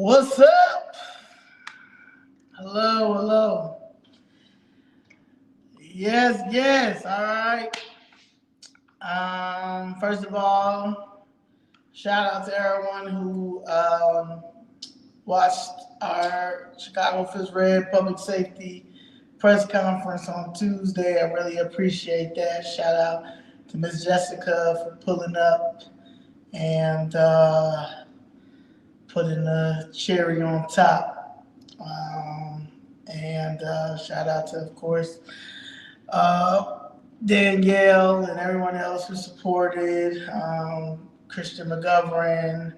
What's up? Hello, hello. Yes. All right. First of all, shout out to everyone who watched our Chicago Fifth Red Public Safety press conference on Tuesday. I really appreciate that. Shout out to Miss Jessica for pulling up and putting the cherry on top. And shout out to, of course, Danielle and everyone else who supported, Christian McGovern,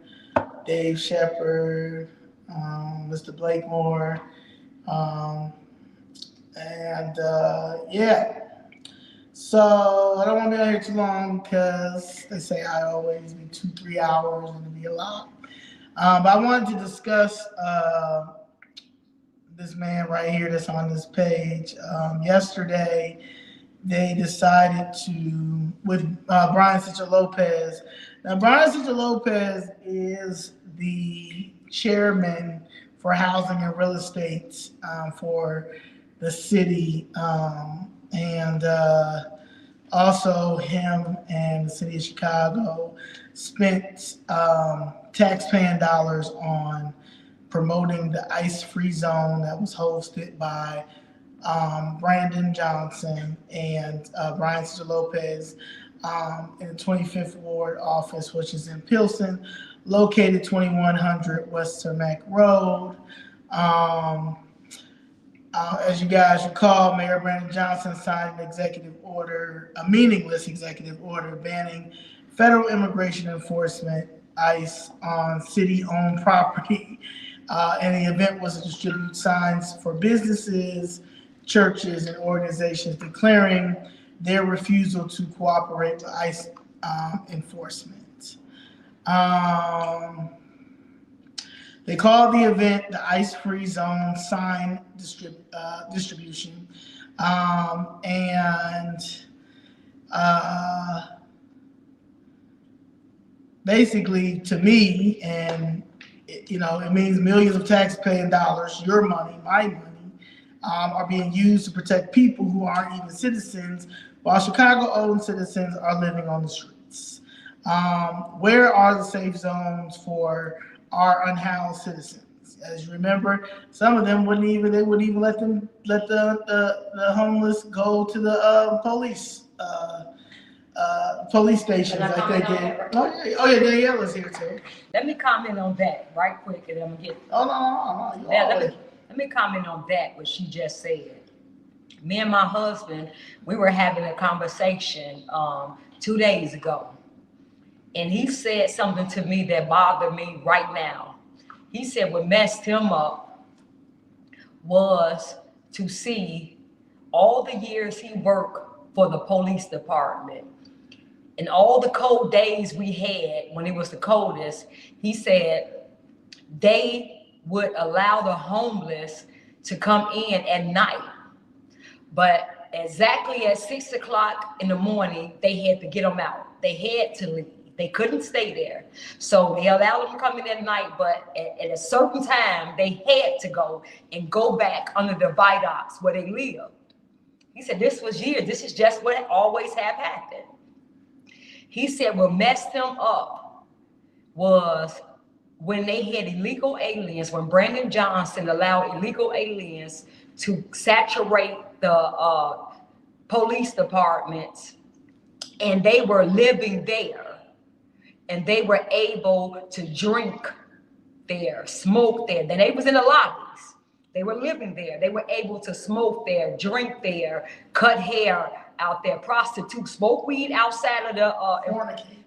Dave Shepard, Mr. Blakemore, um, and yeah. So I don't want to be out here too long because they say I always be 2-3 hours and it'll be a lot. But I wanted to discuss this man right here that's on this page. Yesterday, they decided to, with Brian Sichel Lopez. Now, Brian Sichel Lopez is the chairman for housing and real estate for the city. And also him and the city of Chicago spent taxpaying dollars on promoting the ice-free zone that was hosted by Brandon Johnson and Brian Sichel Lopez in the 25th Ward office, which is in Pilsen, located 2100 West Cermak Road. As you guys recall, Mayor Brandon Johnson signed an executive order, a meaningless executive order banning federal immigration enforcement, ICE, on city-owned property. And the event was to distribute signs for businesses, churches, and organizations declaring their refusal to cooperate with ICE enforcement. They called the event the Ice-Free Zone Sign Distribution. Basically, to me, and it means millions of taxpaying dollars, your money, my money, are being used to protect people who aren't even citizens, while Chicago-owned citizens are living on the streets. Where are the safe zones for our unhoused citizens? As you remember, some of them wouldn't even let the homeless go to the police stations like they did. Oh yeah, Danielle is here too. Let me comment on that right quick, and I'm gonna get. Let me comment on that what she just said. Me and my husband, we were having a conversation 2 days ago, and he said something to me that bothered me right now. He said what messed him up was to see all the years he worked for the police department and all the cold days we had when it was the coldest. He said they would allow the homeless to come in at night, but exactly at 6 o'clock in the morning, they had to get them out. They had to leave. They couldn't stay there. So they allowed them to come in at night, but at a certain time, they had to go back under the viaducts where they lived. He said this was years. This is just what always have happened. He said what messed him up was when they had illegal aliens, when Brandon Johnson allowed illegal aliens to saturate the police departments, and they were living there, and they were able to drink there, smoke there. Then they was in the lobbies. They were living there. They were able to smoke there, drink there, cut hair out there, prostitute, smoke weed outside of the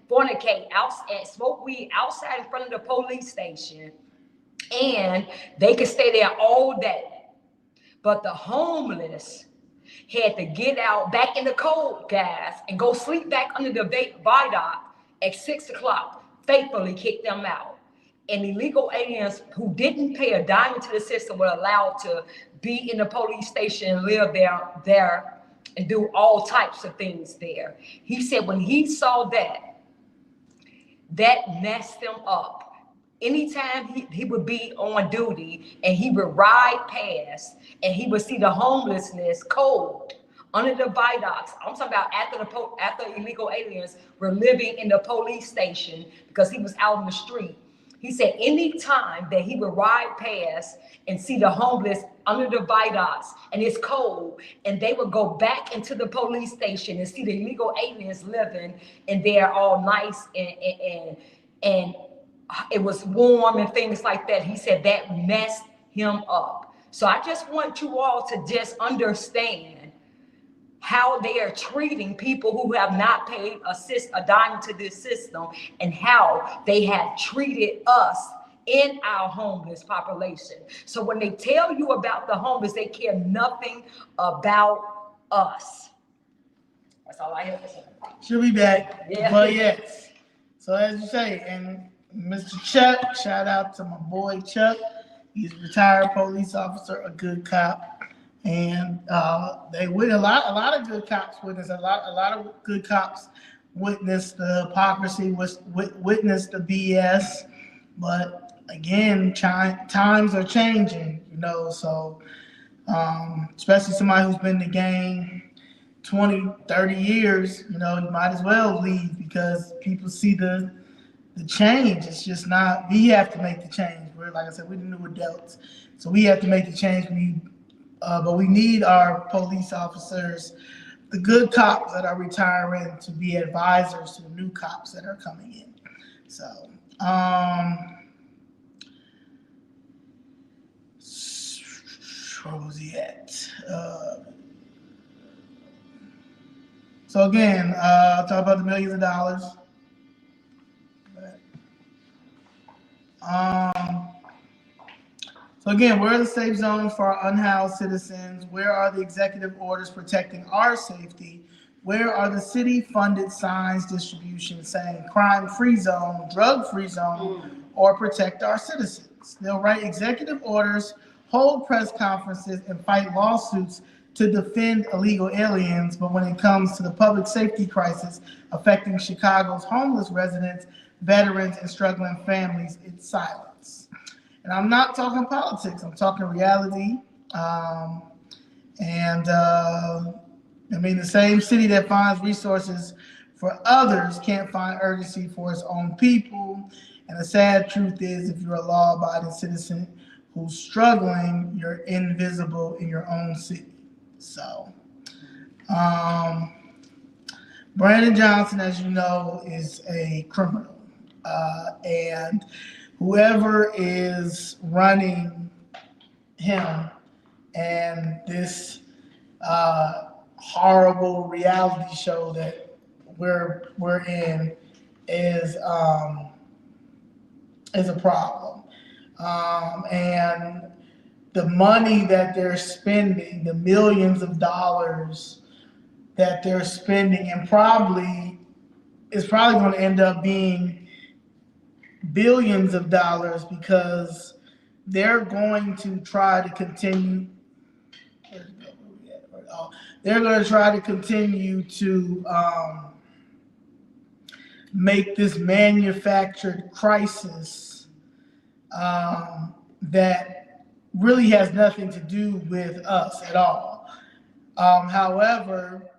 fornicate outside, smoke weed outside in front of the police station, and they could stay there all day. But the homeless had to get out back in the cold, guys, and go sleep back under the viaduct at 6 o'clock. Faithfully kicked them out. And illegal aliens who didn't pay a dime to the system were allowed to be in the police station and live there and do all types of things there. He said when he saw that messed him up. anytime he would be on duty and he would ride past and he would see the homelessness cold under the viaducts. I'm talking about after illegal aliens were living in the police station because he was out in the street. He said any time that he would ride past and see the homeless under the viaducts and it's cold, and they would go back into the police station and see the illegal aliens living and they're all nice and it was warm and things like that. He said that messed him up. So I just want you all to just understand how they are treating people who have not paid a dime to this system, and how they have treated us in our homeless population. So when they tell you about the homeless, they care nothing about us. That's all I have to say. She'll be back. Yeah. But yes. So as you say, and Mr. Chuck, shout out to my boy Chuck. He's a retired police officer, a good cop. And they win a lot of good cops witness, a lot of good cops witness the hypocrisy, witness the BS. But again, times are changing, so especially somebody who's been in the game 20, 30 years, you might as well leave because people see the change. It's just not, we have to make the change. Like I said, we're the new adults. So we have to make the change. But we need our police officers, the good cops that are retiring, to be advisors to the new cops that are coming in. So, where was he at? So again, talk about the millions of dollars. So again, where are the safe zones for our unhoused citizens? Where are the executive orders protecting our safety? Where are the city-funded signs distribution saying crime-free zone, drug-free zone, or protect our citizens? They'll write executive orders, hold press conferences, and fight lawsuits to defend illegal aliens, but when it comes to the public safety crisis affecting Chicago's homeless residents, veterans, and struggling families, it's silence. And I'm not talking politics, I'm talking reality. The same city that finds resources for others can't find urgency for its own people. And the sad truth is, if you're a law-abiding citizen who's struggling, you're invisible in your own city. So, Brandon Johnson, as you know, is a criminal. And whoever is running him and this horrible reality show that we're in is a problem. And the money that they're spending, the millions of dollars that they're spending, and is probably going to end up being billions of dollars, because they're going to try to continue. They're going to try to continue to make this manufactured crisis that really has nothing to do with us at all. However,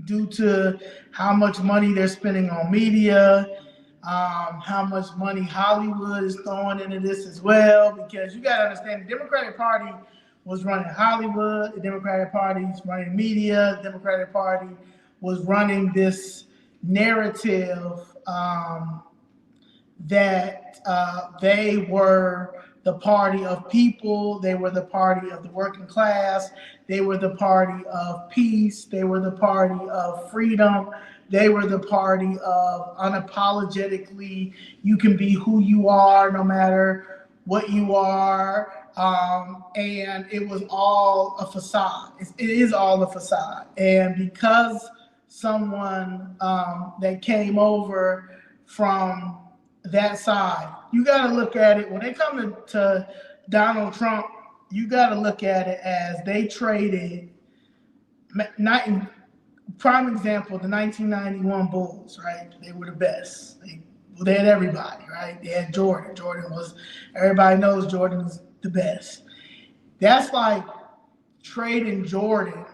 due to how much money they're spending on media, how much money Hollywood is throwing into this as well, because you got to understand, the Democratic Party was running Hollywood, the Democratic Party is running media, the Democratic Party was running this narrative that they were the party of people, they were the party of the working class, they were the party of peace, they were the party of freedom, they were the party of unapologetically, you can be who you are no matter what you are. And it was all a facade. It is all a facade. And because someone that came over from that side, you got to look at it, when they come to Donald Trump, you got to look at it as they traded, prime example, the 1991 Bulls, right? They were the best. They They had everybody, right? They had Jordan. Everybody knows Jordan is the best. That's like trading Jordan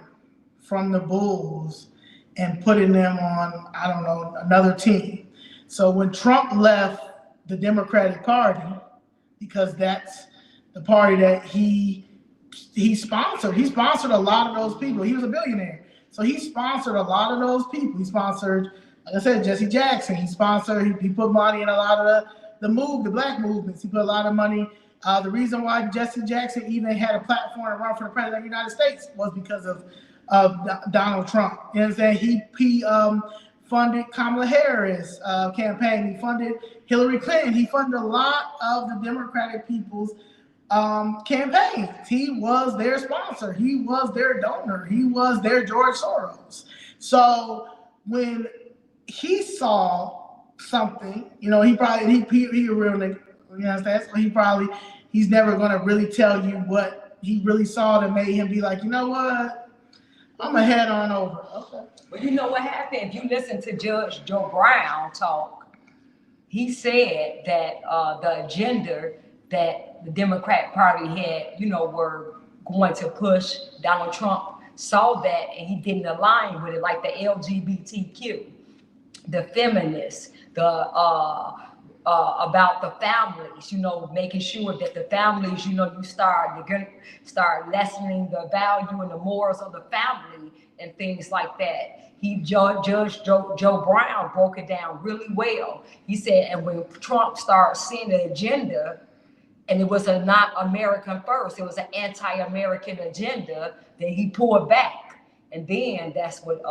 from the Bulls and putting them on, I don't know, another team. So when Trump left the Democratic Party, because that's the party that he sponsored. He sponsored a lot of those people. He was a billionaire. So he sponsored a lot of those people. He sponsored, like I said, Jesse Jackson. He put money in a lot of the black movements. He put a lot of money. The reason why Jesse Jackson even had a platform to run for the president of the United States was because of Donald Trump. You know what I'm saying? He funded Kamala Harris' campaign. He funded Hillary Clinton. He funded a lot of the Democratic people's campaigns. He was their sponsor. He was their donor. He was their George Soros. So when he saw something, you know, he a real nigga. You understand? So he's never gonna really tell you what he really saw that made him be like, you know what, I'm gonna head on over. Okay. But you know what happened? If you listen to Judge Joe Brown talk, he said that the agenda that the Democratic Party had, you know, were going to push. Donald Trump saw that and he didn't align with it, like the LGBTQ, the feminists, about the families, you know, making sure that the families, you know, you're gonna start lessening the value and the morals of the family and things like that. Judge Joe Brown broke it down really well. He said, and when Trump started seeing the agenda, and it was a not American first, it was an anti-American agenda, then he pulled back. And then that's what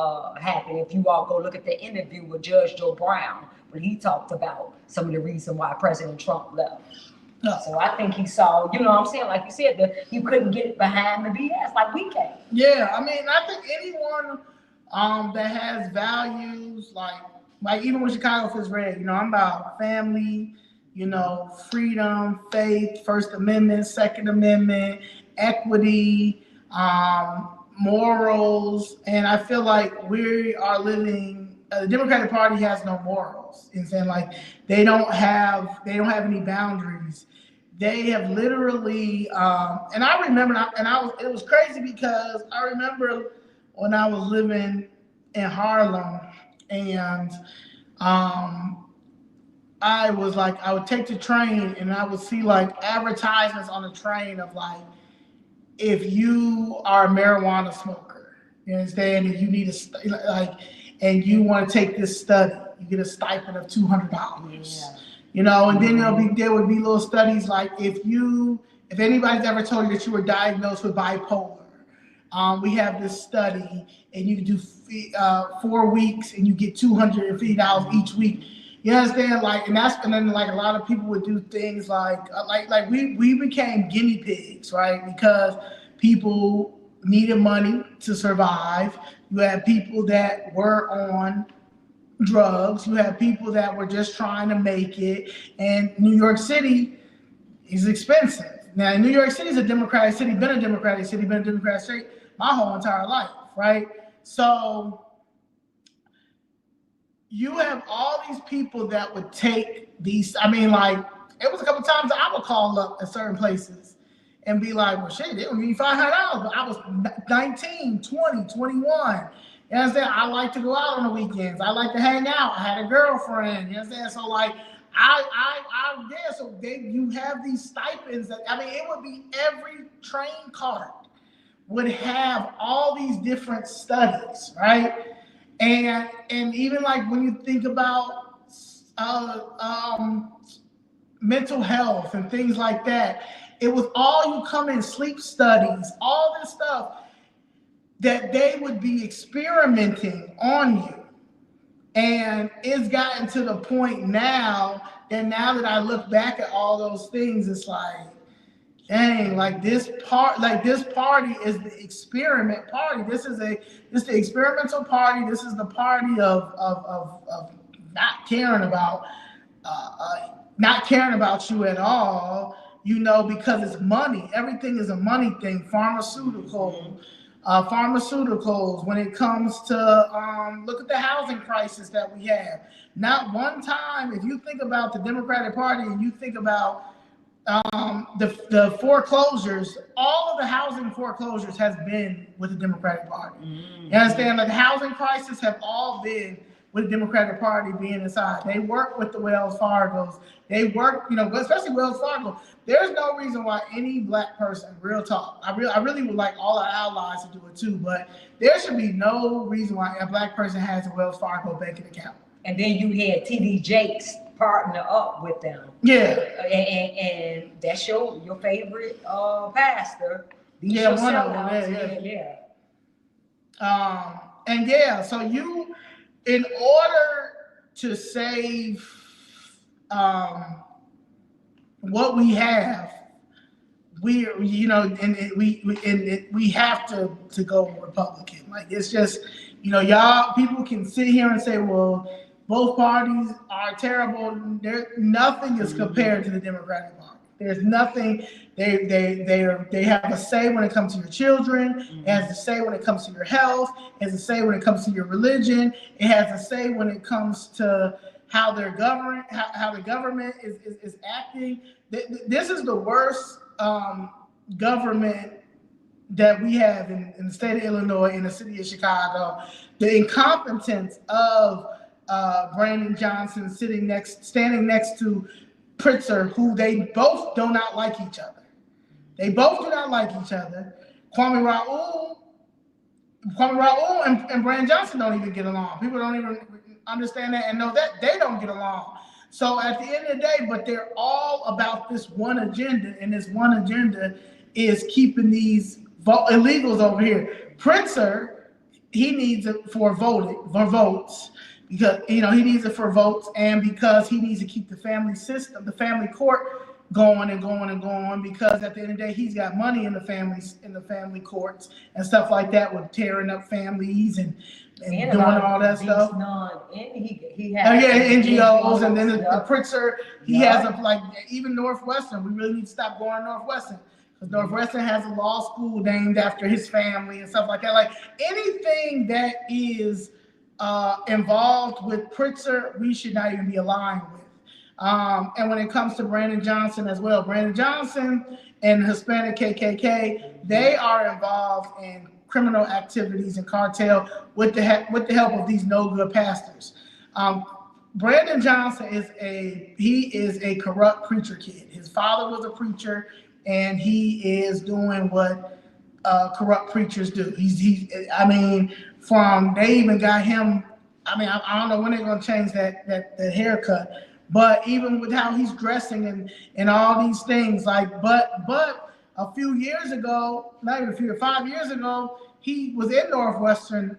happened. If you all go look at the interview with Judge Joe Brown, when he talked about some of the reason why President Trump left. No. So I think he saw, you know what I'm saying? Like you said, that you couldn't get behind the BS like we can. Yeah, I mean, I think anyone that has values, like even with Chicago Fist Red, you know, I'm about family, you know, freedom, faith, First Amendment, Second Amendment, equity, morals, and I feel like we are living. The Democratic Party has no morals. You know what I'm saying? Like they don't have any boundaries. They have literally, and I remember, it was crazy because I remember when I was living in Harlem, and I would take the train and I would see like advertisements on the train of like, if you are a marijuana smoker, you understand, and you need and you want to take this study, you get a stipend of $200. Yeah. You know, and then there would be little studies like if anybody's ever told you that you were diagnosed with bipolar, we have this study and you can do 4 weeks and you get $250 each week. You understand? Like, and then like a lot of people would do things like we became guinea pigs, right? Because people needed money to survive. You had people that were on drugs. You had people that were just trying to make it. And New York City is expensive. Now, New York City is a democratic city, been a democratic state my whole entire life, right? So you have all these people that would take these. I mean, like, it was a couple times that I would call up at certain places and be like, well, shit, they'll give me $500. But I was 19, 20, 21. You understand? I like to go out on the weekends. I like to hang out. I had a girlfriend. You understand? So, like, you have these stipends that, I mean, it would be every train card would have all these different studies, right? And even like when you think about mental health and things like that, it was all you come in sleep studies, all this stuff that they would be experimenting on you. And it's gotten to the point now that I look back at all those things, it's like, dang, like this party is the experiment party. This is the experimental party. This is the party of not caring about you at all, you know, because it's money. Everything is a money thing. Pharmaceutical, pharmaceuticals, when it comes to look at the housing crisis that we have. Not one time, if you think about the Democratic Party and you think about the foreclosures, all of the housing foreclosures has been with the Democratic Party. Mm-hmm. You understand? Like the housing crisis have all been with the Democratic Party being inside. They work with the Wells Fargos. They work, especially Wells Fargo. There's no reason why any black person, real talk, I really would like all our allies to do it too, but there should be no reason why a black person has a Wells Fargo banking account. And then you had TD Jakes partner up with them. Yeah. And that's your favorite pastor. Yeah, one of them. Yeah. And yeah, so you, in order to save what we have, we have to go Republican. Like it's just, y'all people can sit here and say, well, both parties are terrible. Nothing is compared to the Democratic Party. There's nothing. They have a say when it comes to your children. It has a say when it comes to your health. It has a say when it comes to your religion. It has a say when it comes to how they're governed, how the government is acting. This is the worst government that we have in the state of Illinois, in the city of Chicago. The incompetence of Brandon Johnson standing next to Pritzker, who they both do not like each other. They both do not like each other. Kwame Raoul and Brandon Johnson don't even get along. People don't even understand that and know that they don't get along. So at the end of the day, but they're all about this one agenda, and this one agenda is keeping these illegals over here. Pritzker, he needs it for votes. Because he needs it for votes, and because he needs to keep the family system, the family court going and going and going, because at the end of the day he's got money in the family courts and stuff like that, with tearing up families and doing all that stuff. He has NGOs, and then the Pritzker, he has even Northwestern. We really need to stop going to Northwestern, because Northwestern has a law school named after his family and stuff like that. Like anything that is involved with Pritzker, we should not even be aligned with. And when it comes to Brandon Johnson as well, Brandon Johnson and the Hispanic KKK, they are involved in criminal activities and cartel with the help of these no good pastors. Brandon Johnson is a corrupt preacher kid. His father was a preacher, and he is doing what corrupt preachers do. They even got him. I don't know when they're gonna change that haircut, but even with how he's dressing and all these things, but a few years ago, not even 5 years ago, he was in Northwestern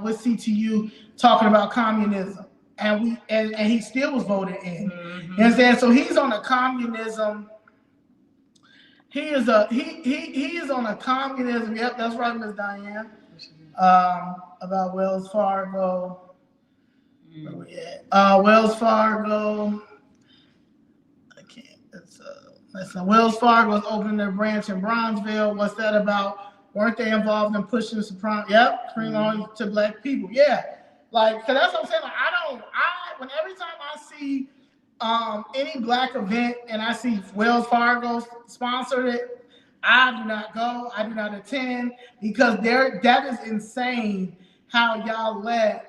with CTU talking about communism, and he still was voted in. Mm-hmm. You understand? So he's on a communism. He is on a communism. Yep, that's right, Ms. Diane. About Wells Fargo. Where we at? Wells Fargo. I can't. That's Wells Fargo is opening their branch in Bronzeville. What's that about? Weren't they involved in pushing the Supreme? Yep, free loans to black people. Yeah, so that's what I'm saying. Every time I see any black event and I see Wells Fargo sponsored it, I do not go. I do not attend, because that is insane how y'all let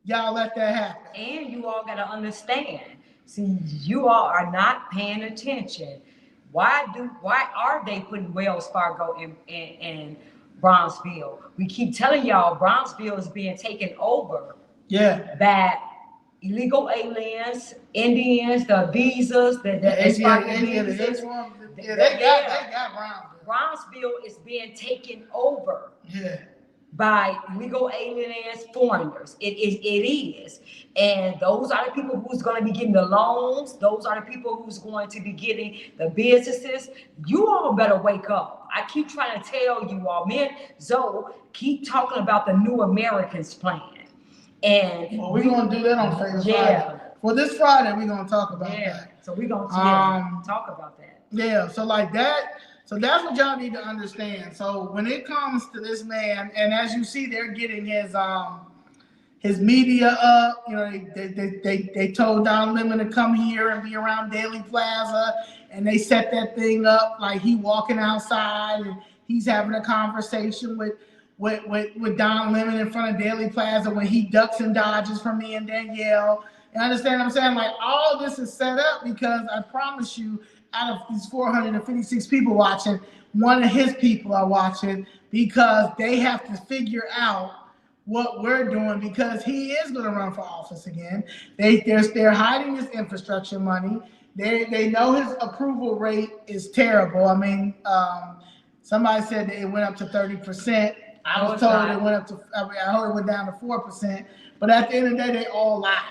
that happen. And you all got to understand. See, you all are not paying attention. Why are they putting Wells Fargo in Bronzeville? We keep telling y'all Bronzeville is being taken over. Yeah. By illegal aliens, Indians, the visas, the visas. They got Bronzeville. Bronzeville is being taken over. Yeah. By illegal aliens, foreigners. It is. And those are the people who's going to be getting the loans. Those are the people who's going to be getting the businesses. You all better wake up. I keep trying to tell you all, me and Zoe keep talking about the New Americans plan. And we're going to do that on Friday. Well, this Friday, we're going to talk about that. So we're going to talk about that. Yeah, so like that. So that's what y'all need to understand. So when it comes to this man, and as you see, they're getting his media up. You know, they told Don Lemon to come here and be around Daily Plaza, and they set that thing up like he walking outside and he's having a conversation with Don Lemon in front of Daily Plaza when he ducks and dodges from me and Danielle. You understand what I'm saying? Like, all of this is set up because I promise you, out of these 456 people watching, one of his people are watching because they have to figure out what we're doing because he is going to run for office again. They're hiding his infrastructure money. They know his approval rate is terrible. I mean, somebody said that it went up to 30%. I was told it went up to, I heard it went down to 4%. But at the end of the day, they all lie.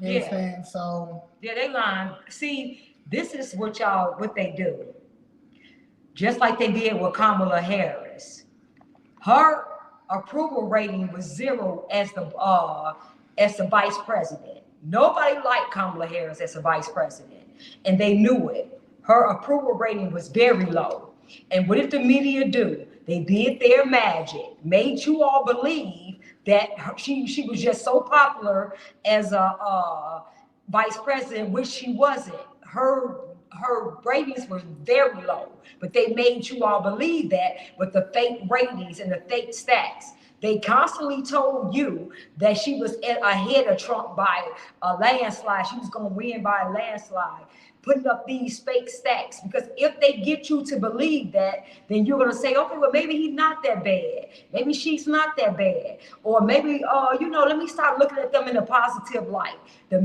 You understand? So yeah, they lying. See, this is what they do. Just like they did with Kamala Harris. Her approval rating was 0 as the vice president. Nobody liked Kamala Harris as a vice president, and they knew it. Her approval rating was very low. And what did the media do? They did their magic, made you all believe that she was just so popular as a vice president, which she wasn't. Her ratings were very low, but they made you all believe that with the fake ratings and the fake stats. They constantly told you that she was ahead of Trump by a landslide. She was going to win by a landslide, putting up these fake stats. Because if they get you to believe that, then you're going to say, okay, well, maybe he's not that bad. Maybe she's not that bad. Or maybe, let me start looking at them in a positive light. The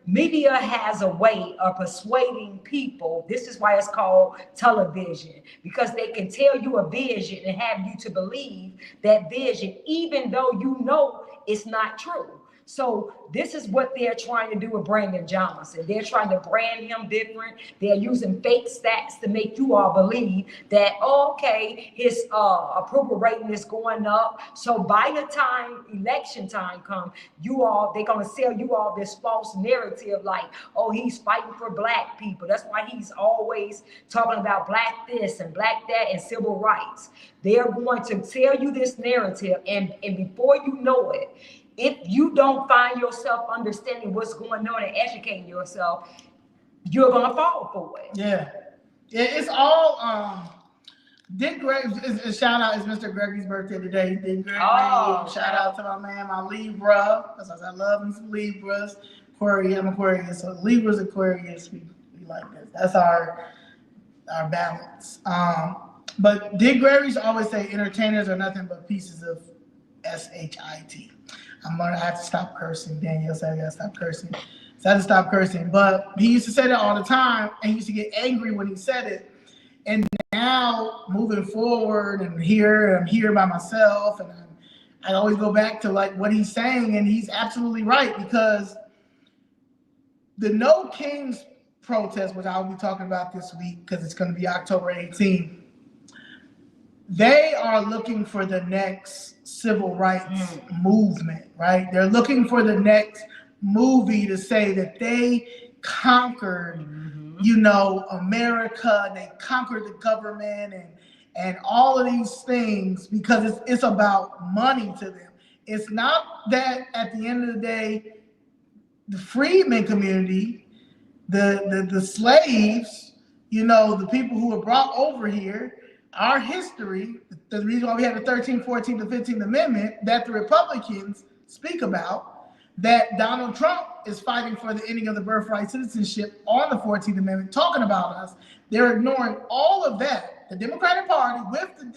media has a way of persuading people. This is why it's called television, because they can tell you a vision and have you to believe that vision, even though you know it's not true. So this is what they're trying to do with Brandon Johnson. They're trying to brand him different. They're using fake stats to make you all believe that, okay, his approval rating is going up. So by the time election time comes, they're going to sell you all this false narrative like, oh, he's fighting for black people. That's why he's always talking about black this and black that and civil rights. They're going to tell you this narrative, and before you know it, if you don't find yourself understanding what's going on and educating yourself, you're gonna fall for it. Yeah, it's all. Dick Gregory, a shout out. It's Mr. Gregory's birthday today. Dick Gregory, shout out to my man, my Libra. I love me some Libras. Aquarius, I'm Aquarius, so Libras, Aquarius, we like this. That's our balance. But Dick Gregory's always say entertainers are nothing but pieces of shit. I have to stop cursing. Danielle said I gotta stop cursing. So I had to stop cursing. But he used to say that all the time, and he used to get angry when he said it. And now, moving forward, and I'm here by myself, and I always go back to like what he's saying, and he's absolutely right, because the No Kings protest, which I'll be talking about this week because it's going to be October 18th, they are looking for the next civil rights movement, right? They're looking for the next movie to say that they conquered, America, they conquered the government and all of these things, because it's about money to them. It's not that at the end of the day, the freedmen community, the slaves, the people who were brought over here, our history, the reason why we have the 13th, 14th, and 15th Amendment that the Republicans speak about, that Donald Trump is fighting for the ending of the birthright citizenship on the 14th Amendment, talking about us. They're ignoring all of that. The Democratic Party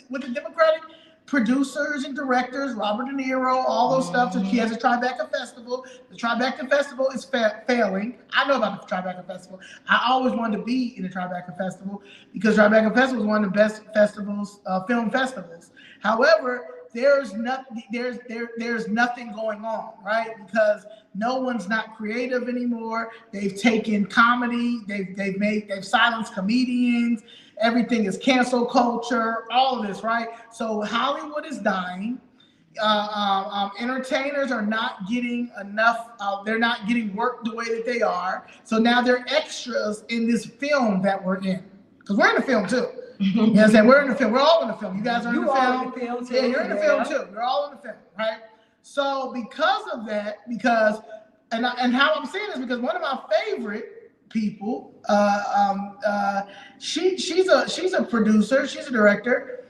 with the Democratic producers and directors, Robert De Niro, all those stuff. So he has a Tribeca Festival. The Tribeca Festival is failing. I know about the Tribeca Festival. I always wanted to be in the Tribeca Festival because Tribeca Festival is one of the best festivals, film festivals. However, there's nothing going on, right? Because no one's not creative anymore. They've taken comedy, they've silenced comedians. Everything is cancel culture, all of this, right? So Hollywood is dying. Entertainers are not getting enough. They're not getting work the way that they are. So now they're extras in this film that we're in, because we're in the film too. You know what I'm saying? We're in the film. We're all in the film. You guys are in the film. In the film too. Yeah, you're in the film too. You're all in the film, right? So because of that, and how I'm saying this, because one of my favorite people, she's a producer, she's a director.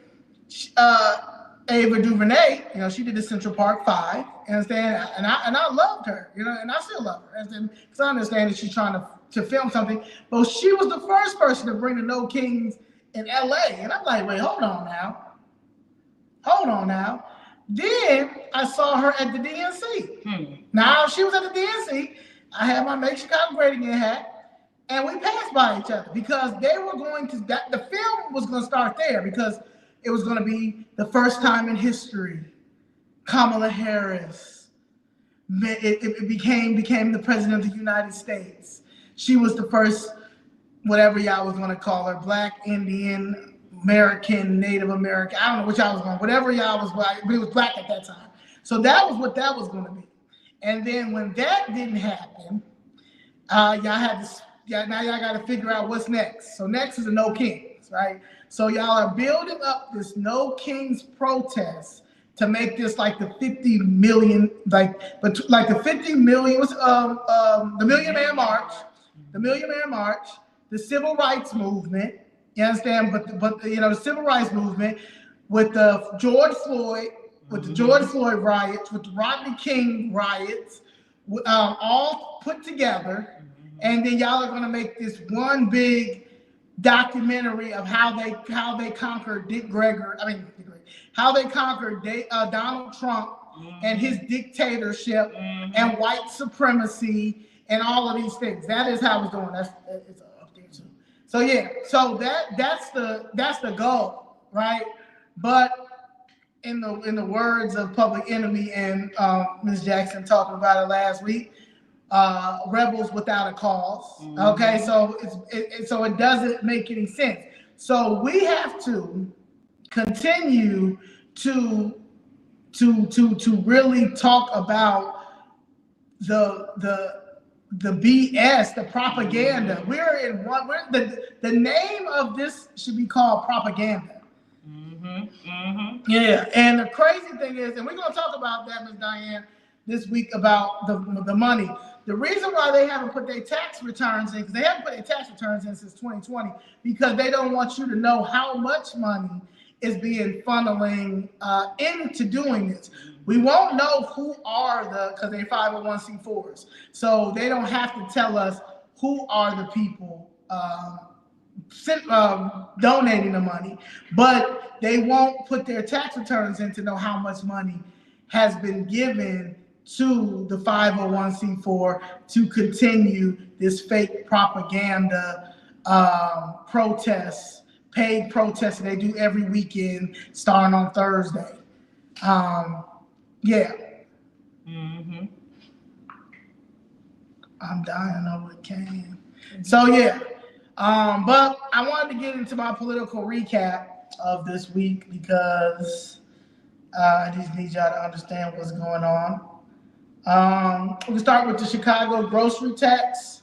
Ava DuVernay, you know, she did the Central Park 5, you understand? And I loved her, you know, and I still love her. Because I understand that she's trying to film something, but she was the first person to bring the No Kings in LA. And I'm like, wait, hold on now. Then I saw her at the DNC. Now she was at the DNC. I had my Make Chicago Great Again hat, and we passed by each other because they were going to, the film was going to start there because it was going to be the first time in history Kamala Harris it became the president of the United States. She was the first, whatever y'all was going to call her, Black, Indian, American, Native American. I don't know what y'all was going, whatever y'all was Black, but it was Black at that time. So that was what that was going to be. And then when that didn't happen, y'all got to figure out what's next. So next is the No Kings, right? So y'all are building up this No Kings protest to make this like the 50 million, like the 50 million was the Million Man March, the Civil Rights Movement. You understand? But you know, the Civil Rights Movement with the George Floyd riots, with the Rodney King riots, all put together, and then y'all are gonna make this one big documentary of how they conquered how they conquered Donald Trump and his dictatorship and white supremacy and all of these things. That is how it's going. It's up there too. So yeah, so that's the goal, right? But in the words of Public Enemy and Ms. Jackson talking about it last week, rebels without a cause. Okay, so so it doesn't make any sense. So we have to continue to really talk about the BS, the propaganda. The name of this should be called propaganda. Yeah, and the crazy thing is, and we're gonna talk about that, Ms. Diane, this week about the money. The reason why they haven't put their tax returns in, because they haven't put their tax returns in since 2020, because they don't want you to know how much money is being funneling into doing this. We won't know who are because they're 501c4s. So they don't have to tell us who are the people donating the money, but they won't put their tax returns in to know how much money has been given to the 501c4 to continue this fake propaganda protests, paid protests that they do every weekend starting on Thursday. Yeah. I'm dying over the can. So yeah. But I wanted to get into my political recap of this week because I just need y'all to understand what's going on. We can start with the Chicago grocery tax.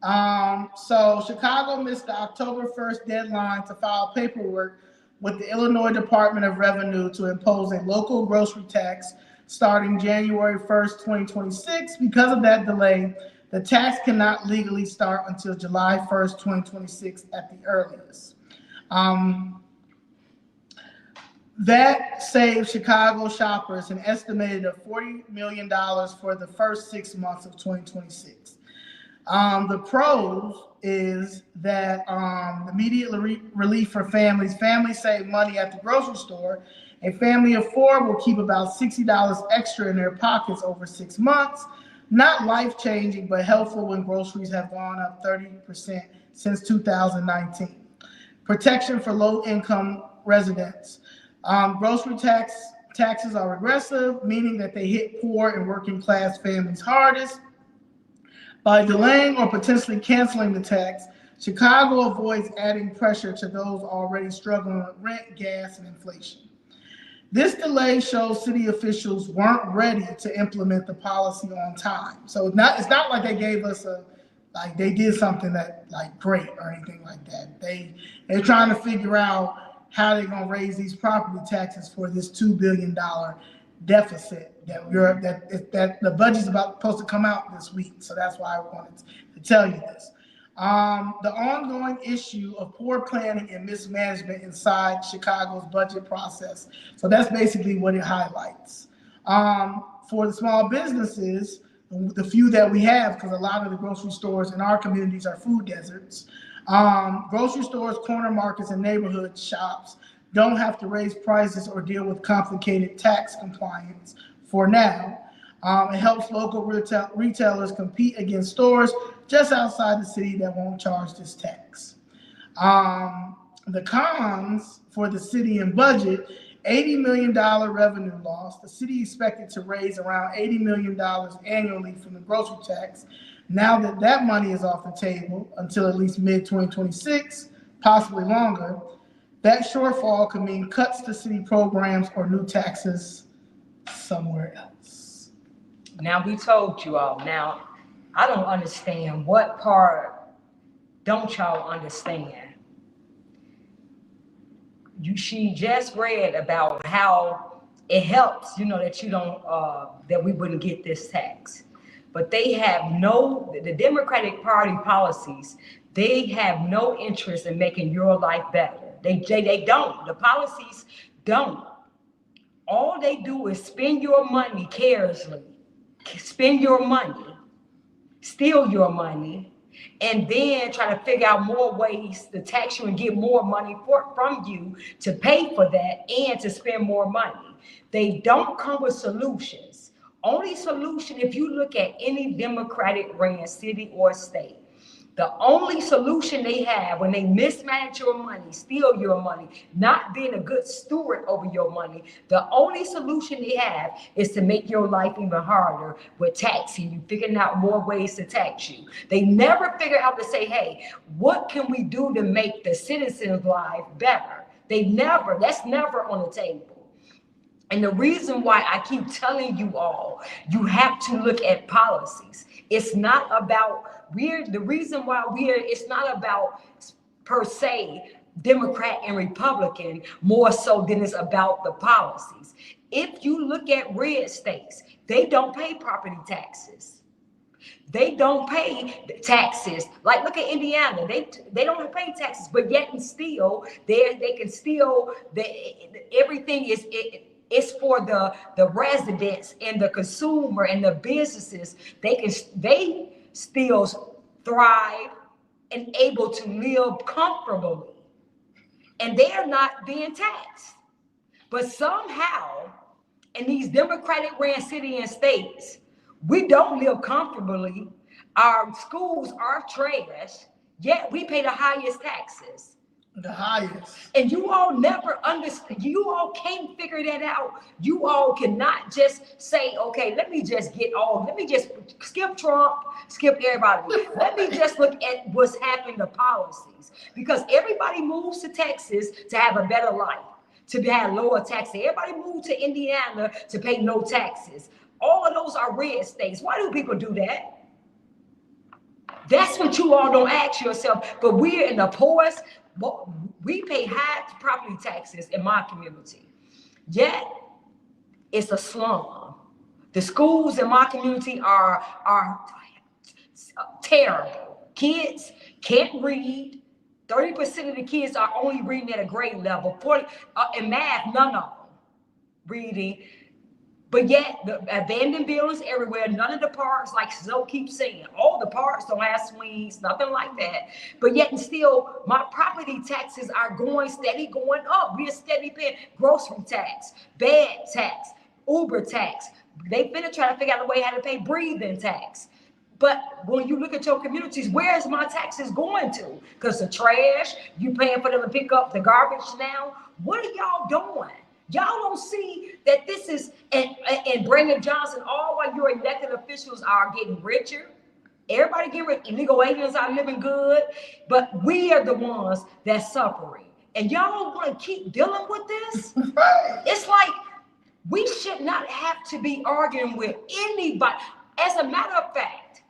So Chicago missed the October 1st deadline to file paperwork with the Illinois Department of Revenue to impose a local grocery tax starting January 1st, 2026. Because of that delay, the tax cannot legally start until July 1st, 2026 at the earliest. That saved Chicago shoppers an estimated of $40 million for the first 6 months of 2026. The pros is that immediate relief for families. Families save money at the grocery store. A family of 4 will keep about $60 extra in their pockets over 6 months. Not life-changing, but helpful when groceries have gone up 30% since 2019. Protection for low-income residents. Grocery taxes are regressive, meaning that they hit poor and working-class families hardest. By delaying or potentially canceling the tax, Chicago avoids adding pressure to those already struggling with rent, gas, and inflation. This delay shows city officials weren't ready to implement the policy on time. So it's not like they gave us like they did something that like great or anything like that. They're trying to figure out how they're gonna raise these property taxes for this $2 billion deficit that the budget's supposed to come out this week. So that's why I wanted to tell you this. The ongoing issue of poor planning and mismanagement inside Chicago's budget process. So that's basically what it highlights. For the small businesses, the few that we have, because a lot of the grocery stores in our communities are food deserts. Grocery stores, corner markets, and neighborhood shops don't have to raise prices or deal with complicated tax compliance for now. It helps local retailers compete against stores just outside the city that won't charge this tax. The cons for the city and budget, $80 million revenue loss. The city expected to raise around $80 million annually from the grocery tax. Now that money is off the table until at least mid-2026, possibly longer, that shortfall could mean cuts to city programs or new taxes somewhere else. Now, we told you all. Now, I don't understand. What part don't y'all understand? She just read about how it helps, that you don't, that we wouldn't get this tax. But they have the Democratic Party policies, they have no interest in making your life better. They don't. The policies don't. All they do is spend your money carelessly, spend your money, steal your money, and then try to figure out more ways to tax you and get more money from you to pay for that and to spend more money. They don't come with solutions. Only solution, if you look at any Democratic ran city or state, the only solution they have when they mismanage your money, steal your money, not being a good steward over your money, the only solution they have is to make your life even harder with taxing you, figuring out more ways to tax you. They never figure out to say, hey, what can we do to make the citizens' life better? That's never on the table. And the reason why I keep telling you all, you have to look at policies. It's not about, it's not about per se Democrat and Republican more so than it's about the policies. If you look at red states, they don't pay property taxes. They don't pay taxes. Like, look at Indiana. They don't pay taxes, but yet and still, they can still, everything is, it's for the residents and the consumer and the businesses. They still thrive and able to live comfortably, and they're not being taxed. But somehow, in these Democratic ran cities and states, we don't live comfortably. Our schools are trash, yet we pay the highest taxes. The highest. And you all never understand. You all can't figure that out. You all cannot just say, okay, let me just skip Trump, skip everybody. Let me just look at what's happened to policies. Because everybody moves to Texas to have a better life, to have lower taxes. Everybody moved to Indiana to pay no taxes. All of those are red states. Why do people do that? That's what you all don't ask yourself. But we're in the poorest. We pay high property taxes in my community, yet it's a slum. The schools in my community are terrible. Kids can't read. 30% of the kids are only reading at a grade level. 40 in math, none of them reading. But yet, the abandoned buildings everywhere, none of the parks, like Zoe keeps saying, all the parks don't have swings, nothing like that. But yet and still, my property taxes are steady going up. We're steady paying grocery tax, bed tax, Uber tax. They finna try to figure out a way how to pay breathing tax. But when you look at your communities, where's my taxes going to? Because the trash, you paying for them to pick up the garbage now. What are y'all doing? Y'all don't see that this is, and Brandon Johnson, all while your elected officials are getting richer. Everybody getting rich. Illegal aliens are living good. But we are the ones that's suffering. And y'all want to keep dealing with this? It's like we should not have to be arguing with anybody. As a matter of fact,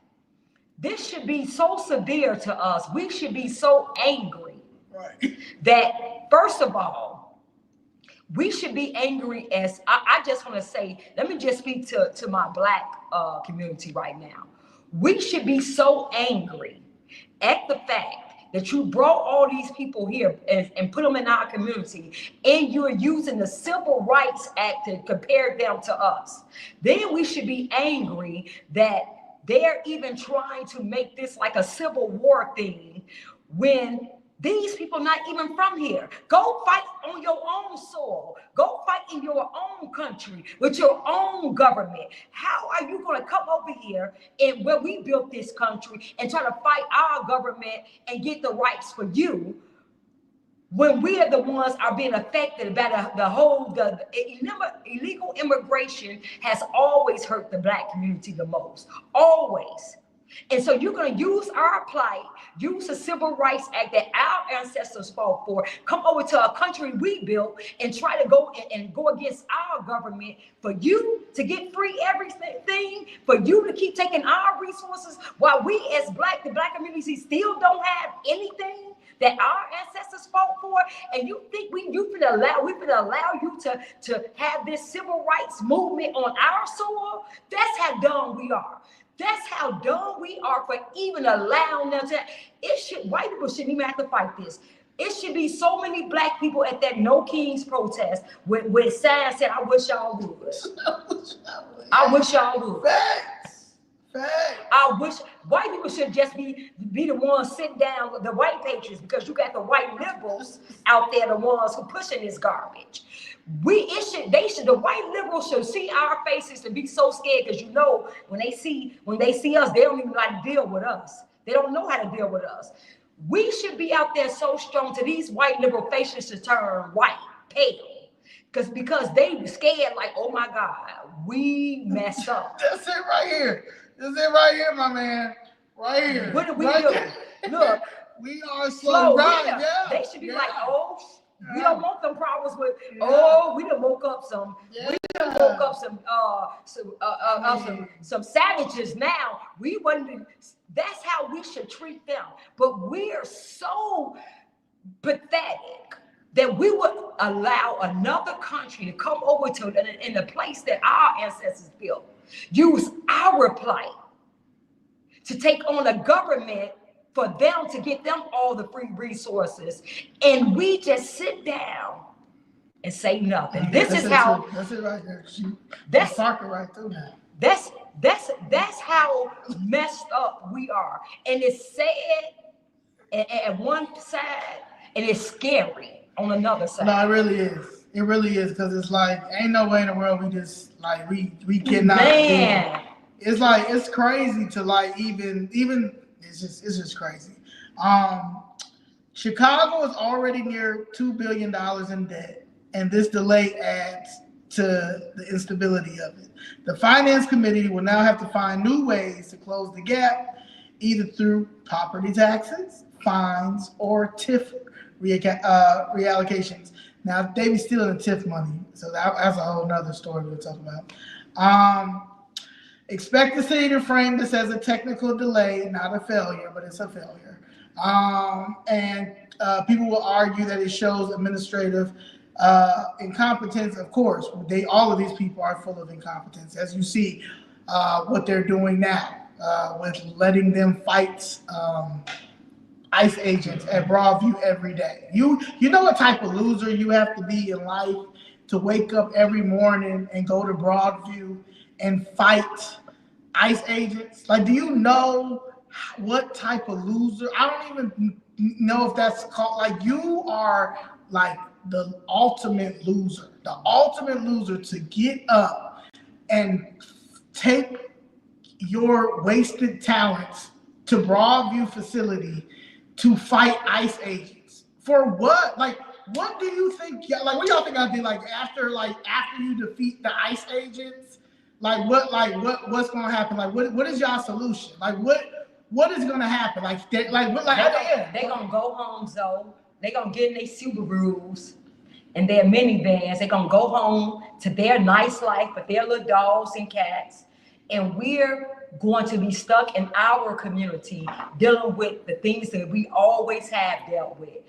this should be so severe to us. We should be so angry, right, that first of all, we should be angry as, I just want to say, let me just speak to my Black community right now. We should be so angry at the fact that you brought all these people here and put them in our community, and you're using the Civil Rights Act to compare them to us. Then we should be angry that they're even trying to make this like a civil war thing when these people not even from here. Go fight on your own soil. Go fight in your own country with your own government. How are you going to come over here and where we built this country and try to fight our government and get the rights for you when we are the ones are being affected by the illegal immigration has always hurt the Black community the most, always. And so you're going to use our plight, use the Civil Rights Act that our ancestors fought for, come over to a country we built and try to go against our government for you to get free everything, for you to keep taking our resources while we as the Black community still don't have anything that our ancestors fought for. And you think we can allow you to have this civil rights movement on our soil? That's how dumb we are. That's how dumb we are for even allowing them to. White people shouldn't even have to fight this. It should be so many Black people at that No Kings protest with signs said, "I wish y'all would." I wish y'all would. Facts. I wish white people should just be the ones sitting down with the white patriots, because you got the white liberals out there, the ones who pushing this garbage. The white liberals should see our faces and be so scared, because when they see us, they don't even know how to deal with us. They don't know how to deal with us. We should be out there so strong to these white liberal faces to turn white, pale, because they scared like, oh my God, we messed up. That's it right here. That's it right here, my man. Right here. What do we right do? Here. Look, we are slow. Right. Yeah. Yeah. They should be like, oh. Yeah. We don't want them problems with. Yeah. Oh, we done woke up some. Yeah. We done woke up some savages. Now that's how we should treat them. But we're so pathetic that we would allow another country to come over to in the place that our ancestors built, use our plight to take on a government for them to get them all the free resources, and we just sit down and say nothing. That's it right there. That's soccer right through now. That's how messed up we are, and it's sad at one side, and it's scary on another side. No, it really is. It really is, because it's like ain't no way in the world we just like we cannot. Man. It's like it's crazy to like even. It's just crazy. Chicago is already near $2 billion in debt, and this delay adds to the instability of it. The Finance Committee will now have to find new ways to close the gap, either through property taxes, fines, or TIF reallocations. Now, they be stealing the TIF money, so that's a whole nother story we'll talk about. Expect the city to frame this as a technical delay, not a failure, but it's a failure. And people will argue that it shows administrative incompetence. Of course, all of these people are full of incompetence, as you see what they're doing now with letting them fight ICE agents at Broadview every day. You know what type of loser you have to be in life to wake up every morning and go to Broadview and fight ICE agents? Like, do you know what type of loser? I don't even know if that's called, like, you are like the ultimate loser to get up and take your wasted talents to Broadview facility to fight ICE agents. For what? Like, what do you think? Like, what y'all think I'll do? Like, after you defeat the ICE agents, what's gonna happen? Like, what is y'all solution? Like, what is gonna happen? They gonna go home, Zoe. They gonna get in their Subarus and their minivans. They gonna go home to their nice life with their little dogs and cats, and we're going to be stuck in our community dealing with the things that we always have dealt with.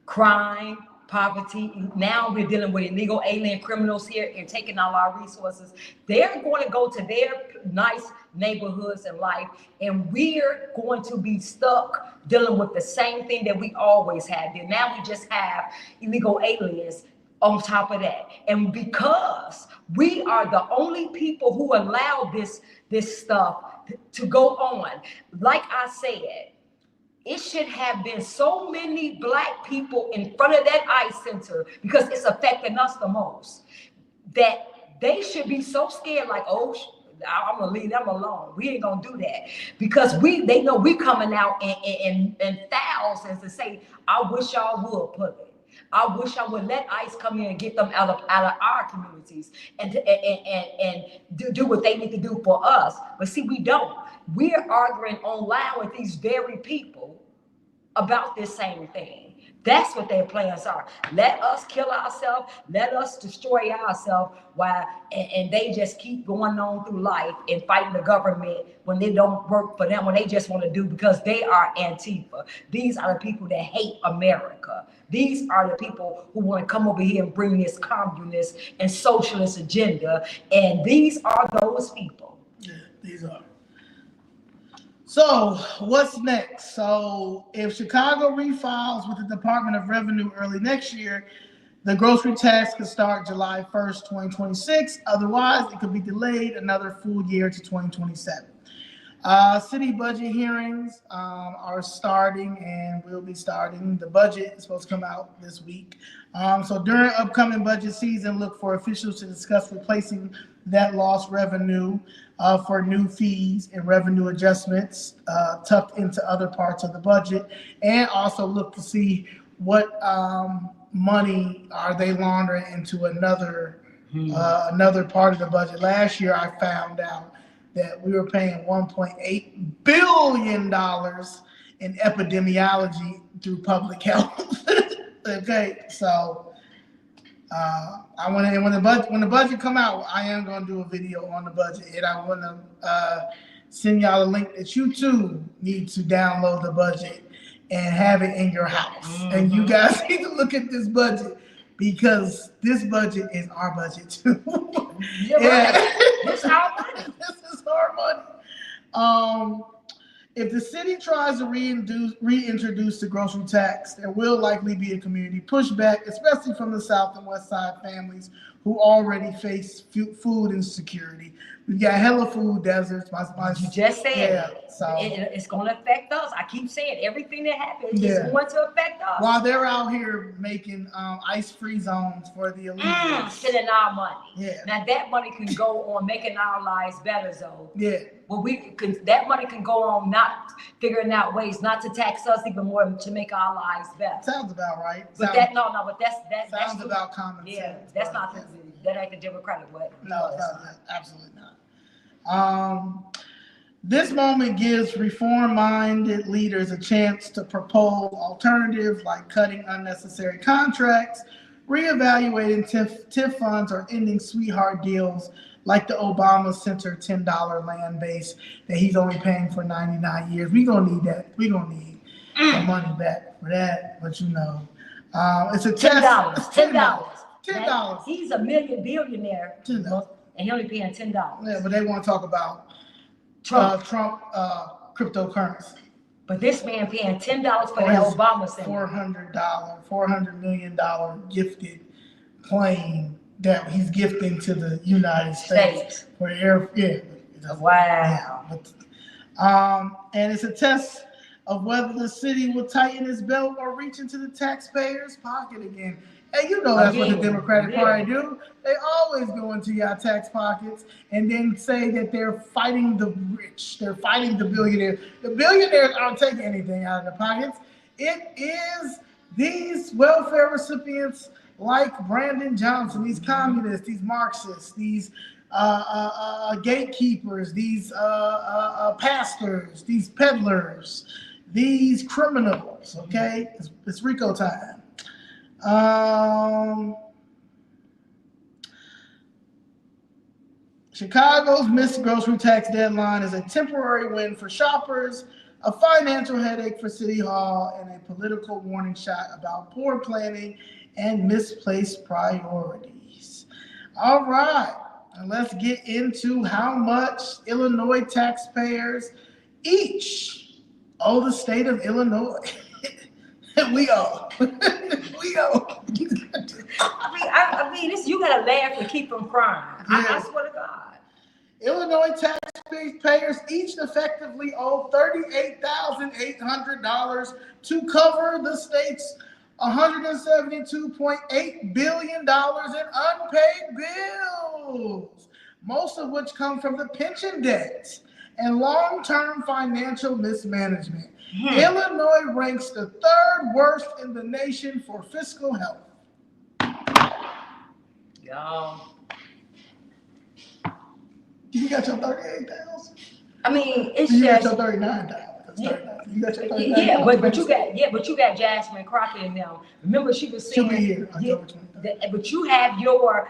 Crime, poverty. Now we're dealing with illegal alien criminals here and taking all our resources. They're going to go to their nice neighborhoods in life, and we're going to be stuck dealing with the same thing that we always had. And now we just have illegal aliens on top of that. And because we are the only people who allow this stuff to go on, like I said, it should have been so many Black people in front of that ICE center, because it's affecting us the most, that they should be so scared, like, oh, I'm gonna leave them alone. We ain't gonna do that, because they know we coming out in thousands to say, I wish y'all would put it. I wish I would let ICE come in and get them out of our communities and do what they need to do for us. But see, we don't. We're arguing online with these very people about this same thing. That's what their plans are. Let us kill ourselves. Let us destroy ourselves, and they just keep going on through life and fighting the government when they don't work for them, when they just want to do, because they are Antifa. These are the people that hate America. These are the people who want to come over here and bring this communist and socialist agenda. And these are those people. Yeah, these are. So what's next? So if Chicago refiles with the Department of Revenue early next year, the grocery tax could start July 1st, 2026. Otherwise, it could be delayed another full year to 2027. City budget hearings are starting and will be starting. The budget is supposed to come out this week. So during upcoming budget season, look for officials to discuss replacing that lost revenue for new fees and revenue adjustments tucked into other parts of the budget, and also look to see what money are they laundering into another part of the budget. Last year, I found out that we were paying $1.8 billion in epidemiology through public health. Okay, so when the budget come out, I am going to do a video on the budget, and I want to send y'all a link that you too need to download the budget and have it in your house. Mm-hmm. And you guys need to look at this budget, because this budget is our budget too. Yeah, it's our money. This is our money. If the city tries to reintroduce the grocery tax, there will likely be a community pushback, especially from the South and West Side families who already face food insecurity. We've got hella food deserts. You just said it. So it's going to affect us. I keep saying everything that happens is going to affect us. While they're out here making ice-free zones for the illegals. Spending our money. Yeah. Now that money can go on making our lives better, Zoe. Yeah. Well, that money can go on not figuring out ways not to tax us even more to make our lives better. Sounds about right. But Sounds about common sense. Yeah, that's not that ain't the Democratic way. No, it's not. Absolutely not. This moment gives reform-minded leaders a chance to propose alternatives like cutting unnecessary contracts, reevaluating TIF funds, or ending sweetheart deals like the Obama Center $10 land base that he's only paying for 99 years. We're going to need that. We're going to need the money back for that, but it's a test. $10. He's a billionaire. $10. And he only paying $10. Yeah, but they want to talk about Trump cryptocurrency. But this man paying $10 for the Obama Center. $400 million gifted plane that he's gifting to the United States for air. Yeah. Wow. Yeah, and it's a test of whether the city will tighten its belt or reach into the taxpayer's pocket again. And that's what the Democratic Party do. They always go into your tax pockets and then say that they're fighting the rich. They're fighting the billionaires. The billionaires aren't taking anything out of their pockets. It is these welfare recipients like Brandon Johnson, these communists, these Marxists, these gatekeepers, these pastors, these peddlers, these criminals. Okay, it's RICO time. Chicago's missed grocery tax deadline is a temporary win for shoppers, a financial headache for City Hall, and a political warning shot about poor planning and misplaced priorities. All right, and let's get into how much Illinois taxpayers each owe the state of Illinois. We owe. We owe. I mean, this, you gotta laugh and keep from crying. Yeah. I swear to God. Illinois taxpayers each effectively owe $38,800 to cover the state's $172.8 billion in unpaid bills, most of which come from the pension debts and long-term financial mismanagement. Illinois ranks the third worst in the nation for fiscal health. Y'all. You got your 38,000. I mean, it's you just. got your 39,000. You got your 39,000. Yeah, but you got Jasmine Crockett in them. Remember, she was saying. She'll be here October 23rd. But you have your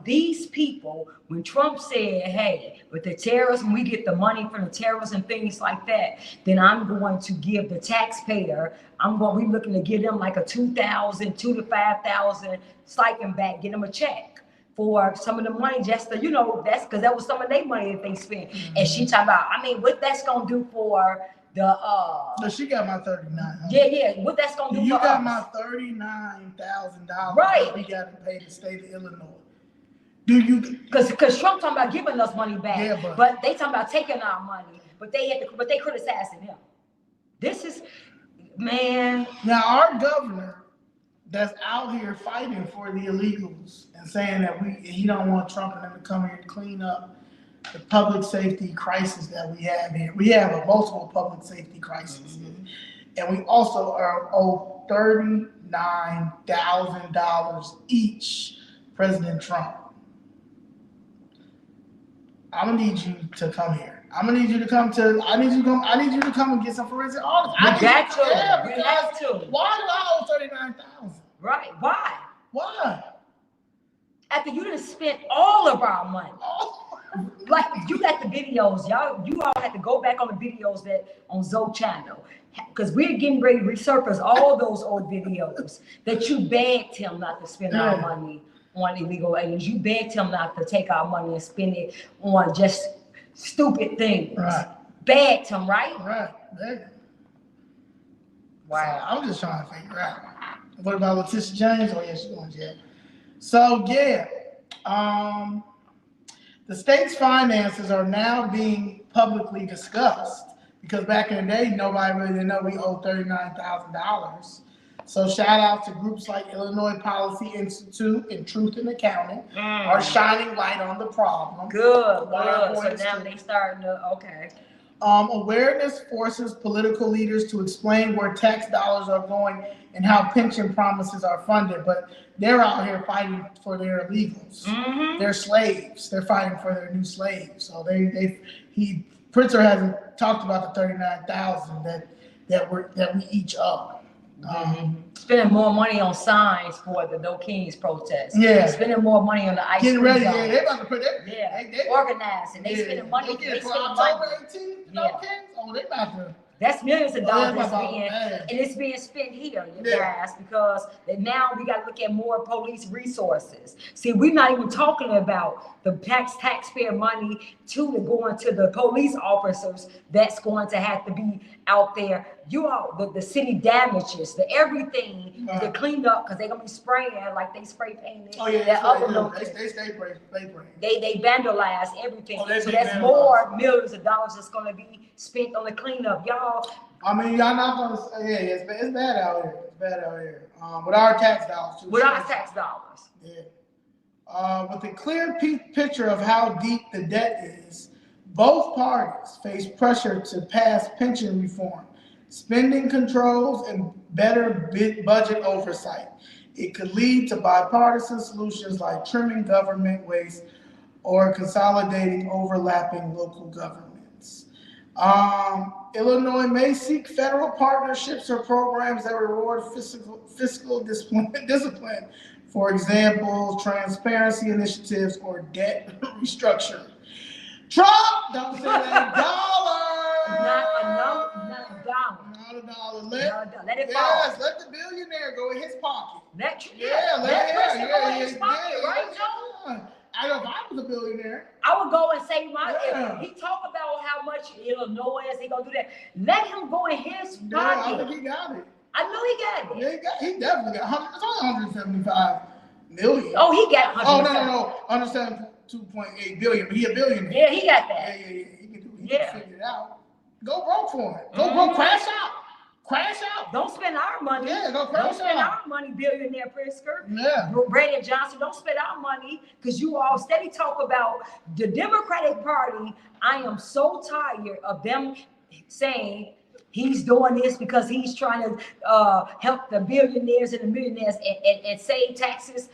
these people. When Trump said, "Hey, with the terrorists, when we get the money from the terrorists and things like that, then I'm going to give the taxpayer. We looking to give them like a $2,000 to $5,000 stipend back, get them a check." For some of the money, just to, that's because that was some of their money that they spent. And she talking about, I mean, what that's gonna do for the No, she got my 39. Yeah, what that's gonna do you for got us. my $39,000 right. that we gotta pay the state of Illinois. Do you? Because Trump talking about giving us money back, yeah, but they talking about taking our money, but they criticizing him. This is, man. Now our governor that's out here fighting for the illegals and saying that he don't want Trump and them to come here and clean up the public safety crisis that we have here. We have a multiple public safety crisis, and we also owe $39,000 each. President Trump, I'm gonna need you to come here. I need you to come and get some forensic audits. You got to. Why do I owe $39,000? Right. Why? Why? After you done spent all of our money. Like, you got the videos, you all have to go back on the videos that on Zoe channel, because we're getting ready to resurface all those old videos that you begged him not to spend our money on illegal aliens. You begged him not to take our money and spend it on just stupid things. Right. Begged him, right? Right. Wow. So I'm just trying to figure out. What about Letitia James? Oh yeah, she's going to jail. So yeah, the state's finances are now being publicly discussed, because back in the day, nobody really didn't know we owe $39,000. So shout out to groups like Illinois Policy Institute and Truth in Accounting are shining light on the problem. Good. So now they starting to, okay. Awareness forces political leaders to explain where tax dollars are going and how pension promises are funded, but they're out here fighting for their illegals. They're slaves. They're fighting for their new slaves. So Pritzker hasn't talked about the $39,000 that we each owe. Spending more money on signs for the No Kings protest. Yeah. Spending more money on the ice cream. Getting ready. Zone. Yeah, they about to put that. Yeah. Organizing. They spending money. They spending October 18th. No Kings. Oh, they about to. That's millions of dollars and it's being spent here, you guys, because now we got to look at more police resources. See, we're not even talking about the taxpayer money to go into the police officers that's going to have to be out there. The city damages, the everything to clean up, because they're gonna be spraying like they spray painted. Oh yeah, they spray paint. They vandalize everything. So that's more millions of dollars that's gonna be spent on the cleanup, y'all. I mean, y'all not gonna say, it's bad out here. It's bad out here. With our tax dollars too. With our tax dollars. Yeah. With a clear picture of how deep the debt is, both parties face pressure to pass pension reform, spending controls, and better budget oversight. It could lead to bipartisan solutions like trimming government waste or consolidating overlapping local governments. Illinois may seek federal partnerships or programs that reward fiscal discipline. For example, transparency initiatives or debt restructuring. Trump, don't say that dollar. Not a dollar. Not a dollar. Let it fall. Yes, let the billionaire go in his pocket. Let Chris go in his pocket, right, Joe? I know if I was a billionaire, I would go and say if he talk about how much Illinois is, he gonna do that. Let him go in his pocket. I think he got it. I know he got it. Yeah, he definitely got it. It's only 175 million. Oh, he got 175. No. 172.8 billion, but he a billionaire. Yeah, he got that. Yeah. He can figure it out. Go broke for it. Go broke, crash out. Crash out. Don't spend our money. Yeah, go crash out. Don't spend our money, billionaire Pritzker. Yeah. Brandon Johnson, don't spend our money because you all steady talk about the Democratic Party. I am so tired of them saying he's doing this because he's trying to help the billionaires and the millionaires and save taxes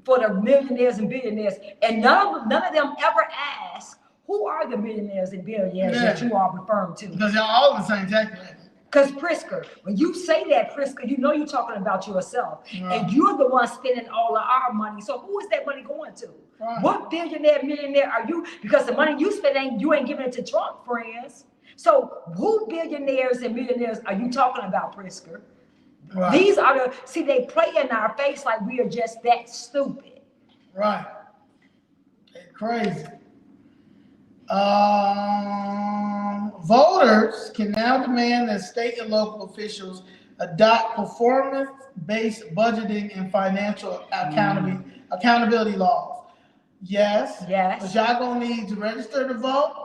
for the millionaires and billionaires. And none of them ever ask, who are the millionaires and billionaires that you are referring to? Because they're all the same tax bracket. Because Pritzker, when you say that, Pritzker, you know you're talking about yourself. Right. And you're the one spending all of our money. So who is that money going to? Right. What billionaire, millionaire are you? Because the money you spend, you ain't giving it to Trump, friends. So who billionaires and millionaires are you talking about, Pritzker? Right. These are they play in our face like we are just that stupid. Right. They're crazy. Voters can now demand that state and local officials adopt performance-based budgeting and financial accountability laws. Yes. But y'all gonna need to register to vote.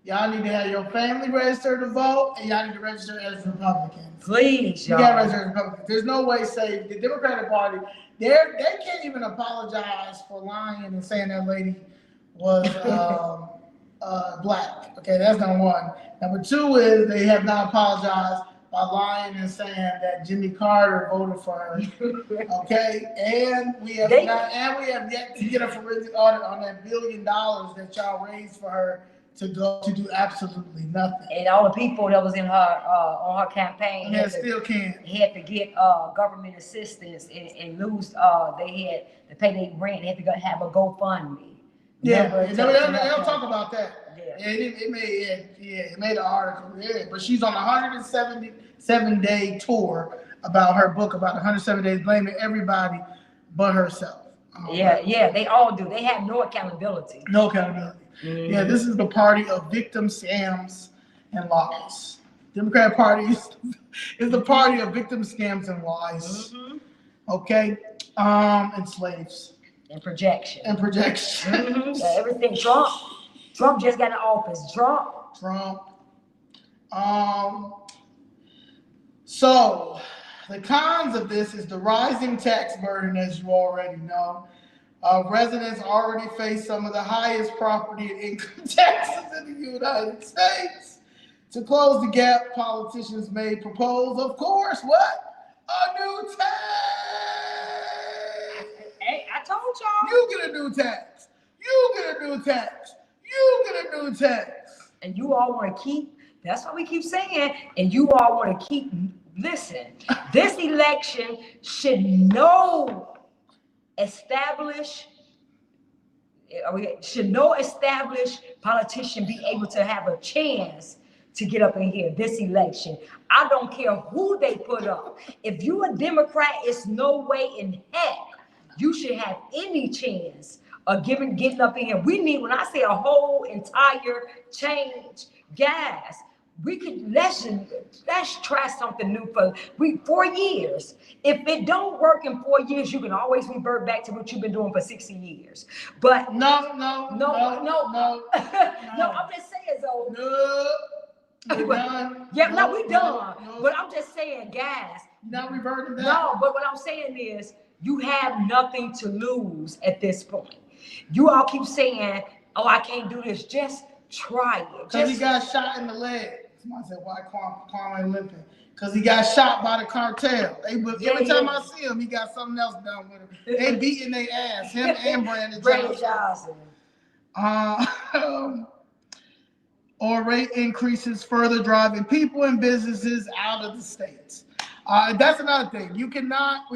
Y'all need to have your family register to vote, and y'all need to register as Republicans. Please, you gotta register as Republicans. There's no way safe. The Democratic Party, they can't even apologize for lying and saying that lady was black. Okay, that's number one. Number two is they have not apologized by lying and saying that Jimmy Carter voted for her. Okay, and we have yet to get a forensic audit on that $1 billion that y'all raised for her to go to do absolutely nothing. And all the people that was in her on her campaign had to get government assistance and lose. They had to pay their rent. They had to have a GoFundMe. They don't talk about that. It made an article. Yeah, but she's on a 177-day tour about her book about 107 days, blaming everybody but herself. They all do. They have no accountability. No accountability. Mm-hmm. Yeah, this is the party of victim scams and lies. Democratic Party is the party of victim scams and lies. Mm-hmm. Okay, and slaves. And projection. Mm-hmm. Everything. Trump just got in office. Trump. So the cons of this is the rising tax burden, as you already know. Residents already face some of the highest property and income taxes in the United States. To close the gap, politicians may propose, of course, what? A new tax. Hey, I told y'all. You get a new tax. And you all want to keep, that's what we keep saying, and you all want to keep, listen, this election should no established politician be able to have a chance to get up in here this election. I don't care who they put up. If you're a Democrat, it's no way in heck you should have any chance of getting up in here. We need, when I say a whole entire change, guys, let's try something new for 4 years. If it don't work in 4 years, you can always revert back to what you've been doing for 60 years. But no. I'm just saying, though. No. We done. No. But I'm just saying, guys. Not reverting back. No, but what I'm saying is, you have nothing to lose at this point. You all keep saying, "Oh, I can't do this." Just try it. Because he got shot in the leg. Somebody said, "Why Kwame limping?" Because he got shot by the cartel. Every time I see him, he got something else done with him. They beating their ass. Him and Brandon Johnson. Or rate increases further driving people and businesses out of the states. That's another thing. We cannot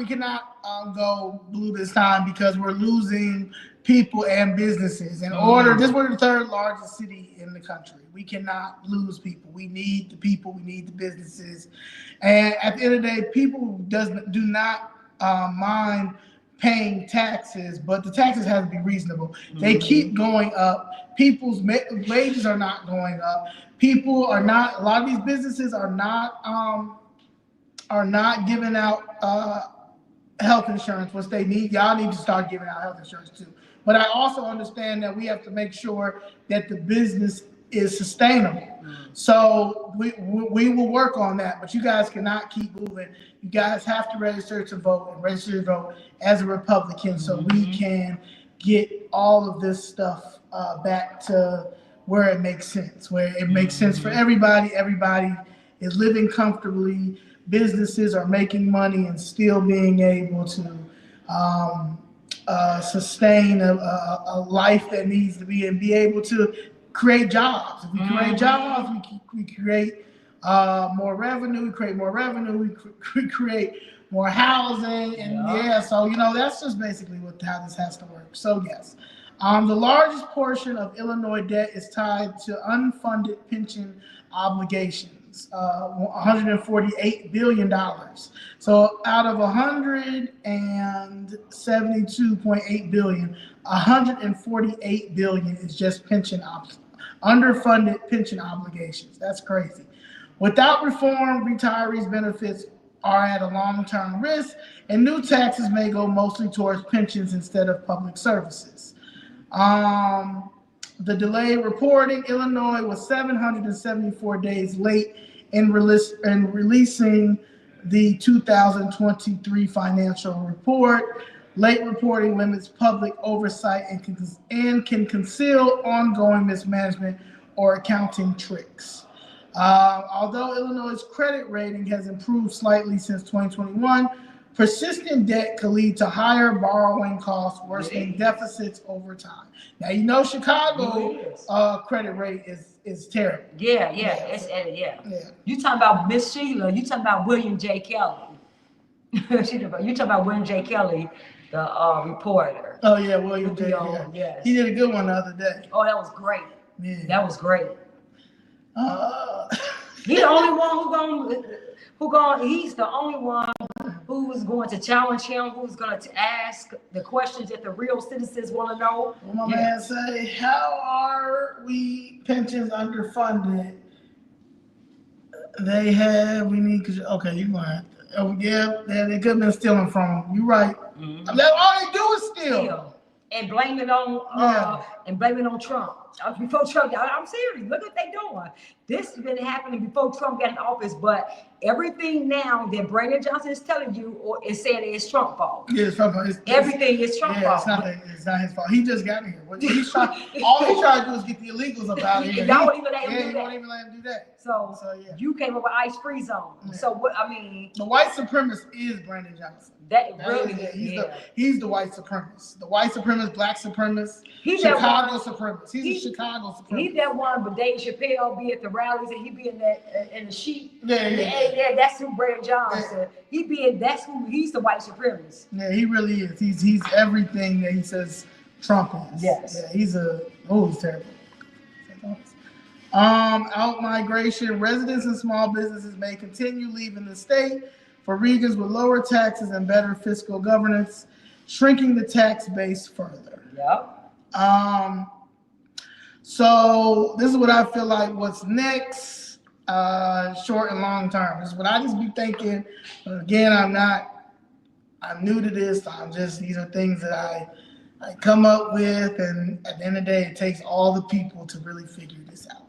go blue this time because we're losing people and businesses. In order, this we're the third largest city in the country. We cannot lose people. We need the people. We need the businesses. And at the end of the day, people do not mind paying taxes, but the taxes have to be reasonable. They keep going up. People's wages are not going up. People are not. A lot of these businesses are not giving out health insurance, which they need. Y'all need to start giving out health insurance too. But I also understand that we have to make sure that the business is sustainable. So we will work on that, but you guys cannot keep moving. You guys have to register to vote and register to vote as a Republican so we can get all of this stuff back to where it makes sense, where it makes sense for everybody. Everybody is living comfortably. Businesses are making money and still being able to sustain a life that needs to be, and be able to create jobs. If we create jobs, we create more revenue. We create more revenue. We create more housing, and so that's just basically how this has to work. So yes, the largest portion of Illinois debt is tied to unfunded pension obligations. $148 billion. So out of 172.8 billion, 148 billion is just underfunded pension obligations. That's crazy. Without reform, retirees' benefits are at a long-term risk, and new taxes may go mostly towards pensions instead of public services. The delayed reporting, Illinois was 774 days late in releasing the 2023 financial report. Late reporting limits public oversight and can conceal ongoing mismanagement or accounting tricks. Although Illinois' credit rating has improved slightly since 2021, persistent debt could lead to higher borrowing costs, worsening deficits over time. Now, Chicago credit rate is terrible. Yeah. You talking about Miss Sheila? You talking about William J. Kelly? You talking about William J. Kelly, the reporter? Oh yeah, William J. Kelly. Yes. He did a good one the other day. Oh, that was great. Yeah. That was great. He's the only one he's the only one who's going to challenge him, who's going to ask the questions that the real citizens want to know. My man say, how are we pensions underfunded? They need, okay, you right. Oh yeah, they could have been stealing from them. You're right. That's all they do is steal. And blame it on Trump. Before Trump, I'm serious. Look what they're doing. This has been happening before Trump got in office, but everything now that Brandon Johnson is telling you or is saying it's Trump's fault. Yeah, it's Trump's fault. Everything is Trump's fault. It's not his fault. He just got here. All he's trying to do is get the illegals up out of here. Y'all won't even let him do that. So you came up with ICE-free zone. Yeah. So what? I mean, the white supremacist is Brandon Johnson. He's the white supremacist. The white supremacist, black supremacist, Chicago supremacist. He's a Chicago supremacist. He's that one, but Dave Chappelle be at the rallies and he be in the sheet. Yeah. That's who Brandon Johnson. Yeah. He's the white supremacist. Yeah, he really is. He's everything that he says Trump is. Yes. Yeah, he's terrible. Out migration, residents and small businesses may continue leaving the state for regions with lower taxes and better fiscal governance, shrinking the tax base further. Yep. So this is what I feel like what's next, short and long term. This is what I just be thinking. Again, I'm new to this. These are things that I come up with, and at the end of the day, it takes all the people to really figure this out.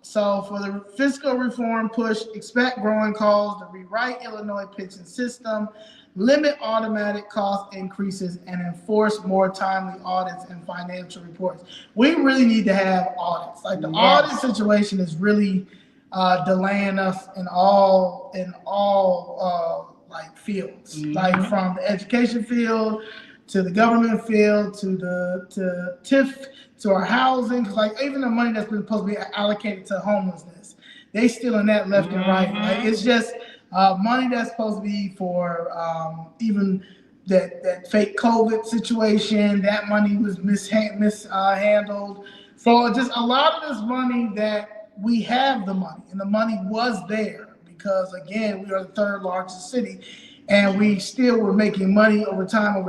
So for the fiscal reform push, expect growing calls to rewrite Illinois pension system, limit automatic cost increases, and enforce more timely audits and financial reports. We really need to have audits. Like the audit situation is really delaying us in all fields, like from the education field to the government field to TIF, to our housing, like even the money that's been supposed to be allocated to homelessness, they stealing that left and right. Like it's just money that's supposed to be for even that fake COVID situation. That money was mishandled. So just a lot of this money that we have the money, and the money was there because, again, we are the third largest city, and we still were making money over time.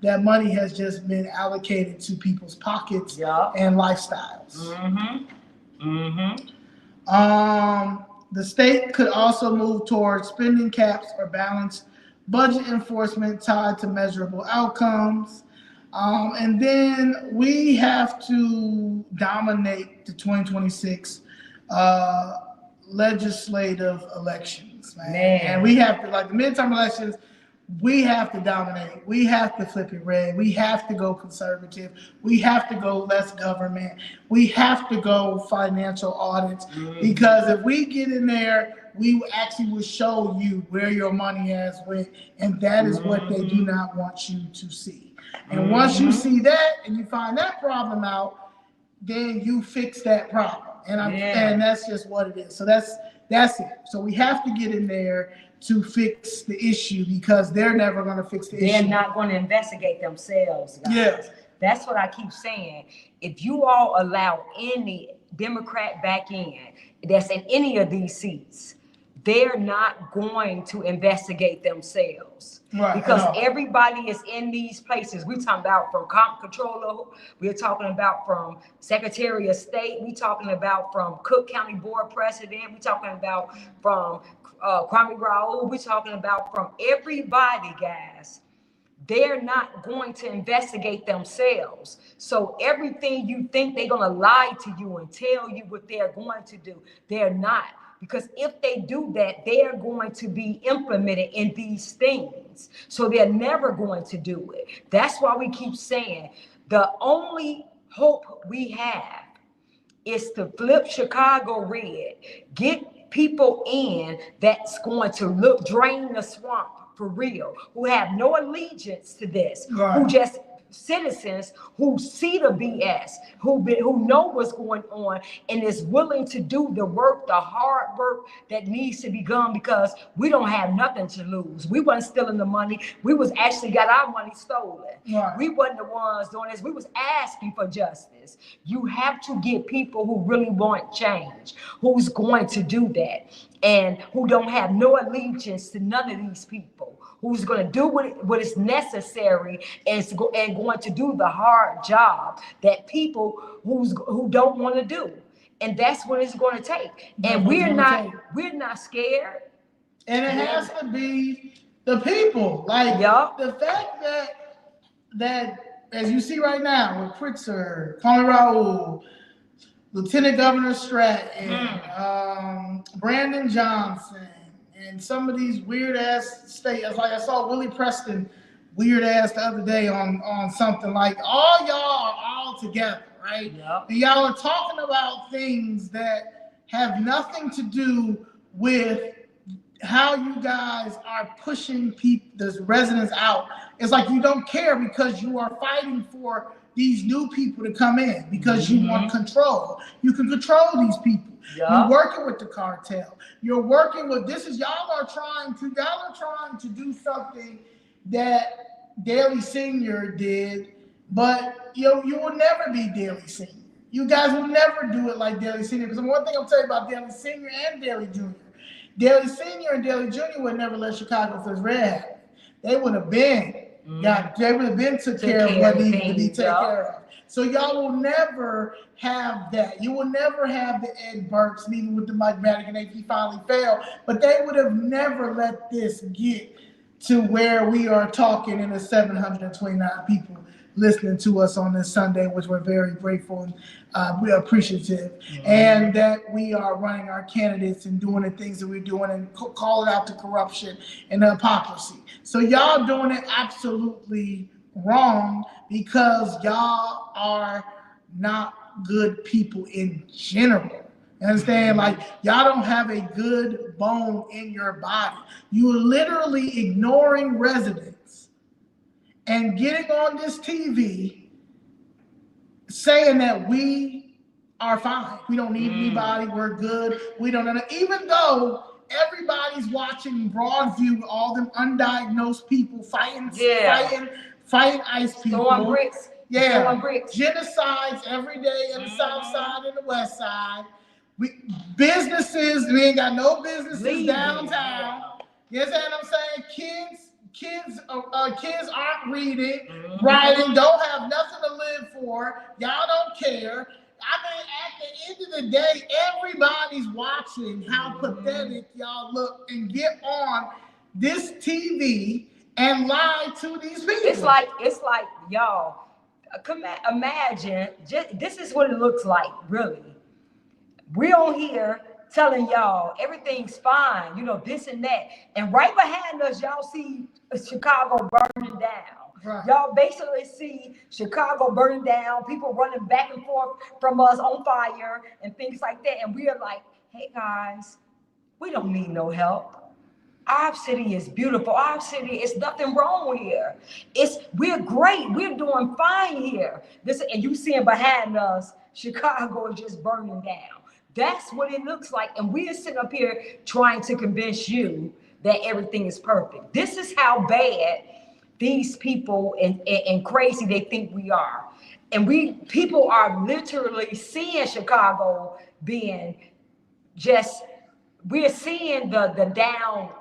That money has just been allocated to people's pockets and lifestyles. The state could also move towards spending caps or balanced budget enforcement tied to measurable outcomes. And then we have to dominate the 2026 legislative elections, man. And we have to, like the midterm elections, we have to dominate. We have to flip it red. We have to go conservative. We have to go less government. We have to go financial audits, because if we get in there, we actually will show you where your money has went, and that is what they do not want you to see. And once you see that and you find that problem out, then you fix that problem. And that's just what it is. So that's it. So we have to get in there to fix the issue, because they're never going to fix the issue. They're not going to investigate themselves, guys. Yes. That's what I keep saying. If you all allow any Democrat back in that's in any of these seats, they're not going to investigate themselves. Right, because everybody is in these places. We're talking about from comptroller, we're talking about from Secretary of State, we're talking about from Cook County Board President, we're talking about from Kwame Raoul, we're talking about from everybody, guys. They're not going to investigate themselves. So everything you think they're going to lie to you and tell you what they're going to do, they're not. Because if they do that, they are going to be implemented in these things. So they're never going to do it. That's why we keep saying the only hope we have is to flip Chicago red, get people in that's going to drain the swamp for real, who have no allegiance to this, who just citizens who see the BS, who know what's going on and is willing to do the work, the hard work that needs to be done, because we don't have nothing to lose. We wasn't stealing the money. We was actually got our money stolen. Right. We wasn't the ones doing this. We was asking for justice. You have to get people who really want change, who's going to do that, and who don't have no allegiance to none of these people, who's going to do what is necessary and going to do the hard job that people who don't want to do. And that's what it's going to take. And we're not scared. And it has to be the people. Like the fact that as you see right now with Pritzker, Kwame Raoul, Lieutenant Governor Stratton, Brandon Johnson, and some of these weird ass states, like I saw Willie Preston weird ass the other day on something, like all y'all are all together, right? Yep. And y'all are talking about things that have nothing to do with how you guys are pushing the residents out. It's like you don't care because you are fighting for these new people to come in because you want control. You can control these people. Yep. You're working with the cartel. You're working with y'all are trying to do something that Daly Sr. did, but you will never be Daly Sr. You guys will never do it like Daly Sr. Because one thing I'm telling you about Daly Sr. and Daly Jr. Daly Sr. and Daly Jr. would never let Chicago First Red happen. They would have been took care of what needed to be taken care of. So y'all will never have that. You will never have the Ed Burks, even with the Mike Madigan, if he finally failed. But they would have never let this get to where we are talking in the 729 people listening to us on this Sunday, which we're very grateful and we're appreciative. And that we are running our candidates and doing the things that we're doing and calling out the corruption and the hypocrisy. So y'all doing it absolutely wrong because y'all are not good people in general. You understand? Like, y'all don't have a good bone in your body. You're literally ignoring residents and getting on this TV saying that we are fine. We don't need anybody. We're good. We don't know. Even though everybody's watching Broadview with all them undiagnosed people fighting ICE people. Throwing bricks. Yeah. Throwing bricks. Genocides every day in the South Side and the West Side. Businesses, we ain't got no businesses downtown. You understand what I'm saying? Kids aren't reading, writing, don't have nothing to live for. Y'all don't care. I mean, at the end of the day, everybody's watching how pathetic y'all look and get on this TV and lie to these people. It's like y'all, imagine, this is what it looks like, really. We're on here telling y'all everything's fine, you know, this and that. And right behind us, y'all see Chicago burning down. Right. Y'all basically see Chicago burning down, people running back and forth from us on fire and things like that. And we are like, hey guys, we don't need no help. Our city is beautiful. Our city is nothing wrong here. We're great. We're doing fine here. And you seeing behind us, Chicago is just burning down. That's what it looks like. And we're sitting up here trying to convince you that everything is perfect. This is how bad these people and crazy they think we are. And people are literally seeing Chicago being we're seeing the down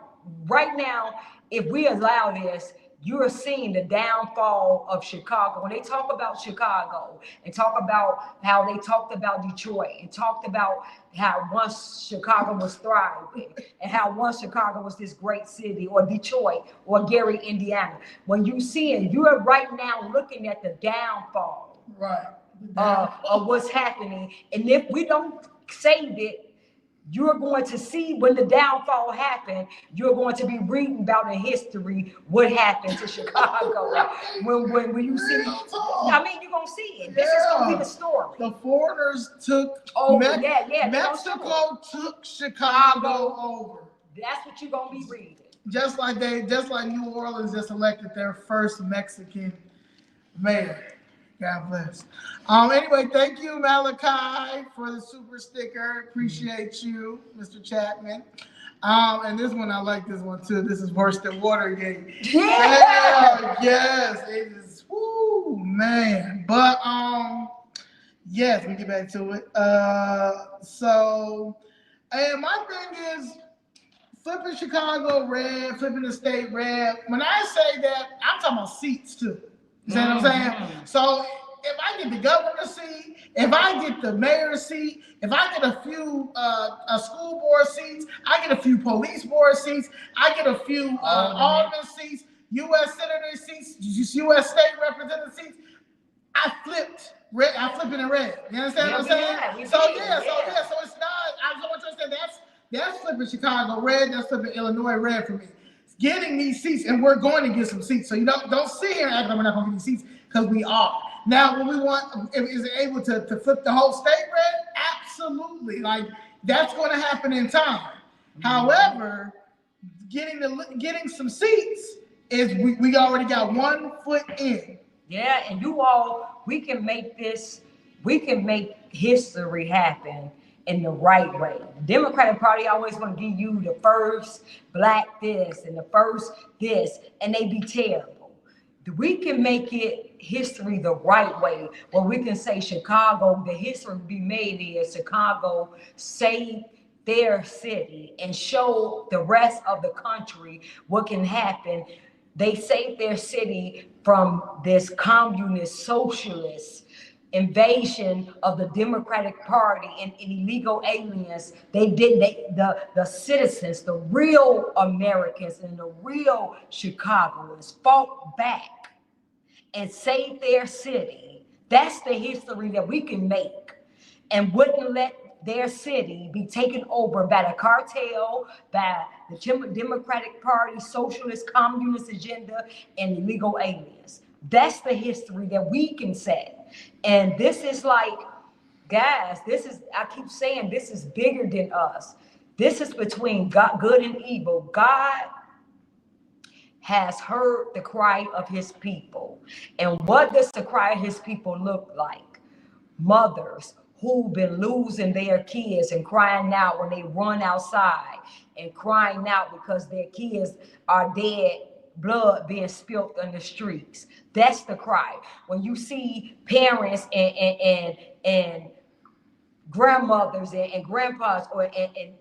right now. If we allow this, you're seeing the downfall of Chicago. When they talk about Chicago and talk about how they talked about Detroit and talked about how once Chicago was thriving and how once Chicago was this great city, or Detroit or Gary, Indiana. When you see it, you are right now looking at the downfall of what's happening. And if we don't save it, you're going to see when the downfall happened, you're going to be reading about in history what happened to Chicago. when you see, I mean, you're going to see it. This is going to be the story. The foreigners took, Mexico took Chicago over. That's what you're going to be reading. Just like New Orleans just elected their first Mexican mayor. God bless. Anyway, thank you, Malachi, for the super sticker. Appreciate you, Mr. Chapman. And this one, I like this one too. This is worse than Watergate. Yeah, yes, it is. Woo, man. But yes, we get back to it. And my thing is flipping Chicago red, flipping the state red. When I say that, I'm talking about seats too. You see what I'm saying? So if I get the governor seat, if I get the mayor seat, if I get a few school board seats, I get a few police board seats, I get a few alderman seats, U.S. senator seats, U.S. state representative seats, I flipped red. I flip it in red. You understand what I'm saying? So it's not. I just want you to say that's flipping Chicago red. That's flipping Illinois red for me. Getting these seats, and we're going to get some seats. So you don't sit here and act like we're not going to get these seats, because we are. Now, when we want, is it able to flip the whole state red? Absolutely. Like, that's going to happen in time. However, getting some seats is we already got 1 foot in. Yeah, and we can make history happen in the right way. The Democratic Party always want to give you the first black this and the first this, and they be terrible. We can make it history the right way, where we can say Chicago, the history be made is Chicago saved their city and show the rest of the country what can happen. They saved their city from this communist, socialist invasion of the Democratic Party and illegal aliens. The citizens, the real Americans and the real Chicagoans fought back and saved their city. That's the history that we can make, and wouldn't let their city be taken over by the cartel, by the Democratic Party, socialist, communist agenda, and illegal aliens. That's the history that we can set. And this is like, guys, I keep saying, this is bigger than us. This is between God, good and evil. God has heard the cry of his people. And what does the cry of his people look like? Mothers who've been losing their kids and crying out when they run outside and crying out because their kids are dead, blood being spilled in the streets. That's the cry. When you see parents and grandmothers and grandpas and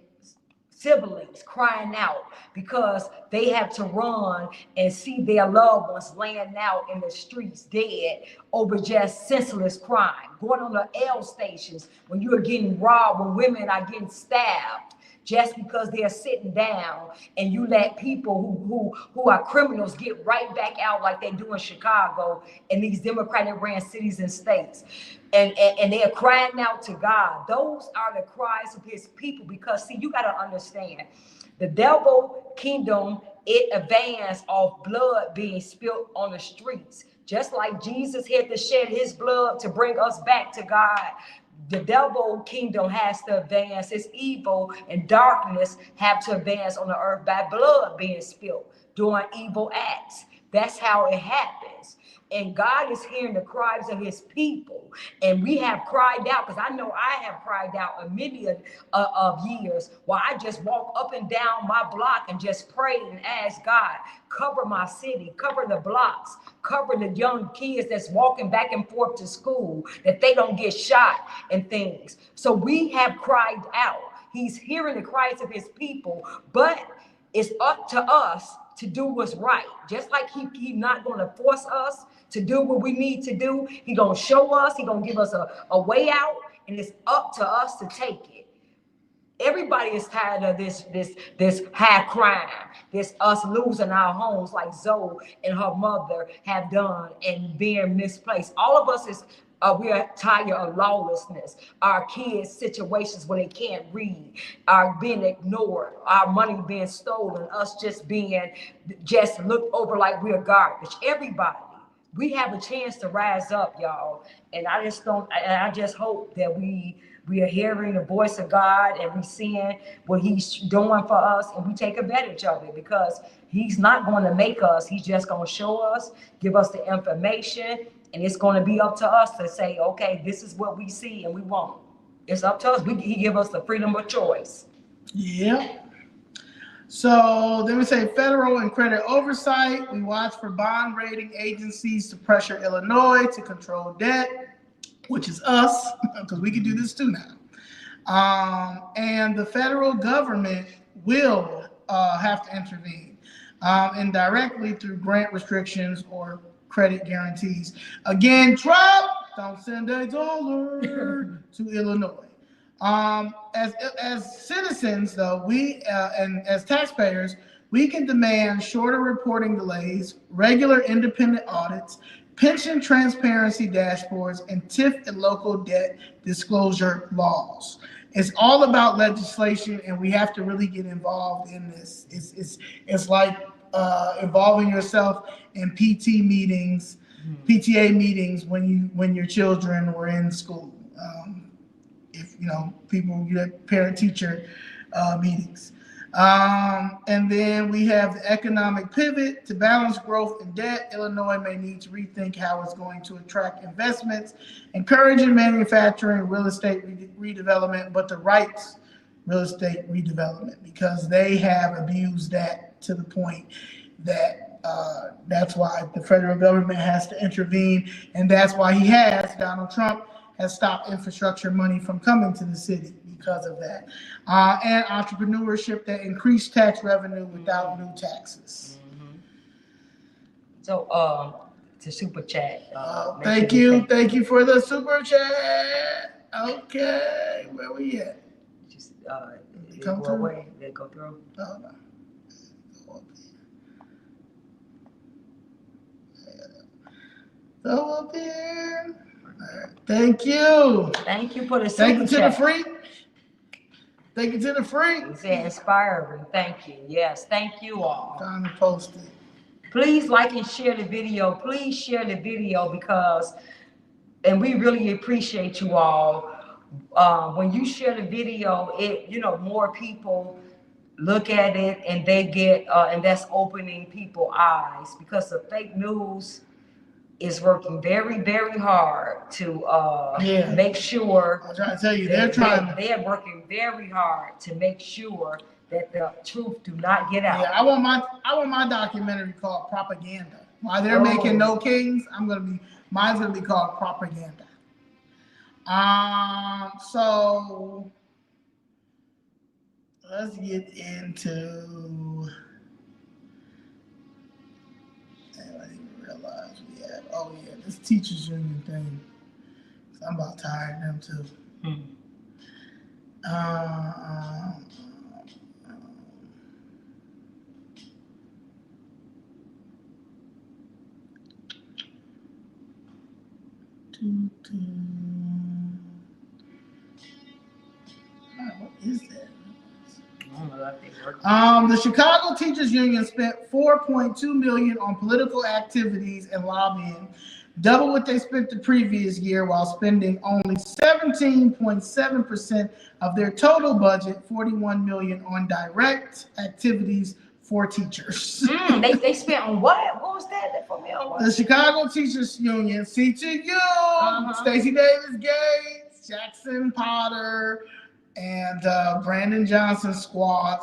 siblings crying out because they have to run and see their loved ones laying out in the streets dead over just senseless crime, going on the L stations when you are getting robbed, when women are getting stabbed just because they're sitting down, and you let people who are criminals get right back out like they do in Chicago and these Democratic ran cities and states. And they are crying out to God. Those are the cries of his people, because see, you got to understand, the devil kingdom, it advanced off blood being spilled on the streets. Just like Jesus had to shed his blood to bring us back to God, the devil kingdom has to advance. Its evil and darkness have to advance on the earth by blood being spilled, doing evil acts. That's how it happens. And God is hearing the cries of his people. And we have cried out, because I know I have cried out a million of years, while I just walk up and down my block and just pray and ask God, cover my city, cover the blocks, cover the young kids that's walking back and forth to school, that they don't get shot and things. So we have cried out. He's hearing the cries of his people, but it's up to us to do what's right. Just like he's not going to force us to do what we need to do. He's going to show us, he's going to give us a way out, and it's up to us to take it. Everybody is tired of this high crime, this us losing our homes like Zoe and her mother have done and being misplaced. All of us is we are tired of lawlessness, our kids' situations where they can't read, are being ignored, our money being stolen, us just being just looked over like we're garbage. Everybody, we have a chance to rise up, y'all. And I just hope that we are hearing the voice of God, and we seeing what he's doing for us, and we take advantage of it, because he's not going to make us. He's just going to show us, give us the information, and it's going to be up to us to say, okay, this is what we see and we want. It's up to us. He give us the freedom of choice. Yeah. So then we say federal and credit oversight. We watch for bond rating agencies to pressure Illinois to control debt, which is us, because we can do this too now. And the federal government will have to intervene indirectly through grant restrictions or credit guarantees. Again, Trump, don't send $1 to Illinois. As citizens, though, we and as taxpayers, we can demand shorter reporting delays, regular independent audits, pension transparency dashboards, and TIF and local debt disclosure laws. It's all about legislation, and we have to really get involved in this. It's like involving yourself in PTA meetings when your children were in school. If people get parent-teacher meetings. And then we have the economic pivot to balance growth and debt. Illinois may need to rethink how it's going to attract investments, encouraging manufacturing, real estate redevelopment, but the rights real estate redevelopment, because they have abused that to the point that that's why the federal government has to intervene, and that's why Donald Trump has stopped infrastructure money from coming to the city because of that. And entrepreneurship that increased tax revenue without new taxes. Mm-hmm. So to super chat. Thank you for the super chat. Okay, where we at? Just come through? Away. They go through. Oh, no. Go up here. Right. Thank you. Thank you for the super Thank you to chat. the freak. Thank you to the freak. You said inspiring. Thank you. Yes, thank you all. Time to post it. Please like and share the video. Please share the video, and we really appreciate you all. When you share the video, more people look at it, and they get, and that's opening people's eyes, because the fake news is working very, very hard to make sure. I'm trying to tell you, they're working very hard to make sure that the truth do not get out. Yeah, I want my documentary called Propaganda. While they're making No Kings, mine's gonna be called Propaganda. So let's get into. I didn't even realize we had. Oh yeah, this teachers union thing. I'm about tired of them too. What is that? The Chicago Teachers Union spent $4.2 million on political activities and lobbying, double what they spent the previous year, while spending only 17.7% of their total budget, $41 million, on direct activities for teachers. They spent on what? What was that for me? On what? The Chicago Teachers Union, CTU, Stacey Davis Gates, Jackson Potter, and Brandon Johnson squad.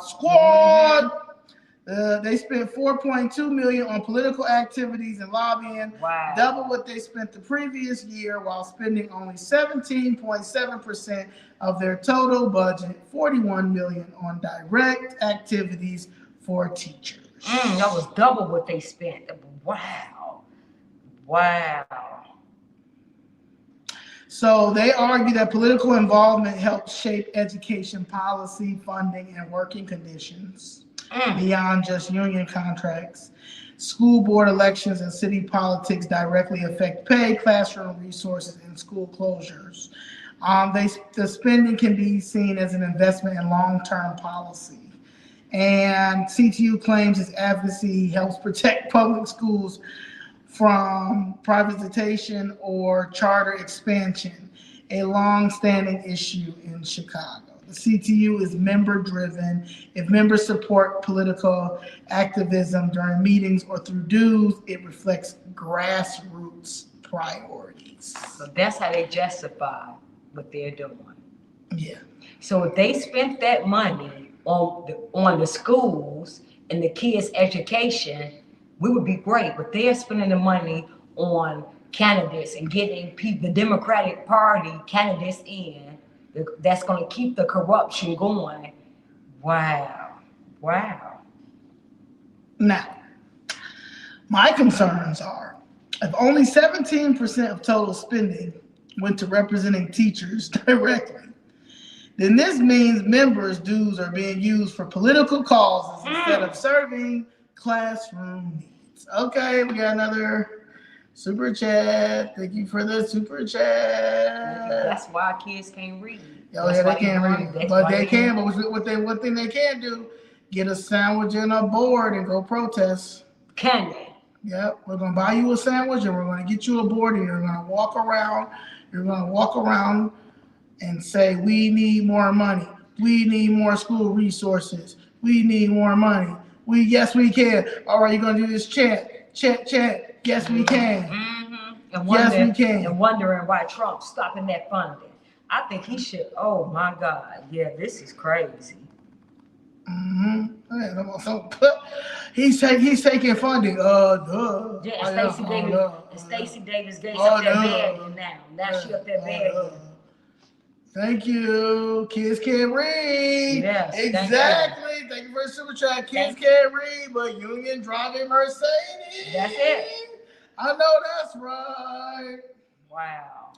They spent $4.2 million on political activities and lobbying, double what they spent the previous year, while spending only 17.7% of their total budget, $41 million, on direct activities for teachers. That was double what they spent. Wow. So they argue that political involvement helps shape education policy, funding, and working conditions beyond just union contracts. School board elections and city politics directly affect pay, classroom resources, and school closures. The spending can be seen as an investment in long-term policy. And CTU claims its advocacy helps protect public schools from privatization or charter expansion, a long-standing issue in Chicago. The CTU is member-driven. If members support political activism during meetings or through dues, it reflects grassroots priorities. So that's how they justify what they're doing. Yeah. So if they spent that money on the schools and the kids' education, we would be great. But they're spending the money on candidates and getting the Democratic Party candidates in. That's going to keep the corruption going. Wow. Now, my concerns are, if only 17% of total spending went to representing teachers directly, then this means members' dues are being used for political causes instead of serving classroom needs. Okay, we got another super chat. Thank you for the super chat. That's why kids can't read. Oh yeah, they can't read, but they can. But one thing they can do, get a sandwich and a board and go protest. Can they? Yep, we're gonna buy you a sandwich and we're gonna get you a board and you're gonna walk around. You're gonna walk around and say, "We need more money. We need more school resources. We need more money. Yes, we can. All right, you're gonna do this chant. Yes, we can. Yes, we can." And wondering why Trump's stopping that funding. I think he should. Oh my God. Yeah, this is crazy. He's taking funding. Yeah, Stacey Davis Gates up there begging now. Now she up there begging. Thank you. Kids can't read. Yes, exactly. Thank you for the super chat. Kids can't read, but union driving Mercedes. That's it. I know that's right. Wow.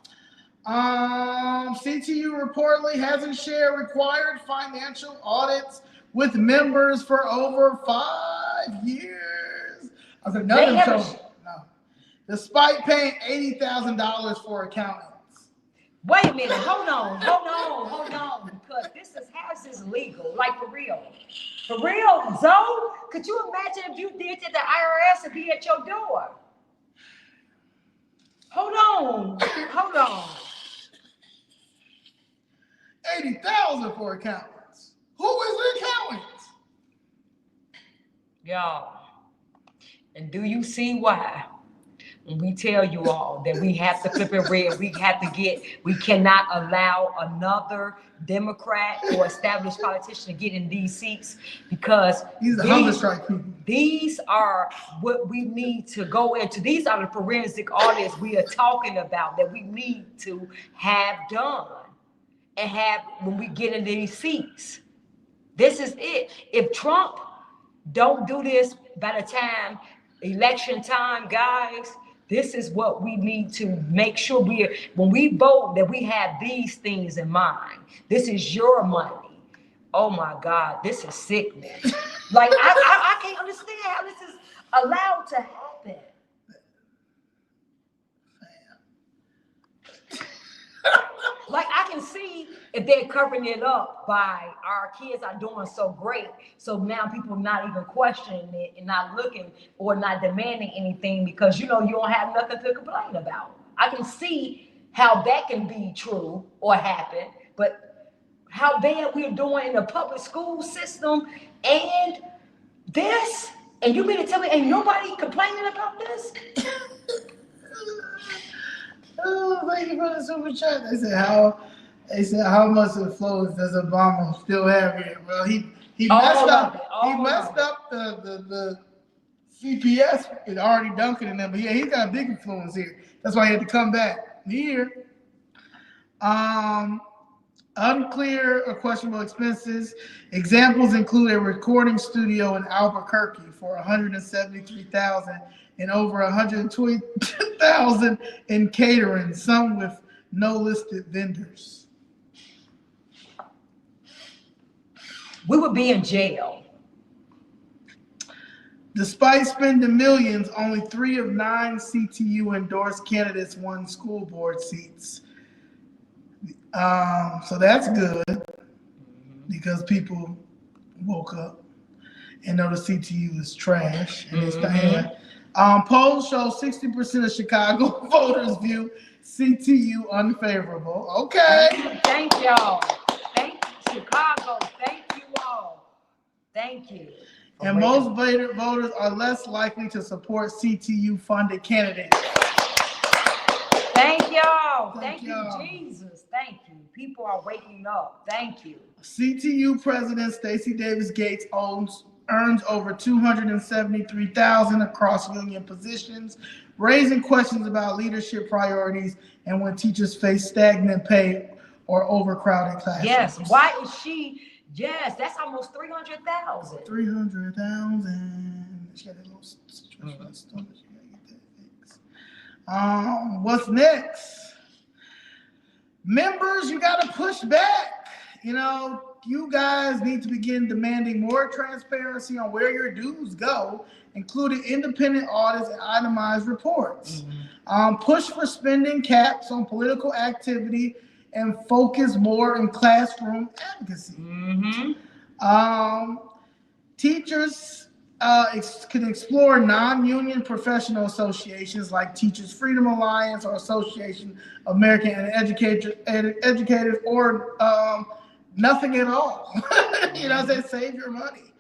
CTU reportedly hasn't shared required financial audits with members for over 5 years. I said, no. Despite paying $80,000 for accountants. Wait a minute, hold on, because how is this legal? Like for real, Zoe? Could you imagine if you did that, the IRS would be at your door? Hold on. $80,000 for accountants. Who is the accountant? Y'all, and do you see why? we tell you all that we have to flip it red. We cannot allow another Democrat or established politician to get in these seats, because these are what we need to go into. These are the forensic audits we are talking about that we need to have done and have when we get in these seats. This is it. If Trump don't do this by the time election time, guys, this is what we need to make sure when we vote, that we have these things in mind. This is your money. Oh my God, this is sickness. Like I can't understand how this is allowed to happen. Like, I can see if they're covering it up by our kids are doing so great, so now people not even questioning it and not looking or not demanding anything because you don't have nothing to complain about. I can see how that can be true or happen, but how bad we're doing in the public school system and this, and you mean to tell me ain't nobody complaining about this? Oh, thank you for the super chat. They said how much influence does Obama still have here? Well, he messed up the CPS and already dunking in them, but yeah, he's got a big influence here. That's why he had to come back here. Unclear or questionable expenses. Examples include a recording studio in Albuquerque for $173,000 and over $120,000 in catering, some with no listed vendors. We would be in jail. Despite spending millions, only 3 of 9 CTU endorsed candidates won school board seats. So that's good because people woke up and know the CTU is trash and it's bad. Polls show 60% of Chicago voters view CTU unfavorable. Okay. Thank y'all. Thank you, Chicago. Thank you all. Thank you. And most voters are less likely to support CTU-funded candidates. Thank y'all. Thank you, Jesus. Thank you. People are waking up. Thank you. CTU President Stacey Davis Gates earns over $273,000 across union positions, raising questions about leadership priorities and when teachers face stagnant pay or overcrowded classrooms. Yes. Why is she? Yes, that's almost $300,000. $300,000. She got a little situation on the stomach. She gotta get that fixed. What's next? Members, you gotta push back. You guys need to begin demanding more transparency on where your dues go, including independent audits and itemized reports. Push for spending caps on political activity and focus more in classroom advocacy. Teachers can explore non-union professional associations like Teachers Freedom Alliance or Association of American Educators or nothing at all. Save your money.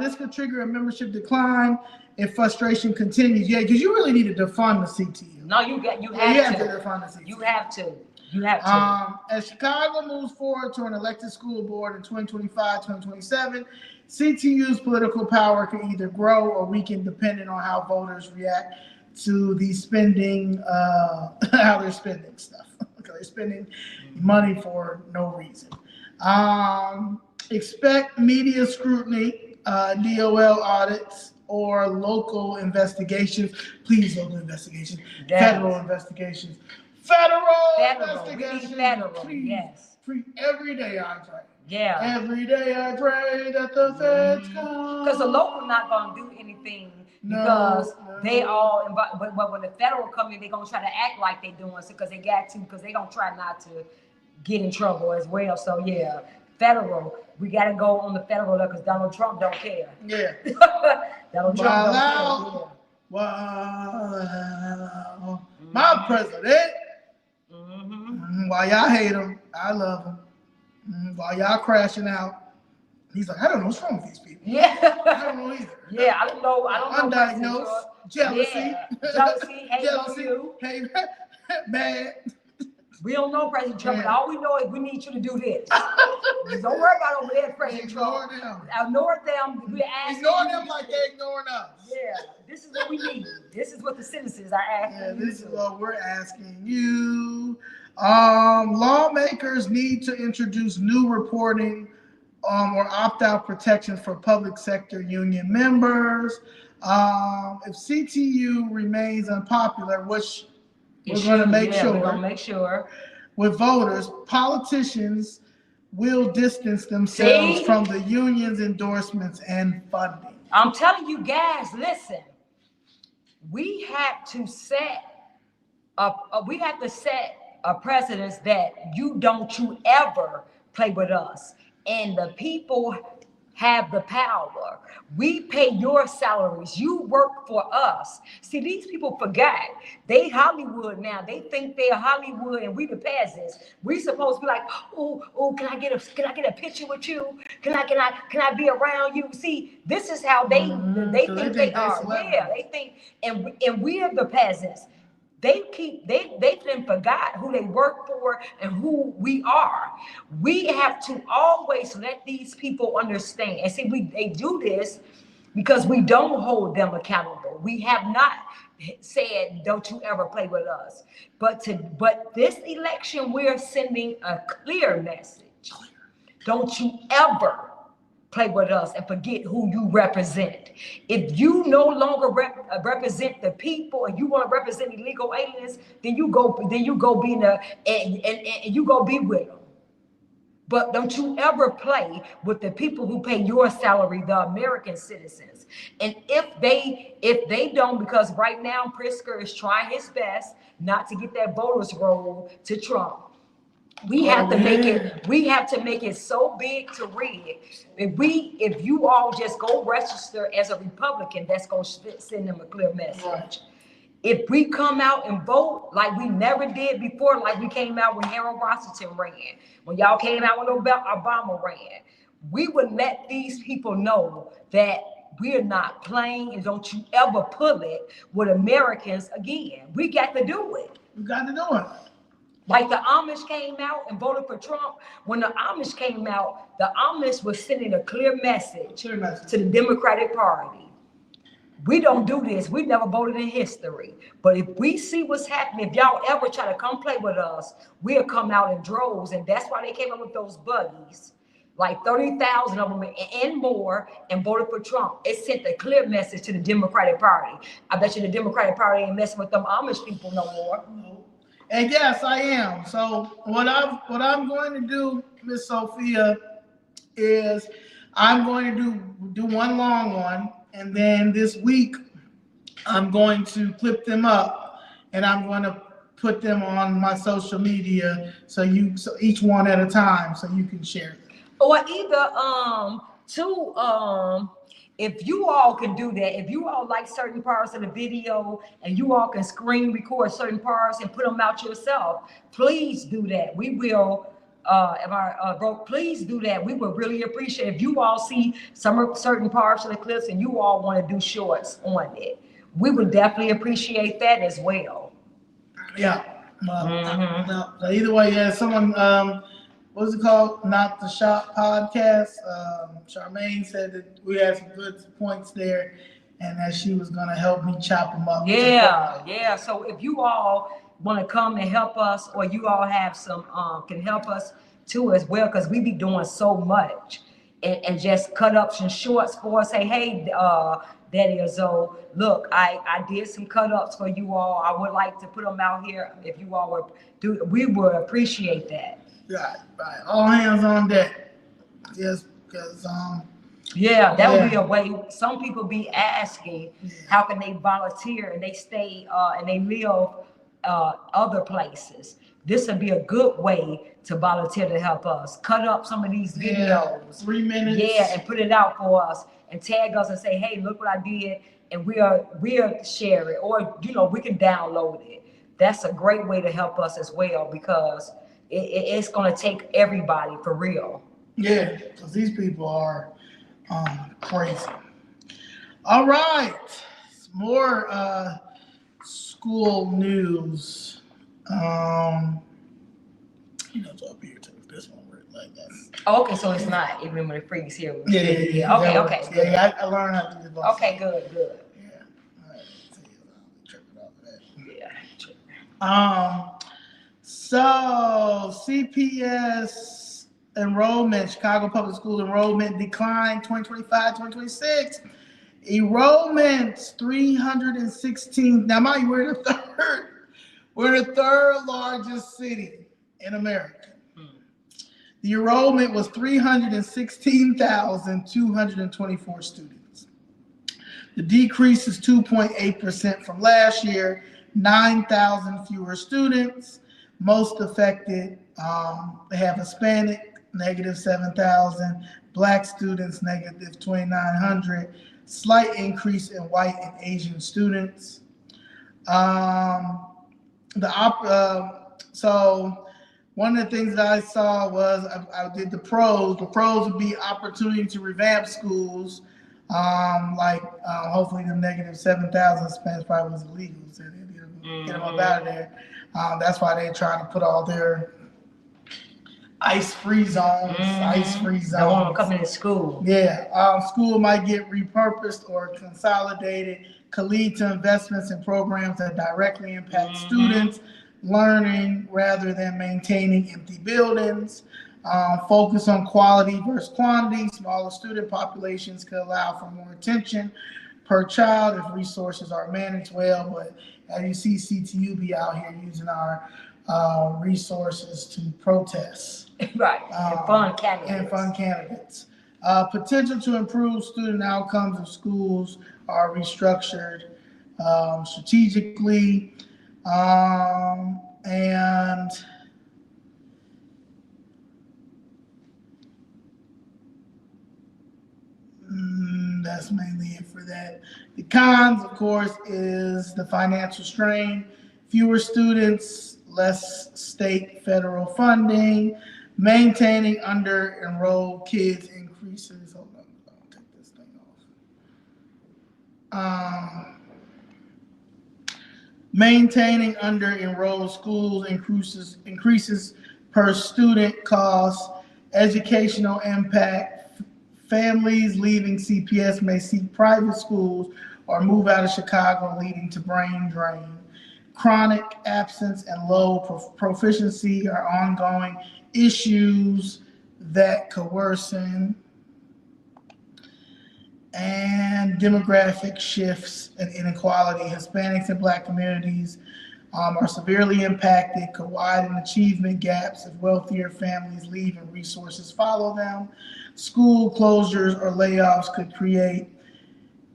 This could trigger a membership decline if frustration continues. Yeah, because you really need to defund the CTU. No, you have to defund the CTU. You have to. As Chicago moves forward to an elected school board in 2025, 2027, CTU's political power can either grow or weaken depending on how voters react to the spending, how they're spending stuff. They're spending money for no reason. Expect media scrutiny, DOL audits, or local investigations. Please, local investigations. Yes. Federal investigations. Federal investigations. We need federal. Please. Yes. Every day I pray. Yeah. Every day I pray that the feds come. Because the local not going to do anything because they all, but when the federal come in, they're going to try to act like they're doing it because they got to, because they're going to try not to get in trouble as well. So yeah, federal, we got to go on the federal level because Donald Trump don't care. Yeah. Donald Trump don't care. Wow. My president. While y'all hate him, I love him. While y'all crashing out, He's like, I don't know what's wrong with these people. Yeah. I don't know either. Yeah, I don't know. Undiagnosed, jealousy. Yeah. Jealousy, hate on Jealousy, you. hate, bad. We don't know President Trump, but all we know is we need you to do this. Don't worry about over there, President Trump. Ignore them. We're asking Ignore them like they're ignoring us. Yeah, this is what we need. This is what the citizens are asking. Yeah, this is what we're asking you. Lawmakers need to introduce new reporting or opt-out protections for public sector union members. If CTU remains unpopular, which we're going to make sure with voters, politicians will distance themselves from the union's endorsements and funding. I'm telling you guys, listen, we have to set a precedence that you ever play with us. And the people have the power. We pay your salaries. You work for us. See, these people forgot. They Hollywood now. They think they're Hollywood and we the peasants. We supposed to be like, oh, can I get a picture with you? Can I be around you? See, this is how they think they are. Yeah, they think, and we are the peasants. They then forgot who they work for and who we are. We have to always let these people understand. And see, they do this because we don't hold them accountable. We have not said, don't you ever play with us. But this election, we're sending a clear message. Don't you ever play with us and forget who you represent. If you no longer represent the people and you want to represent illegal aliens, then you go be in the and you go be with them. But don't you ever play with the people who pay your salary, the American citizens. And if they don't, because right now Pritzker is trying his best not to get that voters roll to Trump. We have to make it so big to read. If you all just go register as a Republican, that's going to send them a clear message. Right. If we come out and vote like we never did before, like we came out when Harold Washington ran, when y'all came out when Obama ran, we would let these people know that we're not playing, and don't you ever pull it with Americans again. We got to do it. We got to do it. Like the Amish came out and voted for Trump. When the Amish came out, the Amish was sending a clear message to the Democratic Party. We don't do this. We never voted in history. But if we see what's happening, if y'all ever try to come play with us, we'll come out in droves. And that's why they came up with those buggies, like 30,000 of them and more, and voted for Trump. It sent a clear message to the Democratic Party. I bet you the Democratic Party ain't messing with them Amish people no more. And yes, I am. So what I'm going to do, Miss Sophia, is I'm going to do one long one, and then this week I'm going to clip them up, and I'm going to put them on my social media, so each one at a time, so you can share them. Or either if you all can do that, if you all like certain parts of the video and you all can screen record certain parts and put them out yourself, please do that. We will, please do that. We would really appreciate it. If you all see certain parts of the clips and you all want to do shorts on it, we would definitely appreciate that as well. Yeah. No, either way, yeah, someone, what was it called? Not the Shop podcast. Charmaine said that we had some good points there, and that she was going to help me chop them up. Yeah. So if you all want to come and help us, or you all have some can help us too as well, because we be doing so much, and just cut up some shorts for us. Say, hey, Daddy or Zoe, look, I did some cut ups for you all. I would like to put them out here. If you all would do, we would appreciate that. Right. All hands on deck. Yes, because that would be a way. Some people be asking, how can they volunteer and they stay and they live other places? This would be a good way to volunteer to help us. Cut up some of these videos. 3 minutes. Yeah, and put it out for us and tag us and say, hey, look what I did, and we'll share it, or we can download it. That's a great way to help us as well, because it's going to take everybody for real. Yeah, because these people are crazy. All right, more school news. It's up here too. This one where like that. Oh, okay, so it's not even when the freaks here. Yeah. Okay. Good. Yeah, I learned how to do this. Okay, good. Yeah. All right. Tripping off of that. Yeah. So CPS enrollment, Chicago Public School enrollment declined 2025-2026. Enrollments 316. Now, mind you, we're the third largest city in America. The enrollment was 316,224 students. The decrease is 2.8% from last year, 9,000 fewer students. Most affected, they have Hispanic, negative 7,000, Black students, negative 2,900, slight increase in white and Asian students. So one of the things that I saw was I did the pros. The pros would be opportunity to revamp schools, hopefully the negative 7,000 Spanish probably was illegal, so they get them up out of there. That's why they're trying to put all their ice-free zones. Don't want to come into school. Yeah, school might get repurposed or consolidated, could lead to investments in programs that directly impact students' learning rather than maintaining empty buildings. Focus on quality versus quantity. Smaller student populations could allow for more attention per child if resources are managed well. But as you see, CTU be out here using our resources to protest. Right, and fun candidates. Potential to improve student outcomes of schools are restructured strategically. And that's mainly it for that. The cons, of course, is the financial strain. Fewer students, less state, federal funding. Maintaining under-enrolled kids increases. Hold on, I'll take this thing off. Maintaining under-enrolled schools increases per student costs. Educational impact. Families leaving CPS may seek private schools or move out of Chicago, leading to brain drain. Chronic absence and low proficiency are ongoing issues that could worsen. And demographic shifts and inequality. Hispanics and Black communities are severely impacted, could widen achievement gaps if wealthier families leave and resources follow them. School closures or layoffs could create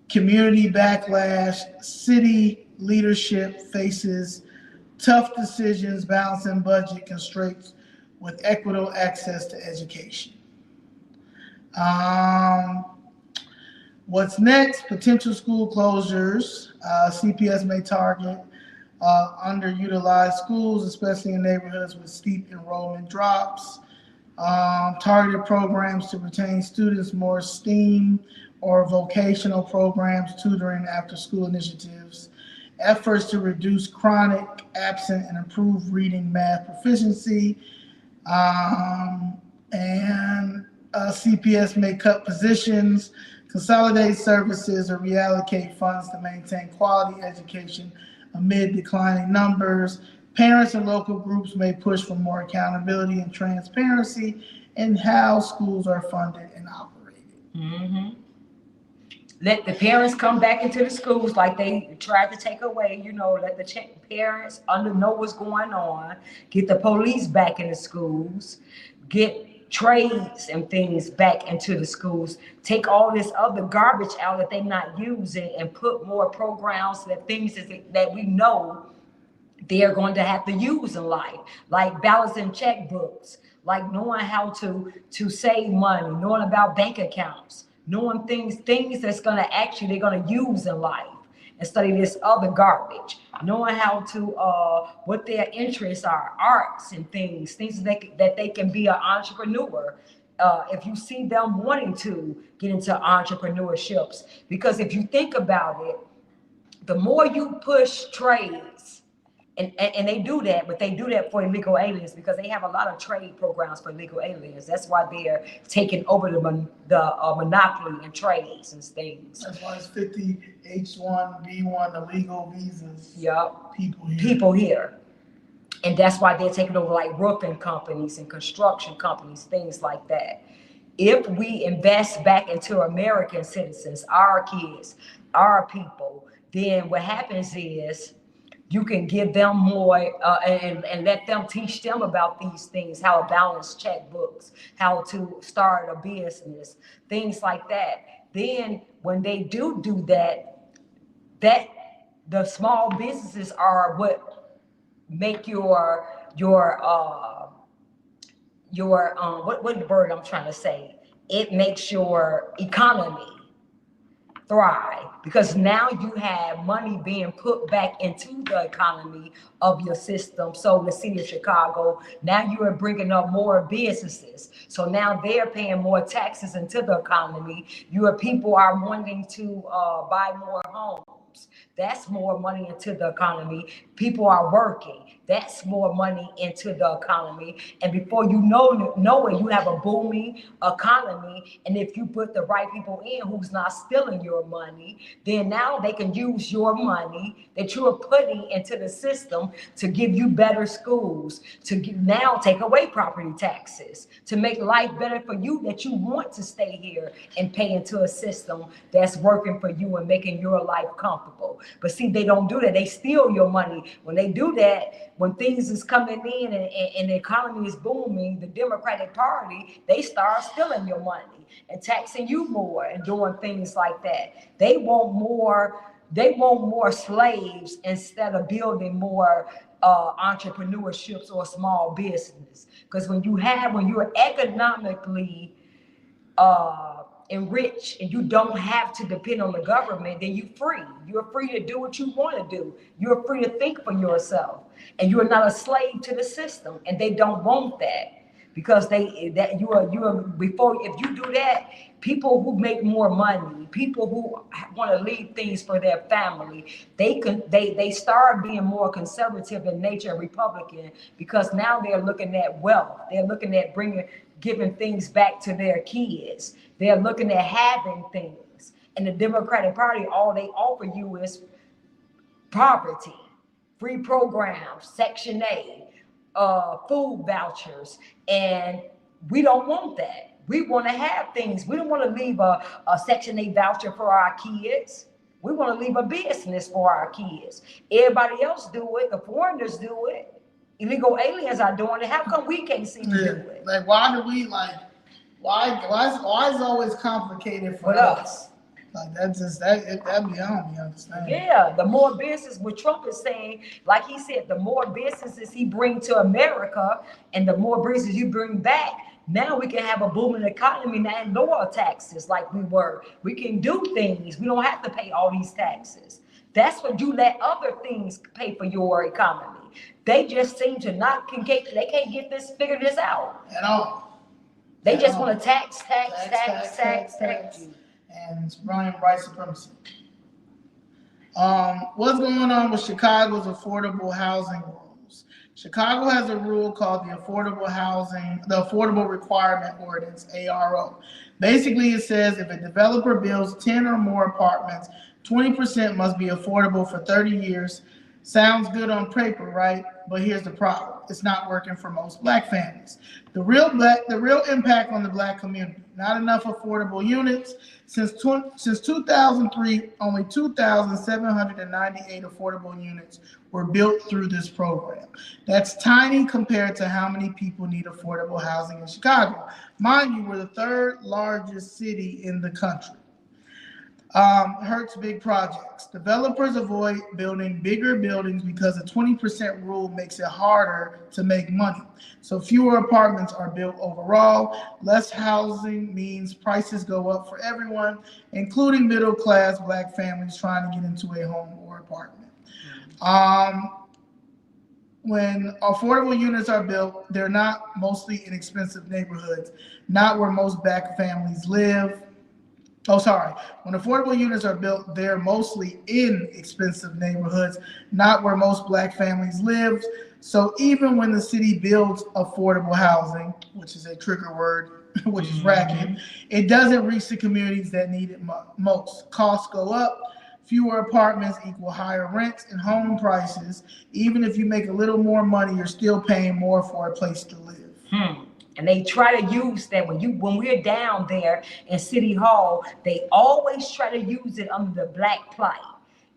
community backlash. City leadership faces tough decisions balancing budget constraints with equitable access to education. What's next? Potential school closures. CPS may target underutilized schools, especially in neighborhoods with steep enrollment drops. Targeted programs to retain students, more STEAM or vocational programs, tutoring, after-school initiatives. Efforts to reduce chronic absence and improve reading, math proficiency. CPS may cut positions, consolidate services, or reallocate funds to maintain quality education amid declining numbers. Parents and local groups may push for more accountability and transparency in how schools are funded and operated. Let the parents come back into the schools like they tried to take away, let the parents know what's going on, get the police back in the schools, get trades and things back into the schools, take all this other garbage out that they're not using and put more programs, that we know they're going to have to use in life, like balancing checkbooks, like knowing how to save money, knowing about bank accounts, knowing things that's going to they're going to use in life instead of this other garbage, knowing how to what their interests are, arts and things that they can be an entrepreneur, if you see them wanting to get into entrepreneurships, because if you think about it, the more you push trades, and they do that, but they do that for illegal aliens because they have a lot of trade programs for illegal aliens. That's why they're taking over the monopoly in trades and things. That's why it's 50 H-1B1 illegal visas. Yup. People here. People here. And that's why they're taking over like roofing companies and construction companies, things like that. If we invest back into American citizens, our kids, our people, then what happens is you can give them more and let them teach them about these things, how to balance checkbooks, how to start a business, things like that. Then when they do that the small businesses are what make your what the word I'm trying to say? It makes your economy thrive, because now you have money being put back into the economy of your system. So the city of Chicago, now you are bringing up more businesses. So now they're paying more taxes into the economy. Your people are wanting to buy more homes. That's more money into the economy. People are working. That's more money into the economy. And before you know it, you have a booming economy. And if you put the right people in who's not stealing your money, then now they can use your money that you are putting into the system to give you better schools, to now take away property taxes, to make life better for you, that you want to stay here and pay into a system that's working for you and making your life comfortable. But see, they don't do that. They steal your money. When they do that, when things is coming in and the economy is booming, the Democratic Party, they start stealing your money and taxing you more and doing things like that. They want more slaves instead of building more entrepreneurships or small business. Because when you're economically enriched and you don't have to depend on the government, then you're free. You're free to do what you want to do. You're free to think for yourself, and you're not a slave to the system. And they don't want that, because if you do that, people who make more money, people who want to leave things for their family, they start being more conservative in nature and Republican, because now they're looking at wealth. They're looking at giving things back to their kids. They're looking at having things. And the Democratic Party, all they offer you is poverty, free programs, Section 8, food vouchers. And we don't want that. We want to have things. We don't want to leave a Section 8 voucher for our kids. We want to leave a business for our kids. Everybody else do it. The foreigners do it. Illegal aliens are doing it. How come we can't see them do it? Like, why do we why is it always complicated for us? Like, that beyond me understand. Yeah, the more business, what Trump is saying, like he said, the more businesses he bring to America and the more business you bring back, now we can have a booming economy now and lower taxes like we were. We can do things. We don't have to pay all these taxes. That's what you let other things pay for your economy. They just seem to they can't figure this out. At all. They just want to tax you. And it's running white supremacy. What's going on with Chicago's affordable housing rules? Chicago has a rule called the Affordable Requirement Ordinance, ARO. Basically, it says if a developer builds 10 or more apartments, 20% must be affordable for 30 years. Sounds good on paper, right? But here's the problem. It's not working for most Black families. The real impact on the Black community. Not enough affordable units. Since 2003, only 2,798 affordable units were built through this program. That's tiny compared to how many people need affordable housing in Chicago. Mind you, we're the third largest city in the country. Hurts big projects. Developers avoid building bigger buildings because the 20% rule makes it harder to make money. So fewer apartments are built overall. Less housing means prices go up for everyone, including middle-class Black families trying to get into a home or apartment. when affordable units are built, they're not mostly in expensive neighborhoods, not where most black families live. Oh, sorry. When affordable units are built, they're mostly in expensive neighborhoods, not where most black families live. So even when the city builds affordable housing, which is a trigger word, which is racket, it doesn't reach the communities that need it most. Costs go up. Fewer apartments equal higher rents and home prices. Even if you make a little more money, you're still paying more for a place to live. And they try to use that when we're down there in City Hall, they always try to use it under the black plight.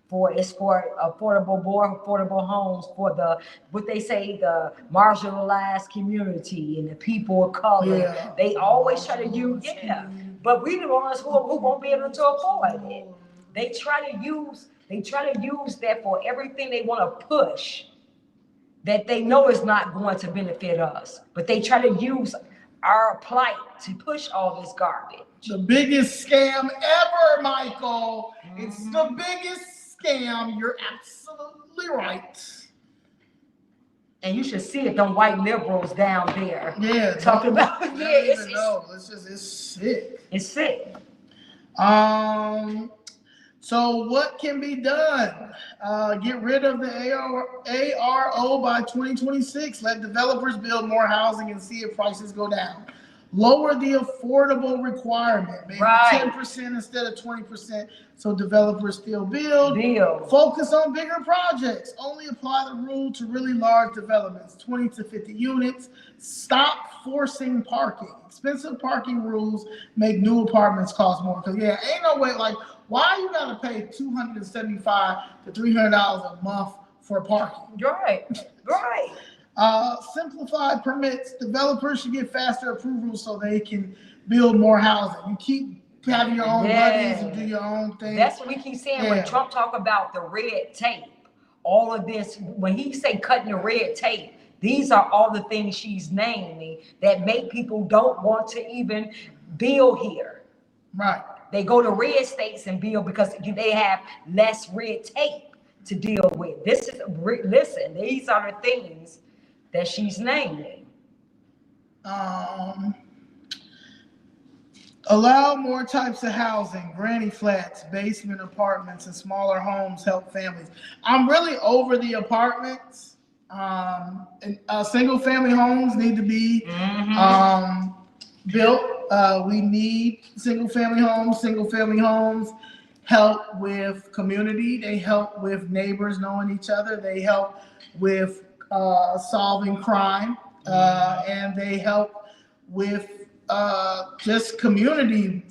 For affordable homes for what they say, the marginalized community and the people of color. Yeah. They always try to use, but we the ones who won't be able to afford it. They try to use that for everything they want to push that they know is not going to benefit us. But they try to use our plight to push all this garbage. The biggest scam ever, Michael. It's the biggest scam. You're absolutely right. And you should see it, them white liberals down there. Yeah. Talking about, it's sick. It's sick. So what can be done? Get rid of the ARO by 2026. Let developers build more housing and see if prices go down. Lower the affordable requirement, maybe 10% instead of 20%, so developers still build. Focus on bigger projects. Only apply the rule to really large developments, 20 to 50 units. Stop forcing parking. Expensive parking rules make new apartments cost more. Because ain't no way, like, why you gotta pay $275 to $300 a month for parking? Right. Simplified permits. Developers should get faster approvals so they can build more housing. You keep having your own buddies and do your own thing. That's what we keep saying when Trump talk about the red tape. All of this, when he say cutting the red tape, these are all the things she's naming that make people don't want to even build here. Right. They go to red states and build because they have less red tape to deal with. Listen, these are the things that she's naming. Allow more types of housing, granny flats, basement apartments, and smaller homes help families. I'm really over the apartments. Single family homes need to be built. We need single family homes. Single family homes help with community. They help with neighbors knowing each other. They help with solving crime, and they help with just community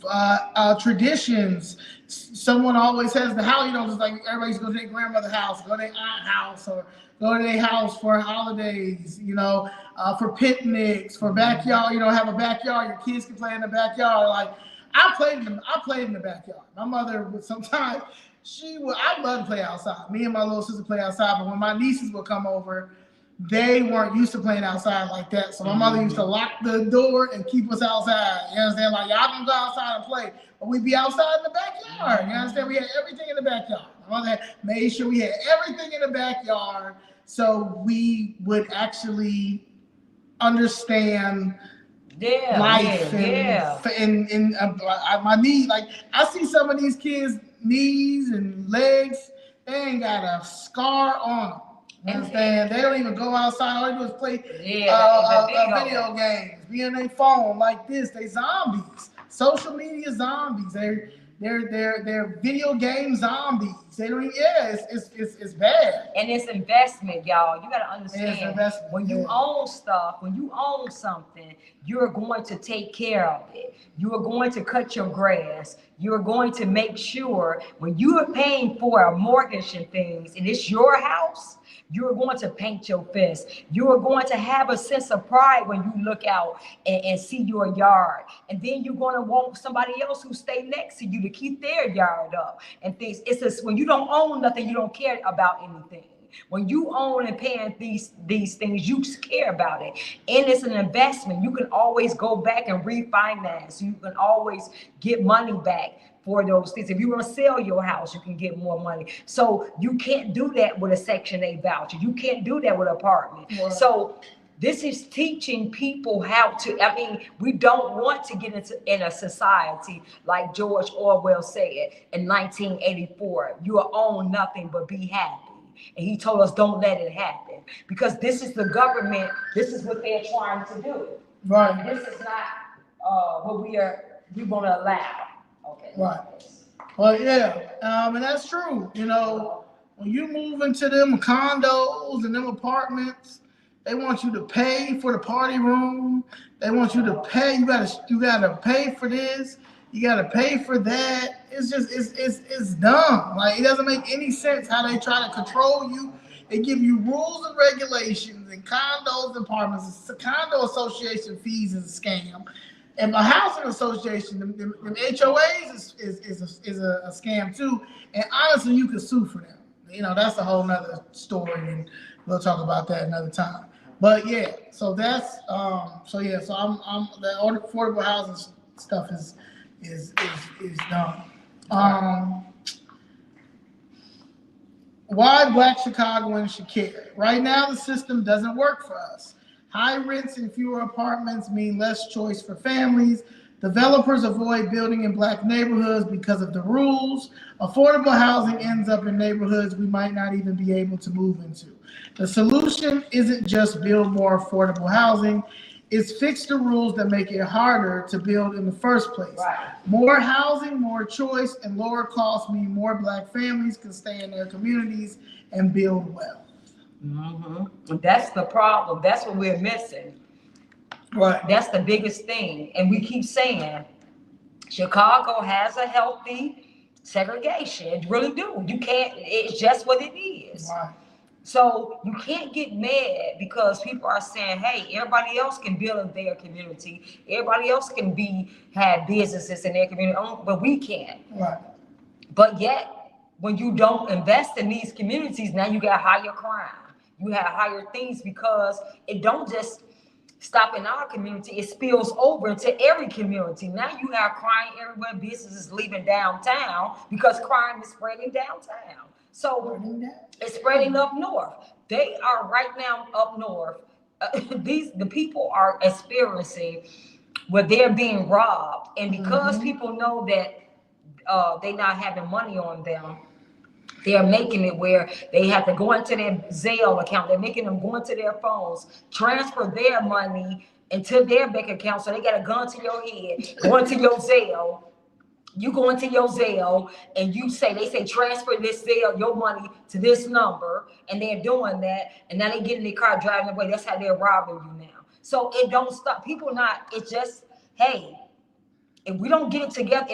traditions. Someone always has the house, just like everybody's going to their grandmother's house, go to their aunt's house, or go to their house for holidays, for picnics, for backyard, have a backyard. Your kids can play in the backyard. Like I played in the backyard. My mother would sometimes, I'd love to play outside. Me and my little sister play outside, but when my nieces would come over, they weren't used to playing outside like that. So my mother used to lock the door and keep us outside. You understand? Like, y'all can go outside and play, but we'd be outside in the backyard. You understand? We had everything in the backyard. My mother made sure we had everything in the backyard so we would actually understand life and my knees. Like, I see some of these kids' knees and legs, they ain't got a scar on them. You understand? They don't even go outside. All they do is play video games, be on their phone like this. They zombies. Social media zombies. They're video game zombies. They don't. It's bad. And it's investment, y'all. You gotta understand. It's investment. When you own stuff, when you own something, you're going to take care of it. You are going to cut your grass. You are going to make sure when you are paying for a mortgage and things, and it's your house, you are going to paint your fence. You are going to have a sense of pride when you look out and see your yard. And then you're going to want somebody else who stay next to you to keep their yard up and things. It's just when you don't own nothing, you don't care about anything. When you own and paying these things, you care about it. And it's an investment. You can always go back and refinance. You can always get money back. for those things. If you want to sell your house, you can get more money. So you can't do that with a Section 8 voucher. You can't do that with an apartment. Right. So this is teaching people how to, I mean, we don't want to get in a society like George Orwell said in 1984, you will own nothing but be happy. And he told us don't let it happen, because this is the government, this is what they're trying to do. Right. This is not what we want to allow. Okay. Right. Well, yeah, and that's true. You know, when you move into them condos and them apartments, they want you to pay for the party room. They want you to pay. You gotta pay for this. You gotta pay for that. It's just it's dumb. Like, it doesn't make any sense how they try to control you. They give you rules and regulations and condos and apartments. The condo association fees is a scam, and the housing association, them HOAs is a scam too. And honestly, you could sue for them. You know, that's a whole nother story, and we'll talk about that another time. But yeah, so that's so I'm the affordable housing stuff is done. Why Black Chicagoans should care. Right now, the system doesn't work for us. High rents and fewer apartments mean less choice for families. Developers avoid building in Black neighborhoods because of the rules. Affordable housing ends up in neighborhoods we might not even be able to move into. The solution isn't just build more affordable housing. It's fix the rules that make it harder to build in the first place. Right. More housing, more choice, and lower costs mean more Black families can stay in their communities and build well. Mm-hmm. That's the problem. That's what we're missing. Right. That's the biggest thing. And we keep saying Chicago has a healthy segregation. It really do. You can't, it's just what it is. Right. So you can't get mad because people are saying, hey, everybody else can build in their community. Everybody else can have businesses in their community, but we can't. Right. But yet, when you don't invest in these communities, now you got higher crime. You have higher things because it don't just stop in our community, it spills over into every community. Now you have crime everywhere, businesses leaving downtown because crime is spreading downtown. So it's spreading up north. They are right now up north. The people are experiencing where they're being robbed. And because people know that they're not having money on them, they're making it where they have to go into their Zelle account. They're making them go into their phones, transfer their money into their bank account. So they got a gun to your head, go into your Zelle. You go into your Zelle and they say transfer this Zelle, your money to this number, and they're doing that. And now they get in their car driving away. That's how they're robbing you now. So it don't stop. It's just, hey, if we don't get it together,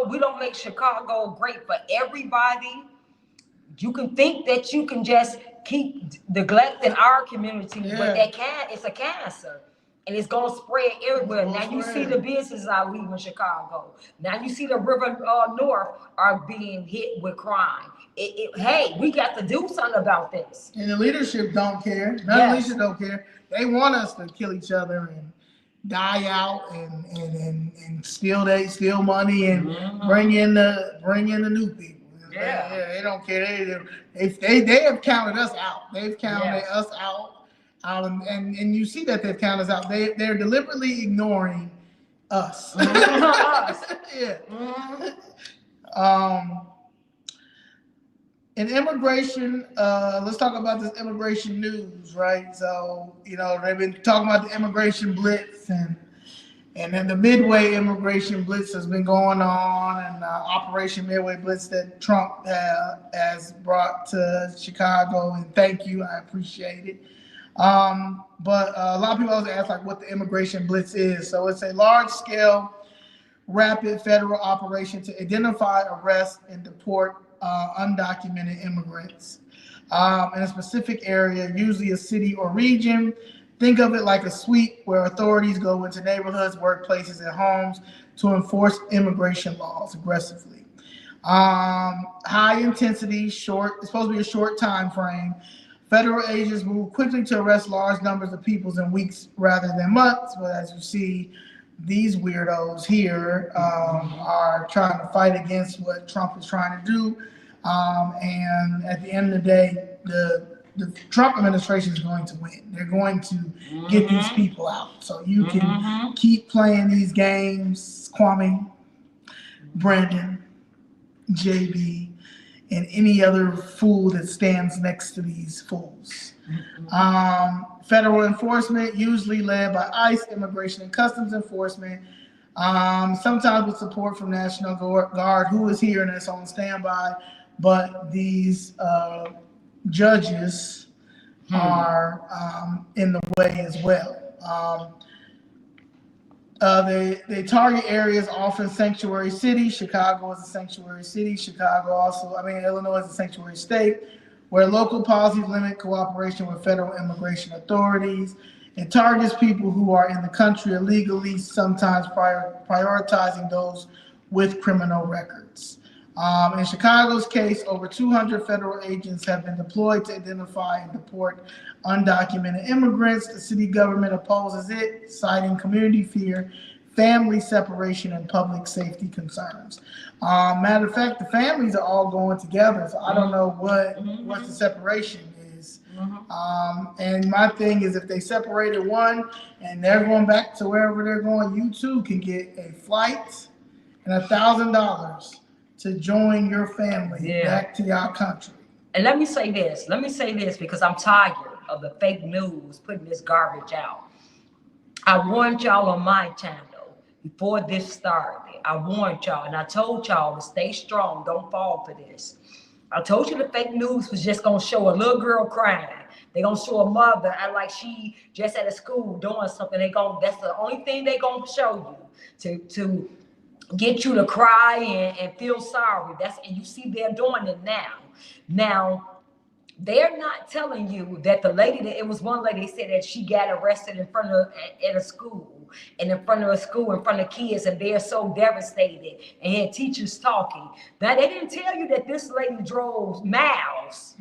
we don't make Chicago great for everybody. You can think that you can just keep neglecting our community, but it's a cancer. And it's going to spread everywhere. Now you see the businesses are leaving Chicago. Now you see the river north are being hit with crime. Hey, we got to do something about this. And the leadership don't care. The leadership don't care. They want us to kill each other and die out and steal money and bring in the new people. They don't care. They have counted us out. They've counted us out. And you see that they've counted us out. They're deliberately ignoring us. In immigration, let's talk about this immigration news, right? So, they've been talking about the immigration blitz and then the Midway immigration blitz has been going on, and Operation Midway Blitz that Trump has brought to Chicago. And thank you, I appreciate it. But a lot of people always ask what the immigration blitz is. So it's a large-scale, rapid federal operation to identify, arrest, and deport undocumented immigrants in a specific area, usually a city or region. Think of it like a sweep where authorities go into neighborhoods, workplaces, and homes to enforce immigration laws aggressively. High intensity, it's supposed to be a short time frame. Federal agents move quickly to arrest large numbers of people in weeks rather than months. But as you see, these weirdos here are trying to fight against what Trump is trying to do. And at the end of the day, the Trump administration is going to win. They're going to get these people out. So you can keep playing these games, Kwame, Brandon, JB, and any other fool that stands next to these fools. Federal enforcement, usually led by ICE, Immigration and Customs Enforcement, sometimes with support from National Guard, who is here and is on standby, but these judges are in the way as well. They target areas, often sanctuary cities. Chicago is a sanctuary city. Illinois is a sanctuary state, where local policies limit cooperation with federal immigration authorities. It targets people who are in the country illegally, sometimes prioritizing those with criminal records. In Chicago's case, over 200 federal agents have been deployed to identify and deport undocumented immigrants. The city government opposes it, citing community fear, family separation, and public safety concerns. Matter of fact, the families are all going together, so I don't know what the separation is. And my thing is, if they separated one and they're going back to wherever they're going, you too can get a flight and $1,000 to join your family back to your country. And let me say this because I'm tired of the fake news putting this garbage out. I warned y'all on my channel before this started. I warned y'all, and I told y'all to stay strong, don't fall for this. I told you the fake news was just gonna show a little girl crying. They're gonna show a mother act like she just at a school doing something. That's the only thing they're gonna show you to get you to cry and feel sorry. And you see they're doing it now. Now, they're not telling you that it was one lady said that she got arrested in front of at a school, and in front of kids, and they're so devastated and had teachers talking. Now, they didn't tell you that this lady drove miles.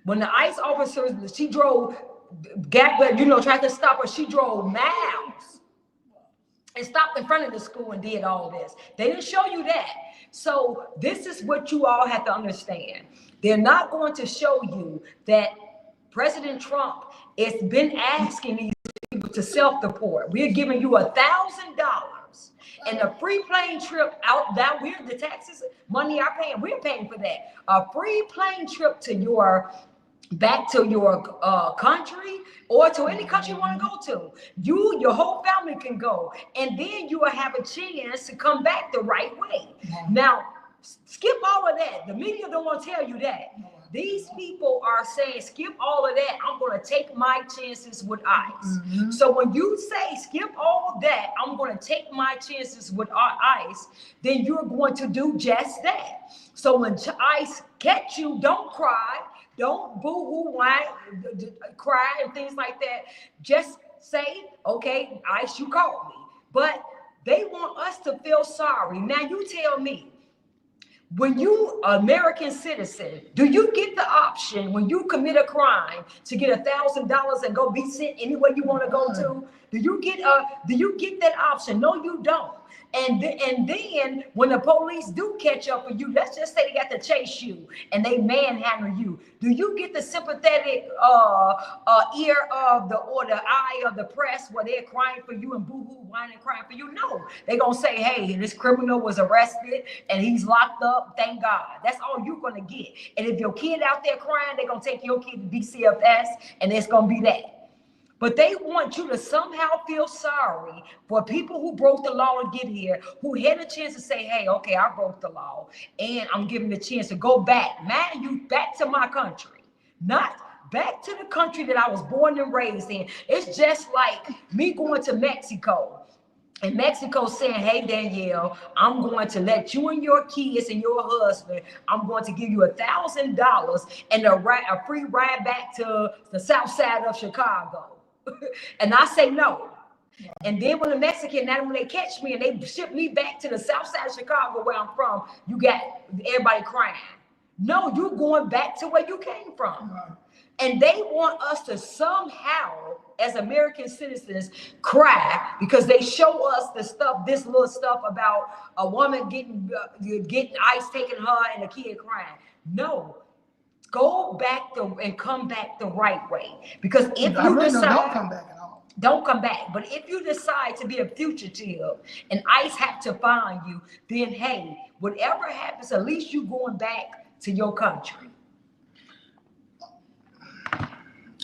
When the ICE officers, she drove, tried to stop her, she drove miles and stopped in front of the school and did all this. They didn't show you that. So this is what you all have to understand. They're not going to show you that President Trump has been asking these people to self-deport. We're giving you $1,000 and a free plane trip out. That the taxes, money are paying. We're paying for that. A free plane trip to back to your country, or to any country you want to go to. Your whole family can go, and then you will have a chance to come back the right way. Now, skip all of that. The media don't want to tell you that. These people are saying, skip all of that. I'm going to take my chances with ICE. So when you say, skip all of that, I'm going to take my chances with ICE, then you're going to do just that. So when ICE catch you, don't cry. Don't boo-hoo, whine, cry, and things like that. Just say, okay, ICE, you called me. But they want us to feel sorry. Now, you tell me, when you American citizen, do you get the option when you commit a crime to get $1,000 and go be sent anywhere you want to go to? Do you get that option? No, you don't. And then when the police do catch up with you, let's just say they got to chase you and they manhandle you. Do you get the sympathetic ear of the eye of the press where they're crying for you and boo-hoo, whining, crying for you? No, they're gonna say, hey, this criminal was arrested and he's locked up. Thank God. That's all you're gonna get. And if your kid out there crying, they're gonna take your kid to DCFS, and it's gonna be that. But they want you to somehow feel sorry for people who broke the law to get here, who had a chance to say, hey, okay, I broke the law, and I'm giving the chance to go back. Man, you back to my country, not back to the country that I was born and raised in. It's just like me going to Mexico. And Mexico saying, hey, Danielle, I'm going to let you and your kids and your husband, I'm going to give you $1,000 and a free ride back to the south side of Chicago. And I say no. And then when the Mexican, now when they catch me and they ship me back to the south side of Chicago where I'm from, you got everybody crying. No, you're going back to where you came from. And they want us to somehow, as American citizens, cry because they show us this little stuff about a woman getting ice taking her and a kid crying. No, go back and come back the right way. Because if you decide, don't come back at all. Don't come back. But if you decide to be a fugitive and ICE have to find you, then hey, whatever happens, at least you going back to your country.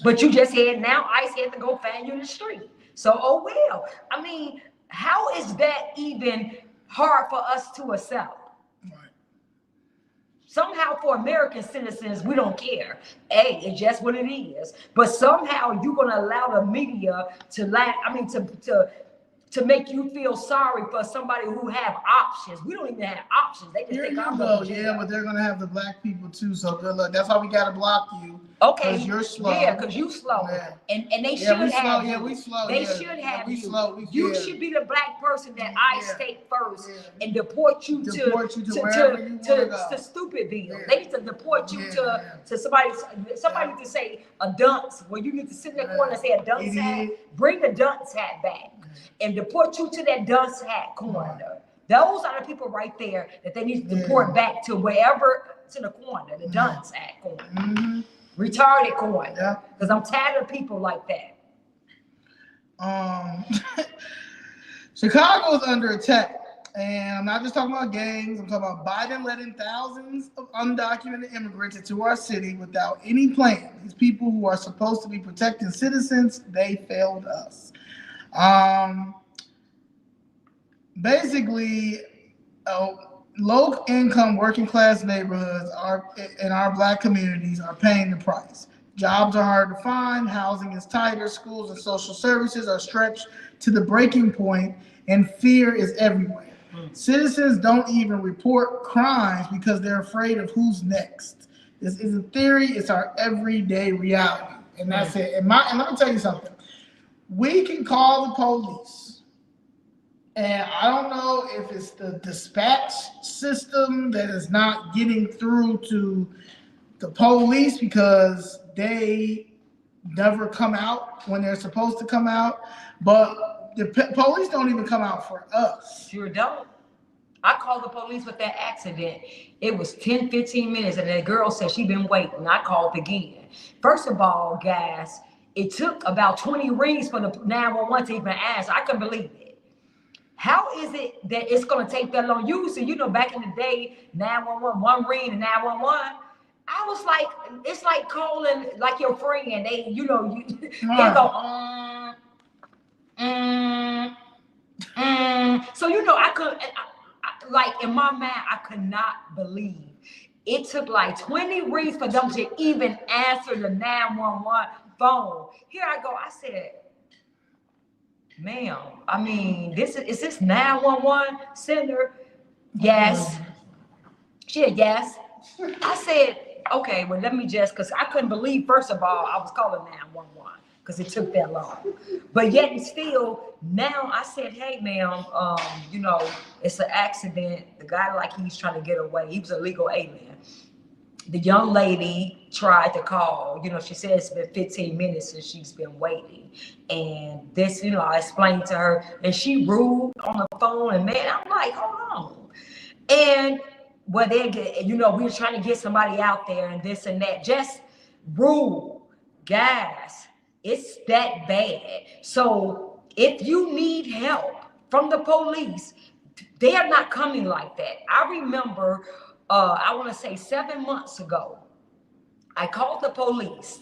But you just had now ICE had to go find you in the street. So, oh well. I mean, how is that even hard for us to accept? Right. Somehow for American citizens, we don't care. Hey, it's just what it is. But somehow you're gonna allow the media to make you feel sorry for somebody who have options. We don't even have options. They just think I'm going to jail. Yeah, but they're gonna have the black people too. So good luck. That's why we gotta block you. Okay. Because you're slow. Yeah, because you slow. Yeah. And they should have you. Yeah, we slow. They should have you. You should be the black person that ICE take first and deport you to Stupidville. Yeah. They need to deport you to somebody to say a dunce. Well, you need to sit in the corner and say a dunce hat. Bring the dunce hat back and deport you to that dunce hat corner. Those are the people right there that they need to deport back to wherever, to the corner, the dunce hat corner. Mm-hmm. Retarded corner. Because I'm tired of people like that. Chicago is under attack. And I'm not just talking about gangs. I'm talking about Biden letting thousands of undocumented immigrants into our city without any plan. These people who are supposed to be protecting citizens, they failed us. Basically, low-income working-class neighborhoods in our black communities are paying the price. Jobs are hard to find, housing is tighter, schools and social services are stretched to the breaking point, and fear is everywhere. Citizens don't even report crimes because they're afraid of who's next. This isn't theory, it's our everyday reality. And that's it. And let me tell you something. We can call the police. And I don't know if it's the dispatch system that is not getting through to the police because they never come out when they're supposed to come out. But the police don't even come out for us. Sure don't. I called the police with that accident. It was 10, 15 minutes, and the girl said she'd been waiting. I called again. First of all, guys, it took about 20 rings for the 911 to even answer. I couldn't believe it. How is it that it's going to take that long? Usually, back in the day, 911, one ring and 911. I was like, it's like calling like your friend. They go, So, I couldn't, like in my mind, I could not believe it took like 20 rings for them to even answer the 911 phone. Here I go. I said, ma'am, I mean, is this 911 center? Yes. She said, yes. I said, okay, well, let me because I couldn't believe, first of all, I was calling 911 because it took that long. But yet and still, now I said, hey, ma'am, it's an accident. The guy, he's trying to get away. He was a legal alien. The young lady tried to call. She said it's been 15 minutes since she's been waiting. And this, I explained to her, and she rude on the phone. And man, I'm like, hold on. And we were trying to get somebody out there and this and that. Just rude. Guys, it's that bad. So if you need help from the police, they are not coming like that. I remember, I want to say 7 months ago, I called the police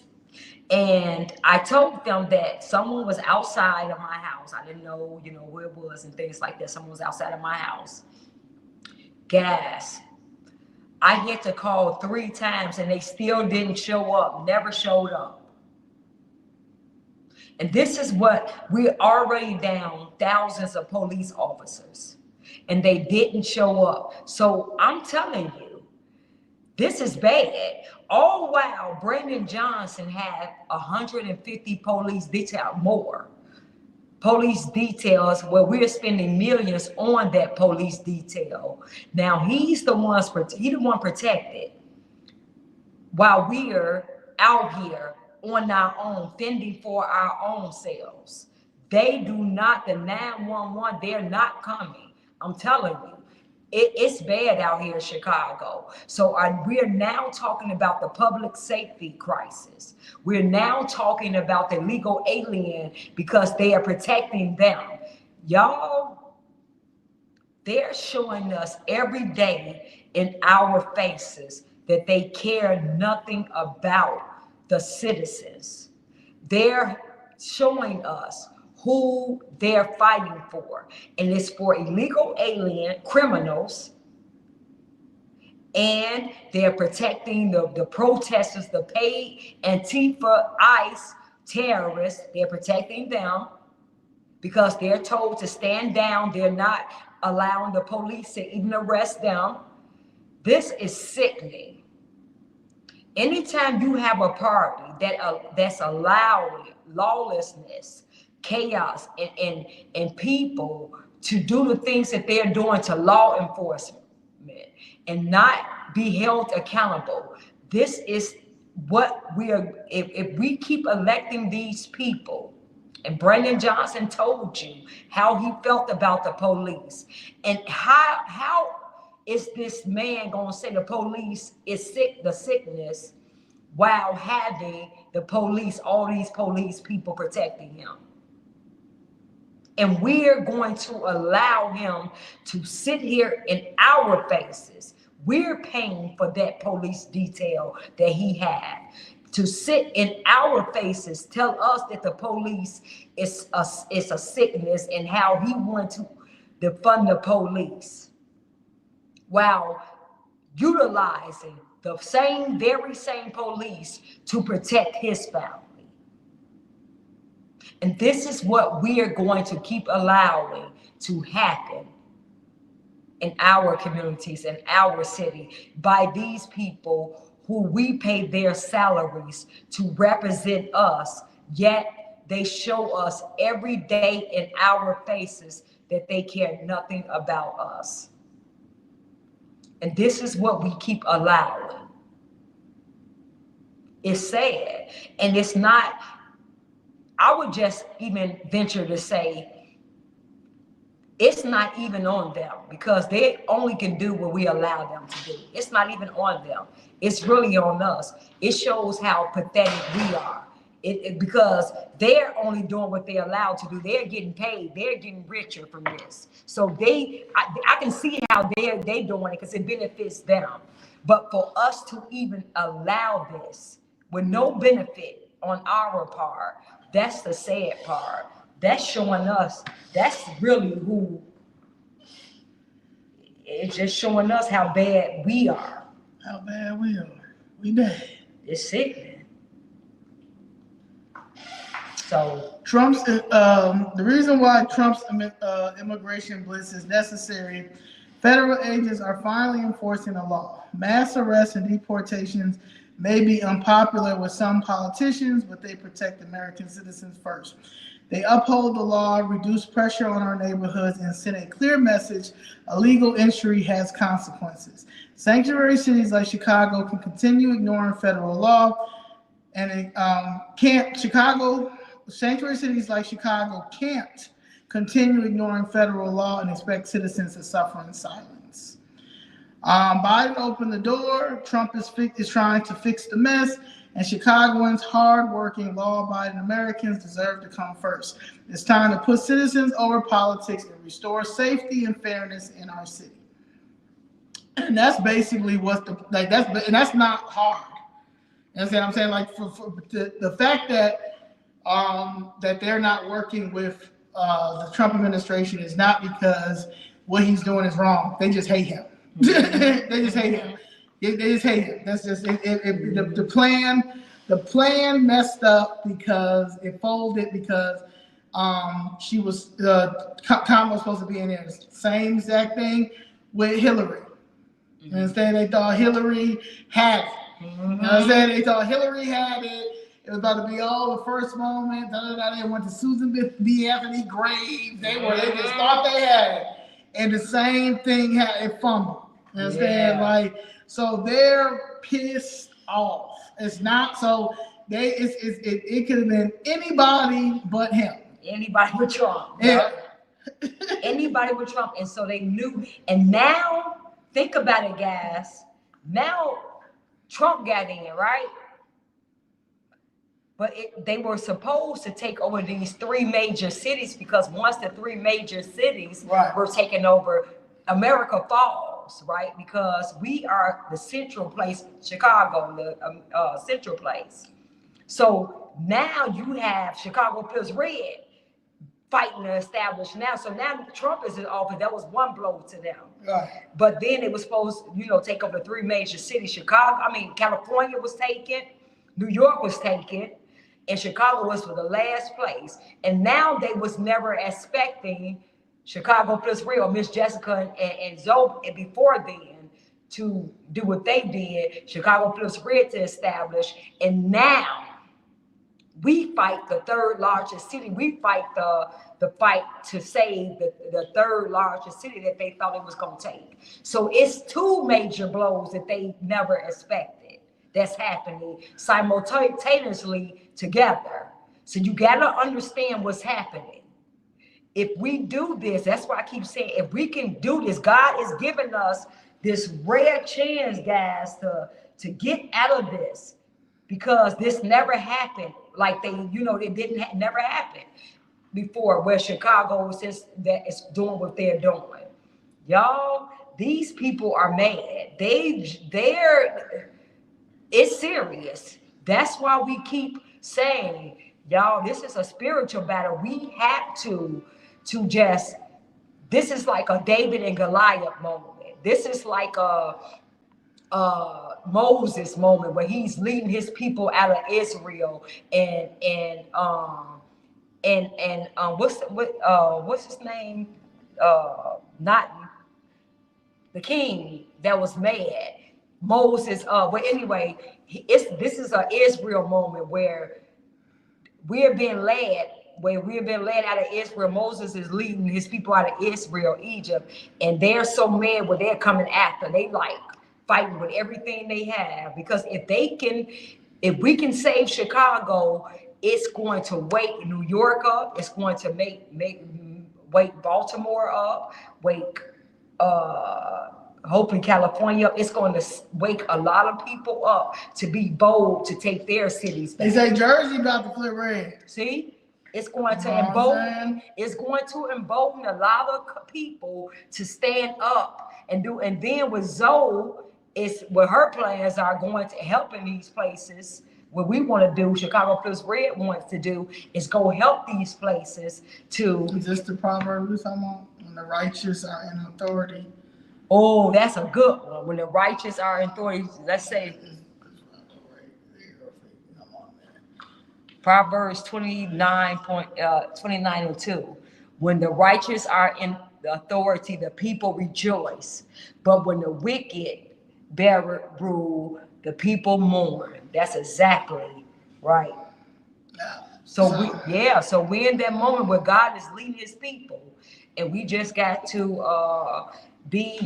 and I told them that someone was outside of my house. I didn't know, who it was and things like that. Someone was outside of my house. Guys, I had to call 3 times and they still didn't show up, never showed up. And this is what we're already down thousands of police officers and they didn't show up. So I'm telling you, this is bad. All while Brandon Johnson had 150 police police details where we're spending millions on that police detail. Now he's the one protected while we're out here on our own, fending for our own selves. They do not, the 911, they're not coming. I'm telling you. It's bad out here in Chicago. So we're now talking about the public safety crisis. We're now talking about the illegal alien because they are protecting them. Y'all, they're showing us every day in our faces that they care nothing about the citizens. They're showing us who they're fighting for. And it's for illegal alien criminals. And they're protecting the protesters, the paid Antifa, ICE terrorists. They're protecting them because they're told to stand down. They're not allowing the police to even arrest them. This is sickening. Anytime you have a party that's allowing lawlessness, chaos, and people to do the things that they're doing to law enforcement and not be held accountable, this is what we are. If we keep electing these people, and Brandon Johnson told you how he felt about the police, and how is this man going to say the police is sick, the sickness, while having the police, all these police people protecting him? And we're going to allow him to sit here in our faces. We're paying for that police detail that he had. To sit in our faces, tell us that the police is a sickness and how he wanted to defund the police, while utilizing the very same police to protect his family. And this is what we are going to keep allowing to happen in our communities, in our city, by these people who we pay their salaries to represent us, yet they show us every day in our faces that they care nothing about us. And this is what we keep allowing. It's sad. And it's not, I would just even venture to say, it's not even on them, because they only can do what we allow them to do. It's not even on them. It's really on us. It shows how pathetic we are. Because they're only doing what they're allowed to do. They're getting paid. They're getting richer from this. So I can see how they're doing it because it benefits them. But for us to even allow this with no benefit on our part, that's the sad part. That's showing us, that's really who, it's just showing us how bad we are. How bad we are. We bad. It's sickening. So Trump's the reason why Trump's immigration blitz is necessary. Federal agents are finally enforcing the law. Mass arrests and deportations may be unpopular with some politicians, but they protect American citizens first. They uphold the law, reduce pressure on our neighborhoods, and send a clear message: illegal entry has consequences. Sanctuary cities like Chicago can continue ignoring federal law, and sanctuary cities like Chicago can't continue ignoring federal law and expect citizens to suffer in silence. Biden opened the door. Trump is trying to fix the mess, and Chicagoans, hardworking, law-abiding Americans deserve to come first. It's time to put citizens over politics and restore safety and fairness in our city. And that's basically what that's not hard. You know what I'm saying? Like for the fact that that they're not working with the Trump administration is not because what he's doing is wrong. They just hate him. They just hate him. They just hate him. That's just the plan. The plan messed up because it folded because she was Kamala was supposed to be in there. Same exact thing with Hillary. You understand? They thought Hillary had it. You understand? They thought Hillary had it. It was about to be all the first moment. They went to Susan B. Anthony Graves. They just thought they had it. And the same thing it fumbled. You understand? So they're pissed off. It's not. So it could have been anybody but him. Anybody but Trump. Yeah. Anybody but Trump. And so they knew. And now, think about it, guys. Now, Trump got in, right? But they were supposed to take over these 3 major cities, because once the 3 major cities were taken over, America falls, right? Because we are the central place, Chicago, the central place. So now you have Chicago plus red fighting to establish now. So now Trump is in office. That was one blow to them. Right. But then it was supposed to, take over the 3 major cities. California was taken, New York was taken, and Chicago was for the last place. And now they was never expecting Chicago plus red, or Miss Jessica and Zoe, and before then, to do what they did, Chicago plus red to establish. And now we fight the 3rd largest city. We fight the fight to save the 3rd largest city that they thought it was going to take. So it's 2 major blows that they never expected that's happening simultaneously together. So you got to understand what's happening. If we do this, that's why I keep saying, if we can do this, God is giving us this rare chance, guys, to get out of this, because this never happened. Like it never happened before, where Chicago says that it's doing what they're doing. Y'all, these people are mad. It's serious. That's why we keep saying, y'all, this is a spiritual battle. We have to just, this is like a David and Goliath moment. This is like a Moses moment, where he's leading his people out of Israel, and what's his name? Not the king that was mad. Moses. But anyway, this is an Israel moment where we're being led. Where we've been led out of Israel. Moses is leading his people out of Israel, Egypt, and they're so mad where they're coming after. They like fighting with everything they have, because if we can save Chicago, it's going to wake New York up. It's going to wake Baltimore up, wake hoping California up. It's going to wake a lot of people up to be bold to take their cities back. They say Jersey about to flip red. See? It's going to embolden. It's going to embolden a lot of people to stand up and do. And then with Zoe, it's what her plans are going to help in these places. What we want to do, Chicago Plus Red wants to do, is go help these places to. Is this the proverb we're talking about? When the righteous are in authority. Oh, that's a good one. When the righteous are in authority, let's say. Proverbs 29:2. When the righteous are in the authority, the people rejoice. But when the wicked bear rule, the people mourn. That's exactly right. So we're in that moment where God is leading his people, and we just got to be,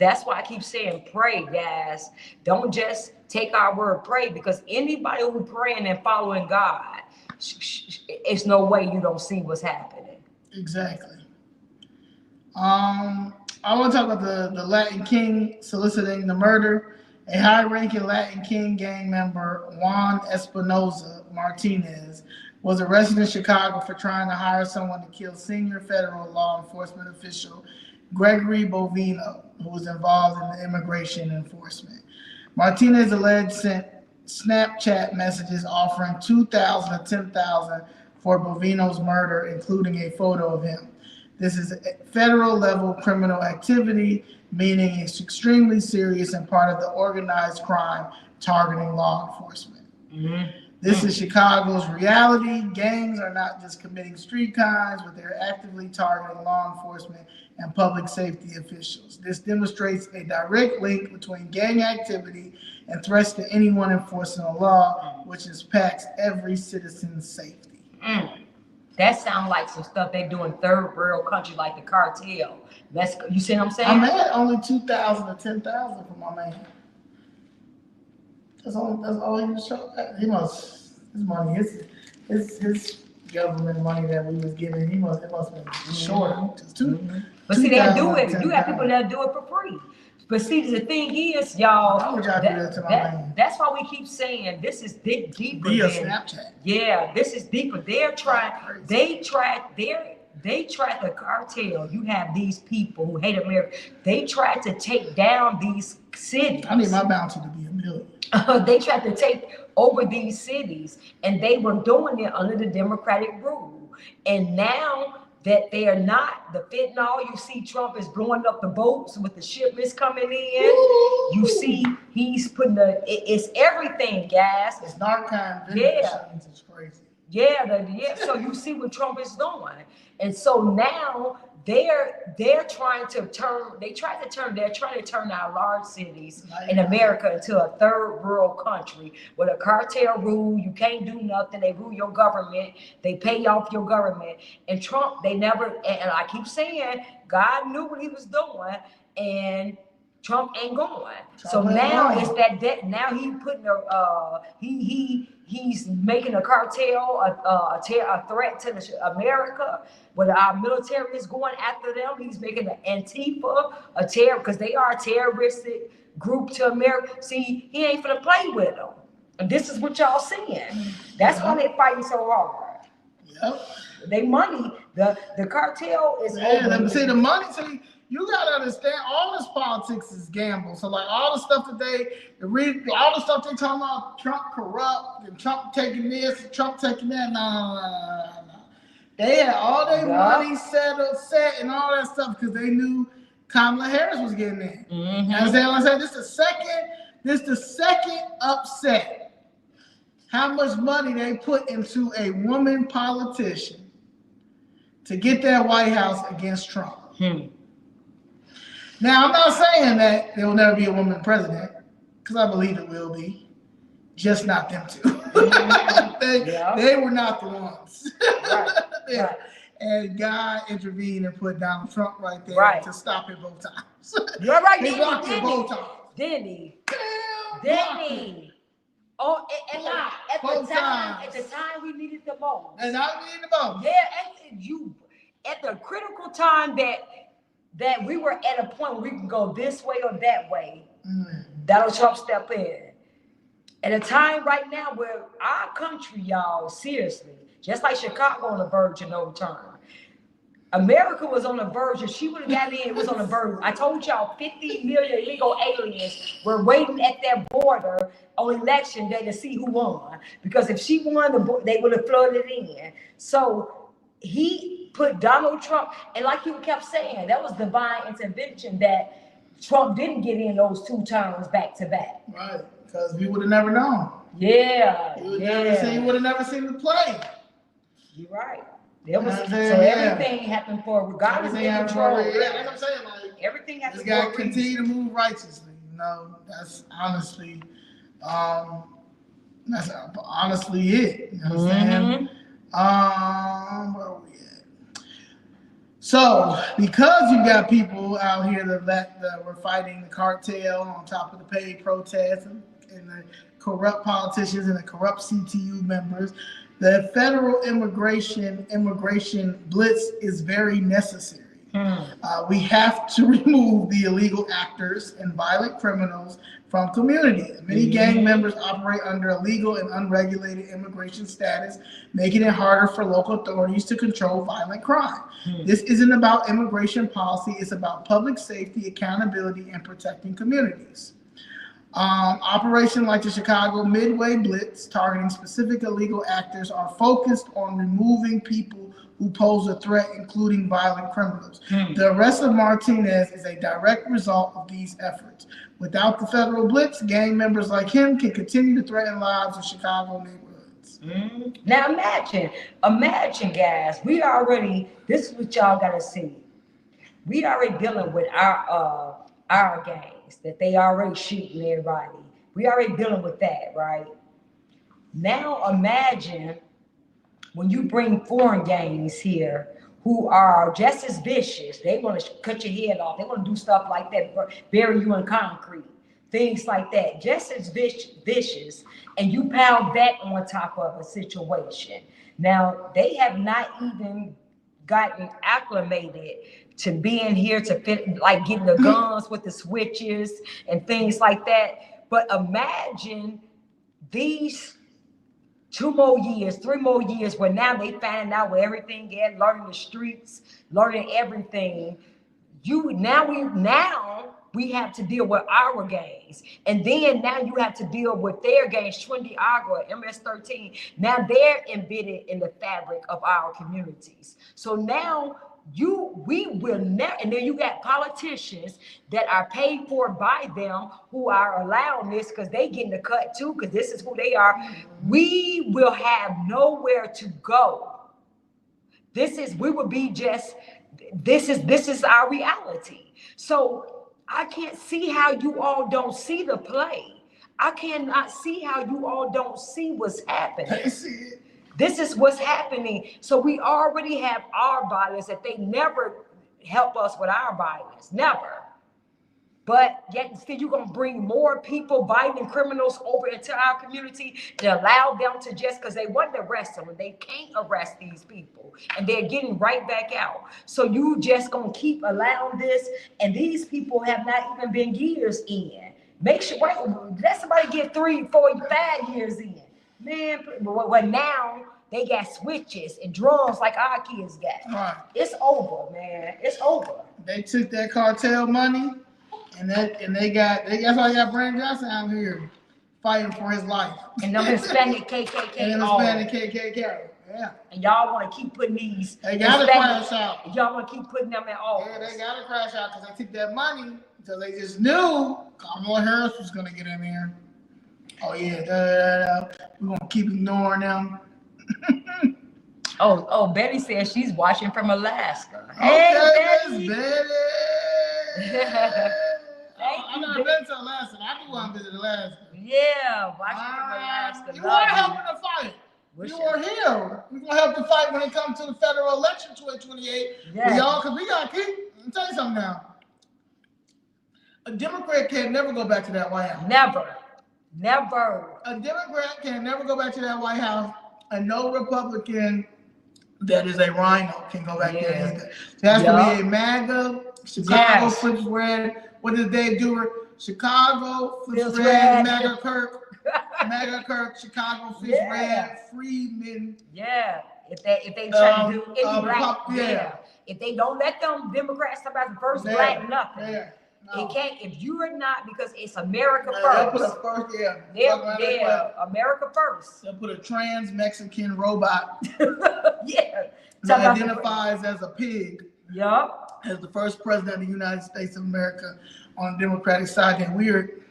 that's why I keep saying pray, guys. Don't just take our word, pray, because anybody who's praying and following God, it's no way you don't see what's happening. Exactly. I want to talk about the Latin King soliciting the murder. A high-ranking Latin King gang member, Juan Espinoza Martinez, was arrested in Chicago for trying to hire someone to kill senior federal law enforcement official Gregory Bovino, who was involved in the immigration enforcement. Martinez alleged sent Snapchat messages offering $2,000 to $10,000 for Bovino's murder, including a photo of him. This is a federal level criminal activity, meaning it's extremely serious and part of the organized crime targeting law enforcement. Mm-hmm. This is Chicago's reality. Gangs are not just committing street crimes, but they're actively targeting law enforcement and public safety officials. This demonstrates a direct link between gang activity and threats to anyone enforcing the law, which impacts every citizen's safety. That sounds like some stuff they do in third world countries like the cartel. You see what I'm saying? I'm at only $2,000 to $10,000 for my man. That's all he was showing. He must, his money, his government money that we was giving, it must have been short. But see, they'll do it. You have people that do it for free. But see, the thing is, y'all, how would y'all do that to my man? That's why we keep saying this is deeper. Via Snapchat. Yeah, this is deeper. They tried the cartel. You have these people who hate America. They tried to take down these cities. I need my bounty to be $1 million. They tried to take over these cities, and they were doing it under the Democratic rule. And now that they are not, the fentanyl, you see Trump is blowing up the boats with the shipments coming in. Ooh. You see he's putting it's everything, guys. It's narcotics. Yeah. It's crazy. Yeah, so you see what Trump is doing. And so now they're trying to turn our large cities in America into a third world country with a cartel rule. You can't do nothing. They rule your government. They pay off your government. And Trump, they never, and I keep saying, God knew what he was doing, and Trump ain't going. So now it's that debt. Now he putting he's making a cartel a threat to America. When our military is going after them, he's making an Antifa a terror, because they are a terroristic group to America. See, he ain't finna play with them. And this is what y'all seeing. That's why they fighting so hard. Yep. They money, the cartel is over. See, the money, you gotta understand, all this politics is gamble. So like all the stuff that all the stuff they talking about, Trump corrupt and Trump taking this, and Trump taking that. No. They had all their money set and all that stuff because they knew Kamala Harris was getting in. Mm-hmm. Understand what I'm saying? This is the second upset. How much money they put into a woman politician to get that White House against Trump. Now, I'm not saying that there will never be a woman president, because I believe it will be, just not them two. They were not the ones. Right. And God intervened and put Donald Trump right there to stop it both times. You're right. He blocked it both times. Didn't he? Oh, at the time we needed the most. And I needed the most. Yeah, at the critical time that we were at a point where we can go this way or that way, Donald Trump stepped in. At a time right now where our country, y'all, seriously, just like Chicago on the verge of no return. America was on the verge, and she would have got in, it was on the verge. I told y'all 50 million illegal aliens were waiting at that border on election day to see who won. Because if she won, they would have flooded in. So he put Donald Trump, and like he kept saying, that was divine intervention that Trump didn't get in those 2 terms back to back. Right, because we would have never known. Yeah. You would have never seen the play. You're right. Everything happened for God is in control. That's what I'm saying. Like, everything happened for a reason. This guy continue to move righteously. That's honestly, it. You understand? Where are we at? So, because you got people out here that were fighting the cartel on top of the paid protests and the corrupt politicians and the corrupt CTU members, the federal immigration blitz is very necessary. We have to remove the illegal actors and violent criminals from community. Many gang members operate under illegal and unregulated immigration status, making it harder for local authorities to control violent crime. This isn't about immigration policy, it's about public safety, accountability, and protecting communities. Operations like the Chicago Midway Blitz, targeting specific illegal actors, are focused on removing people who pose a threat, including violent criminals. The arrest of Martinez is a direct result of these efforts. Without the federal blitz, gang members like him can continue to threaten lives in Chicago neighborhoods. Now imagine, guys, this is what y'all gotta see. We already dealing with our gangs, that they already shooting everybody. We already dealing with that, right? Now imagine when you bring foreign gangs here who are just as vicious. They want to cut your head off. They want to do stuff like that, bury you in concrete. things like that, just as vicious, and you pound that on top of a situation. Now, they have not even gotten acclimated to being here to fit, like getting the guns with the switches and things like that. But imagine these 2 more years, 3 more years, where now they finding out where everything is, learning the streets, learning everything. Now we have to deal with our gangs, and then now you have to deal with their gangs, Trinity Agua, MS-13. Now they're embedded in the fabric of our communities. So now we will never, and then you got politicians that are paid for by them who are allowing this because they getting the cut too, because this is who they are. We will have nowhere to go. This is our reality. So I can't see how you all don't see the play. I cannot see how you all don't see what's happening. I see it. This is what's happening. So we already have our violence that they never help us with our violence, never. But yet still you're going to bring more people, violent criminals over into our community and allow them to, just because they want to arrest them, and they can't arrest these people and they're getting right back out. So you just going to keep allowing this, and these people have not even been years in. Make sure, let somebody get 3, 4, 5 years in. Man, but now they got switches and drums like our kids got. Right. It's over, man. It's over. They took that cartel money. And that's why they got Brandon Johnson out here fighting for his life. And them Hispanic KKK. And them Hispanic KKK. Yeah. And y'all want to keep putting these. They gotta crash out. Y'all want to keep putting them in office. Yeah, they gotta crash out because they took that money because they just knew Kamala Harris was gonna get in there. Oh yeah, we're gonna keep ignoring them. Oh, Betty says she's watching from Alaska. Hey, Betty. I've never been to Alaska. I do want to visit Alaska. Yeah, watching from Alaska. You are helping the fight. You are here. We're gonna help the fight when it comes to the federal election 2028. Yeah. Because we gotta keep. Let me tell you something now. A Democrat can never go back to that White House. Never. A Democrat can never go back to that White House, and no Republican that is a rhino can go back there either. So that's gonna be a MAGA, Chicago flips red. What did Dave do? Chicago flips red, MAGA Kirk, Chicago flips red, Freeman. Yeah. If they try to do any black, if they don't let them Democrats talk about the first black nothing. Yeah. No. It can't, if you are not, because it's America first. They'll put us first, America first. They'll put a trans Mexican robot that identifies as a pig. Yup. As the first president of the United States of America on the Democratic side. They're weird.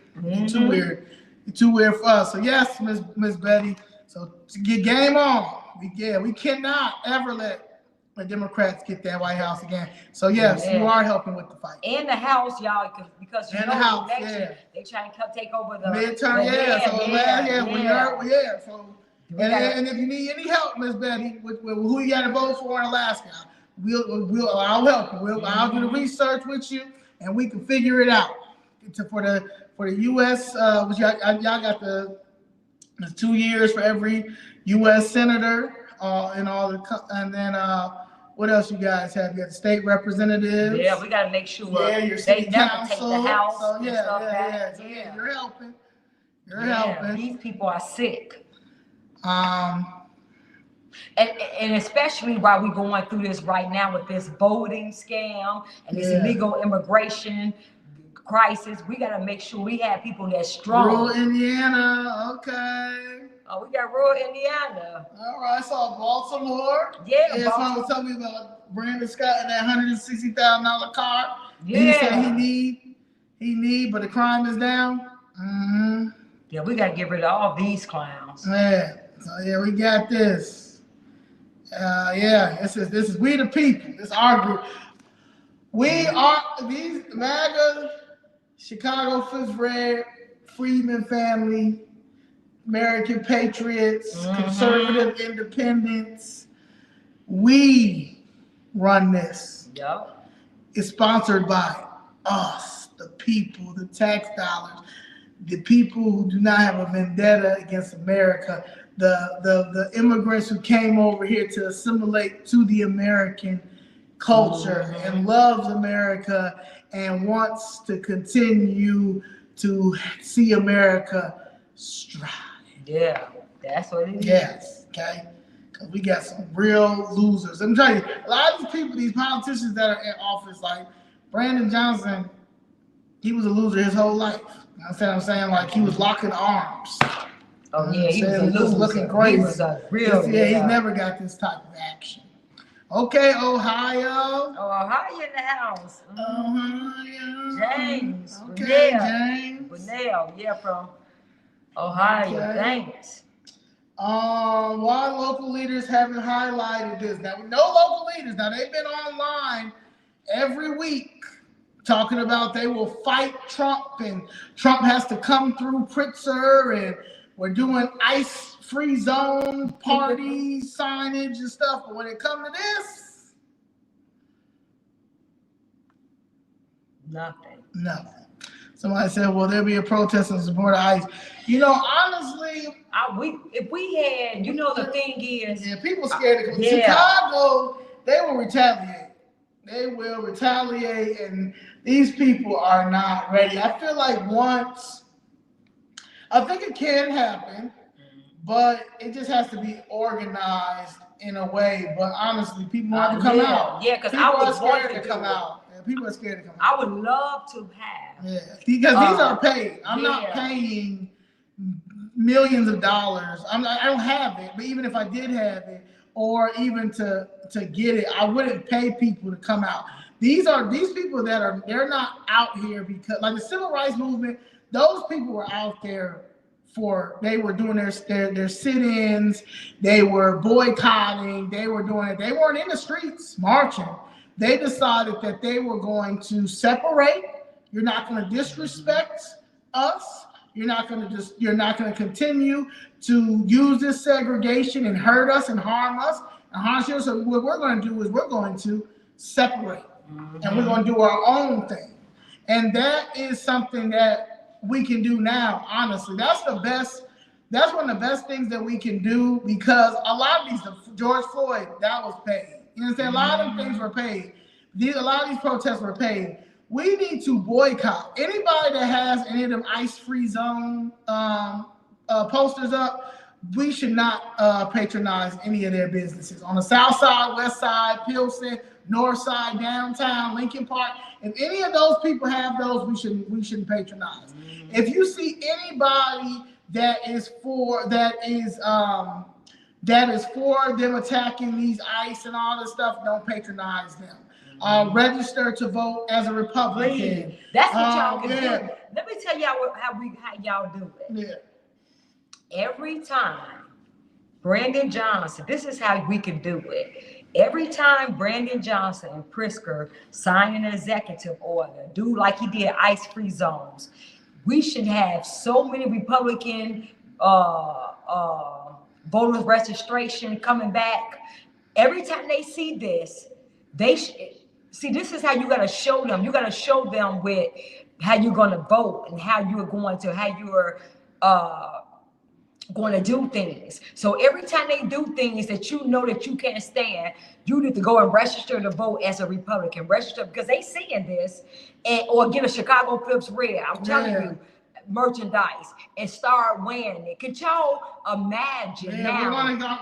Too weird. Too weird for us. So yes, Miss Betty. So to get game on. We cannot ever let the Democrats get that White House again. So yes, you are helping with the fight. In the House, y'all, because you know the House, election, they try and take over the midterm. And if you need any help, Miss Betty, with who you got to vote for in Alaska, I'll help you. I'll do the research with you, and we can figure it out. For the U.S., y'all got the 2 years for every U.S. senator. And then what else you guys have? You got the state representatives. Yeah, we got to make sure your city they never council. Take the House. So and stuff back. So you're helping. You're Yeah, helping. these people are sick. And And especially while we're going through this right now with this voting scam and this illegal immigration crisis, we got to make sure we have people that's strong. Rural Indiana, okay. Oh, we got rural Indiana. All right, so Baltimore. Yeah, someone was telling me about Brandon Scott and that $160,000 car. Yeah. He said he need, but the crime is down. Mm-hmm. Yeah, we got to get rid of all these clowns. Yeah, so we got this. This is we the people. This is our group. We are these MAGA, Chicago Fifth Red, Freeman family, American patriots, conservative independents. We run this. Yep. It's sponsored by us, the people, the tax dollars. the people who do not have a vendetta against America, the immigrants who came over here to assimilate to the American culture and loves America and wants to continue to see America strive. Yeah, that's what it is. Yes, okay. Because we got some real losers. I'm telling you, a lot of these people, these politicians that are in office, like Brandon Johnson, he was a loser his whole life. You know what I'm saying? Like he was locking arms. Oh yeah, he was a just looking crazy. He was a real. He's never got this type of action. Okay, Ohio. Oh, Ohio in the house. Ohio. James. Okay, James. Bunnell, yeah, from Ohio. Okay. Thanks. Why local leaders haven't highlighted this? Now, no local leaders. Now, they've been online every week talking about they will fight Trump and Trump has to come through Pritzker and we're doing ice-free zone parties, signage and stuff. But when it comes to this, nothing. Somebody said, well, there'll be a protest in support of ICE. You know, honestly, if we had, you know, the thing is, yeah, people scared to come. Chicago, they will retaliate. They will retaliate, and these people are not ready. I feel like I think it can happen, but it just has to be organized in a way. But honestly, people want to come out. Yeah, because I was scared to come out. Yeah, people are scared to come out. I would love to have. Yeah, because these are paid. I'm not paying millions of dollars. I don't have it, but even if I did have it, or even to get it, I wouldn't pay people to come out. These people that they're not out here because, like the civil rights movement, those people were out there they were doing their sit-ins, they were boycotting, they were doing it. They weren't in the streets marching. They decided that they were going to separate. You're not going to disrespect us. You're not going to continue to use this segregation and hurt us and harm us and harm you. So what we're going to do is we're going to separate and we're going to do our own thing. And that is something that we can do now. Honestly, that's one of the best things that we can do, because a lot of these, George Floyd, that was paid. You know what I'm saying? A lot of them things were paid. A lot of these protests were paid. We need to boycott anybody that has any of them ice-free zone posters up. We should not patronize any of their businesses on the south side, west side, Pilsen, north side, downtown, Lincoln Park. If any of those people have those, we shouldn't patronize. If you see anybody that is for them attacking these ICE and all this stuff, don't patronize them. Register to vote as a Republican. That's what y'all can do. Let me tell y'all how y'all do it. Yeah. Every time Brandon Johnson, this is how we can do it. Every time Brandon Johnson and Pritzker sign an executive order, do like he did ice-free zones, we should have so many Republican voters registration coming back. Every time they see this, this is how you got to show them. You got to show them with how you're going to vote and how you're going to do things. So every time they do things that you know that you can't stand, you need to go and register to vote as a Republican. Register, because they seeing this, or get a Chicago Phillips red. I'm telling you, merchandise, and start wearing it. Could y'all imagine now?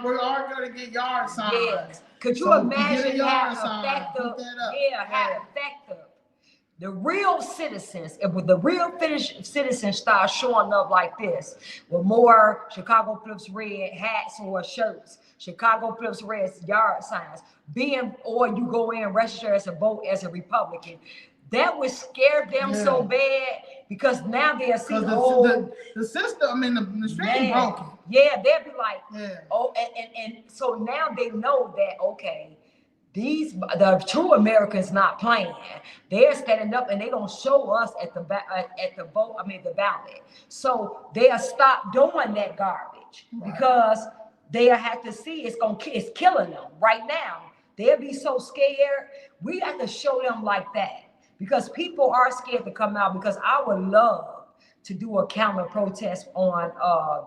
We are going to get yard signs. Yes. Could you imagine how effective? How effective the real citizens, if the real citizens start showing up like this, with more Chicago Phillips red hats or shirts, Chicago Phillips red yard signs, or you go in and register as a vote as a Republican, that would scare them so bad, because now they'll see the system. I mean, the stream broken. Yeah, they'll be like, and so now they know that the true Americans not playing. They're standing up and they're gonna show us at the ballot. So they'll stop doing that garbage, because they'll have to see it's killing them right now. They'll be so scared. We have to show them like that, because people are scared to come out. Because I would love to do a counter protest on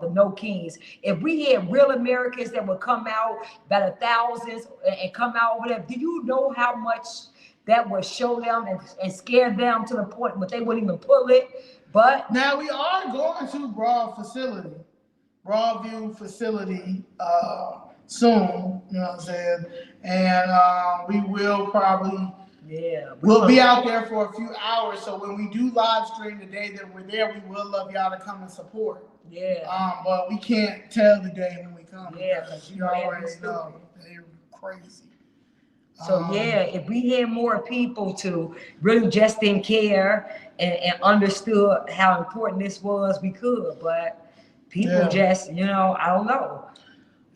the No Kings. If we had real Americans that would come out by the thousands and come out over there, do you know how much that would show them and scare them to the point where they wouldn't even pull it? But now we are going to Broadview facility soon, you know what I'm saying? And we will probably we'll be out there for a few hours. So when we do live stream the day that we're there, we will love y'all to come and support. Yeah. But we can't tell the day when we come. Yeah, because you already know they're crazy. So if we had more people to really just didn't care and understood how important this was, we could. But people just, I don't know.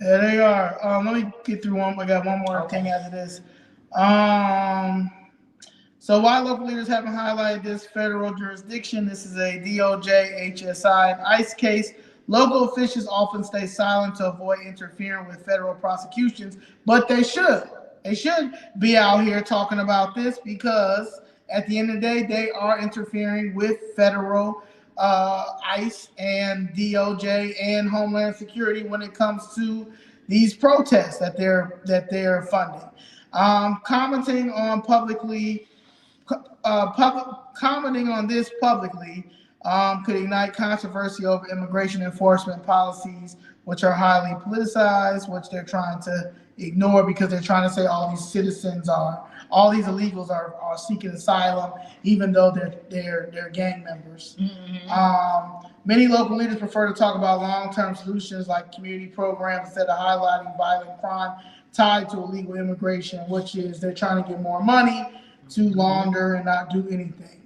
Yeah, they are. Let me get through one. I got one more thing after this. So why local leaders haven't highlighted this federal jurisdiction? This is a DOJ, HSI, and ICE case. Local officials often stay silent to avoid interfering with federal prosecutions, but they should. They should be out here talking about this because at the end of the day, they are interfering with federal ICE and DOJ and Homeland Security when it comes to these protests that they're funding. Commenting on this publicly could ignite controversy over immigration enforcement policies, which are highly politicized, which they're trying to ignore because they're trying to say all these illegals are seeking asylum, even though they're gang members. Mm-hmm. Many local leaders prefer to talk about long-term solutions like community programs instead of highlighting violent crime tied to illegal immigration, which is they're trying to get more money to launder and not do anything.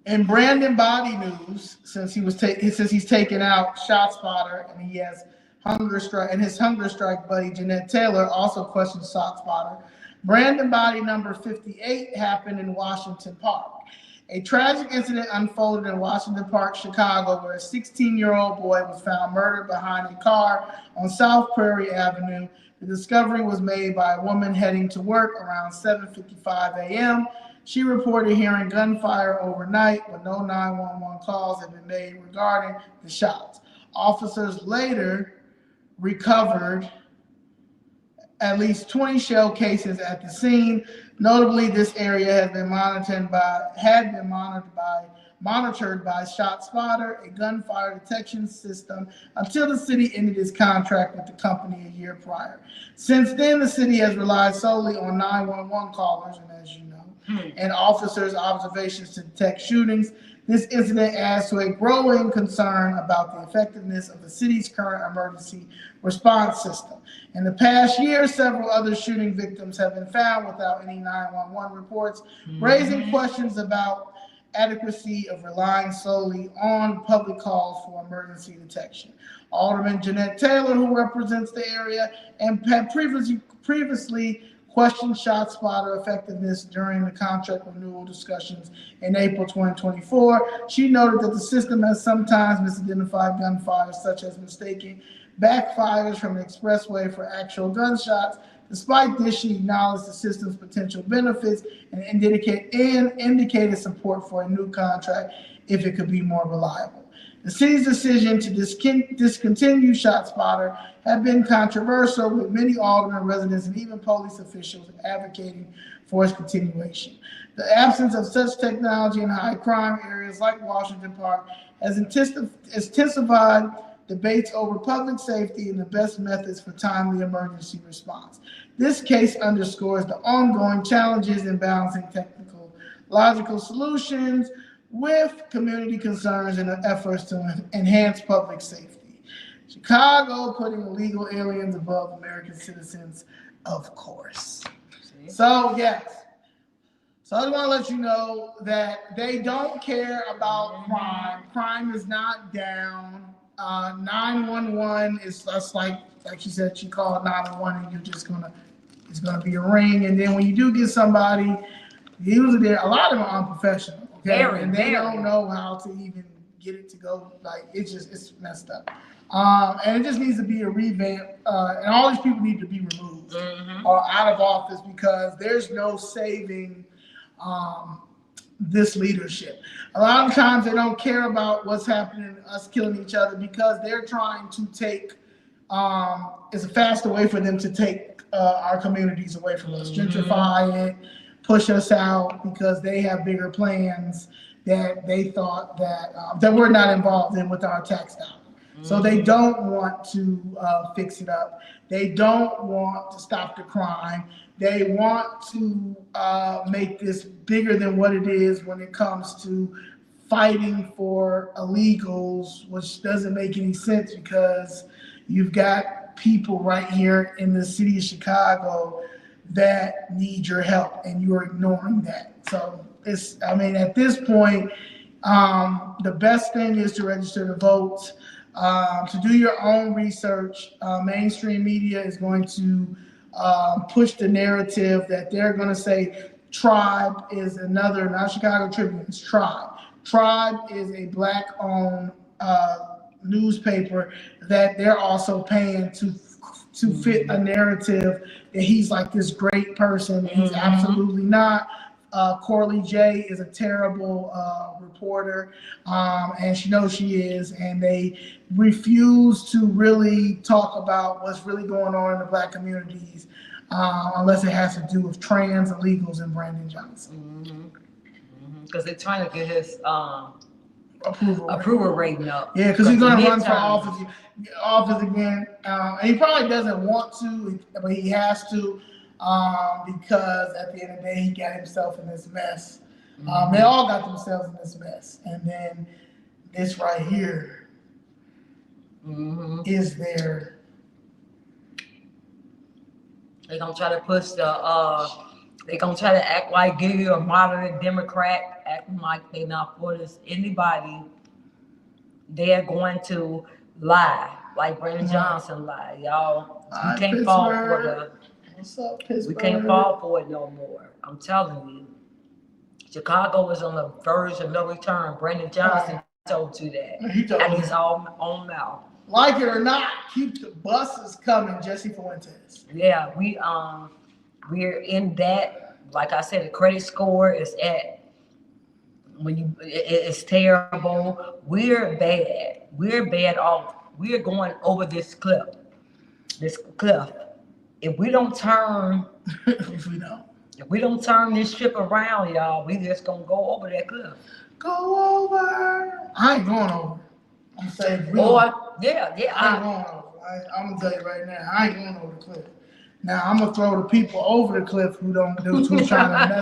In Brandon Body news, since he's taken out ShotSpotter and he has hunger strike, and his hunger strike buddy Jeanette Taylor also questions ShotSpotter. Brandon Body number 58 happened in Washington Park. A tragic incident unfolded in Washington Park, Chicago, where a 16-year-old boy was found murdered behind a car on South Prairie Avenue. The discovery was made by a woman heading to work around 7:55 a.m. She reported hearing gunfire overnight, but no 911 calls had been made regarding the shots. Officers later recovered at least 20 shell casings at the scene. Notably, this area had been monitored by ShotSpotter, a gunfire detection system, until the city ended its contract with the company a year prior. Since then, the city has relied solely on 911 callers, and as you know, and officers' observations to detect shootings. This incident adds to a growing concern about the effectiveness of the city's current emergency response system. In the past year, several other shooting victims have been found without any 911 reports, raising questions about adequacy of relying solely on public calls for emergency detection. Alderman Jeanette Taylor, who represents the area and had previously questioned ShotSpotter effectiveness during the contract renewal discussions in April 2024. She noted that the system has sometimes misidentified gunfire, such as mistaking backfires from an expressway for actual gunshots. Despite this, she acknowledged the system's potential benefits and indicated support for a new contract if it could be more reliable. The city's decision to discontinue ShotSpotter had been controversial, with many aldermen, residents, and even police officials advocating for its continuation. The absence of such technology in high crime areas like Washington Park has intensified debates over public safety and the best methods for timely emergency response. This case underscores the ongoing challenges in balancing technological solutions with community concerns and efforts to enhance public safety. Chicago putting illegal aliens above American citizens, of course. So yes. So I just want to let you know that they don't care about crime. Crime is not down. 911 is just like she said, she called 911 and it's gonna be a ring. And then when you do get somebody, usually a lot of them are unprofessional. Okay? And they don't know how to even get it to go. Like it's messed up. And it just needs to be a revamp. And all these people need to be removed or out of office because there's no saving this leadership. A lot of times they don't care about what's happening, us killing each other, because they're trying to take, it's a faster way for them to take our communities away from us, gentrify it, push us out, because they have bigger plans that they thought that we're not involved in with our tax dollars. So they don't want to fix it up. They don't want to stop the crime. They want to make this bigger than what it is when it comes to fighting for illegals, which doesn't make any sense, because you've got people right here in the city of Chicago that need your help, and you're ignoring that. So at this point, the best thing is to register to vote. To do your own research. Mainstream media is going to push the narrative that they're going to say Tribe is another, not Chicago Tribune, it's Tribe. Tribe is a Black-owned newspaper that they're also paying to fit a narrative that he's like this great person. He's absolutely not. Corley J is a terrible reporter, and she knows she is, and they refuse to really talk about what's really going on in the Black communities, unless it has to do with trans illegals and Brandon Johnson. Because they're trying to get his approval rating up. Yeah, because he's going to run for office again, and he probably doesn't want to, but he has to. Because at the end of the day, he got himself in this mess. They all got themselves in this mess. And then this right here is their. They're going to try to push they're going to try to act like give you a moderate Democrat, acting like they're not for this anybody. They're going to lie, like Brandon Johnson lied. Y'all, you can't fall for the. What's up, Pittsburgh? We can't fall for it no more. I'm telling you. Chicago is on the verge of no return. Brandon Johnson told you that. He told at his own mouth. Like it or not, keep the buses coming, Jesse Fuentes. Yeah, we're in that. Like I said, the credit score is at it's terrible. We're bad. We're bad off. We're going over this cliff. If we don't turn, if we don't turn this ship around, y'all, we just gonna go over that cliff. Go over. I ain't going over. I'm saying. Yeah. I ain't going over. I'm gonna tell you right now, I ain't going over the cliff. Now I'm gonna throw the people over the cliff who's trying to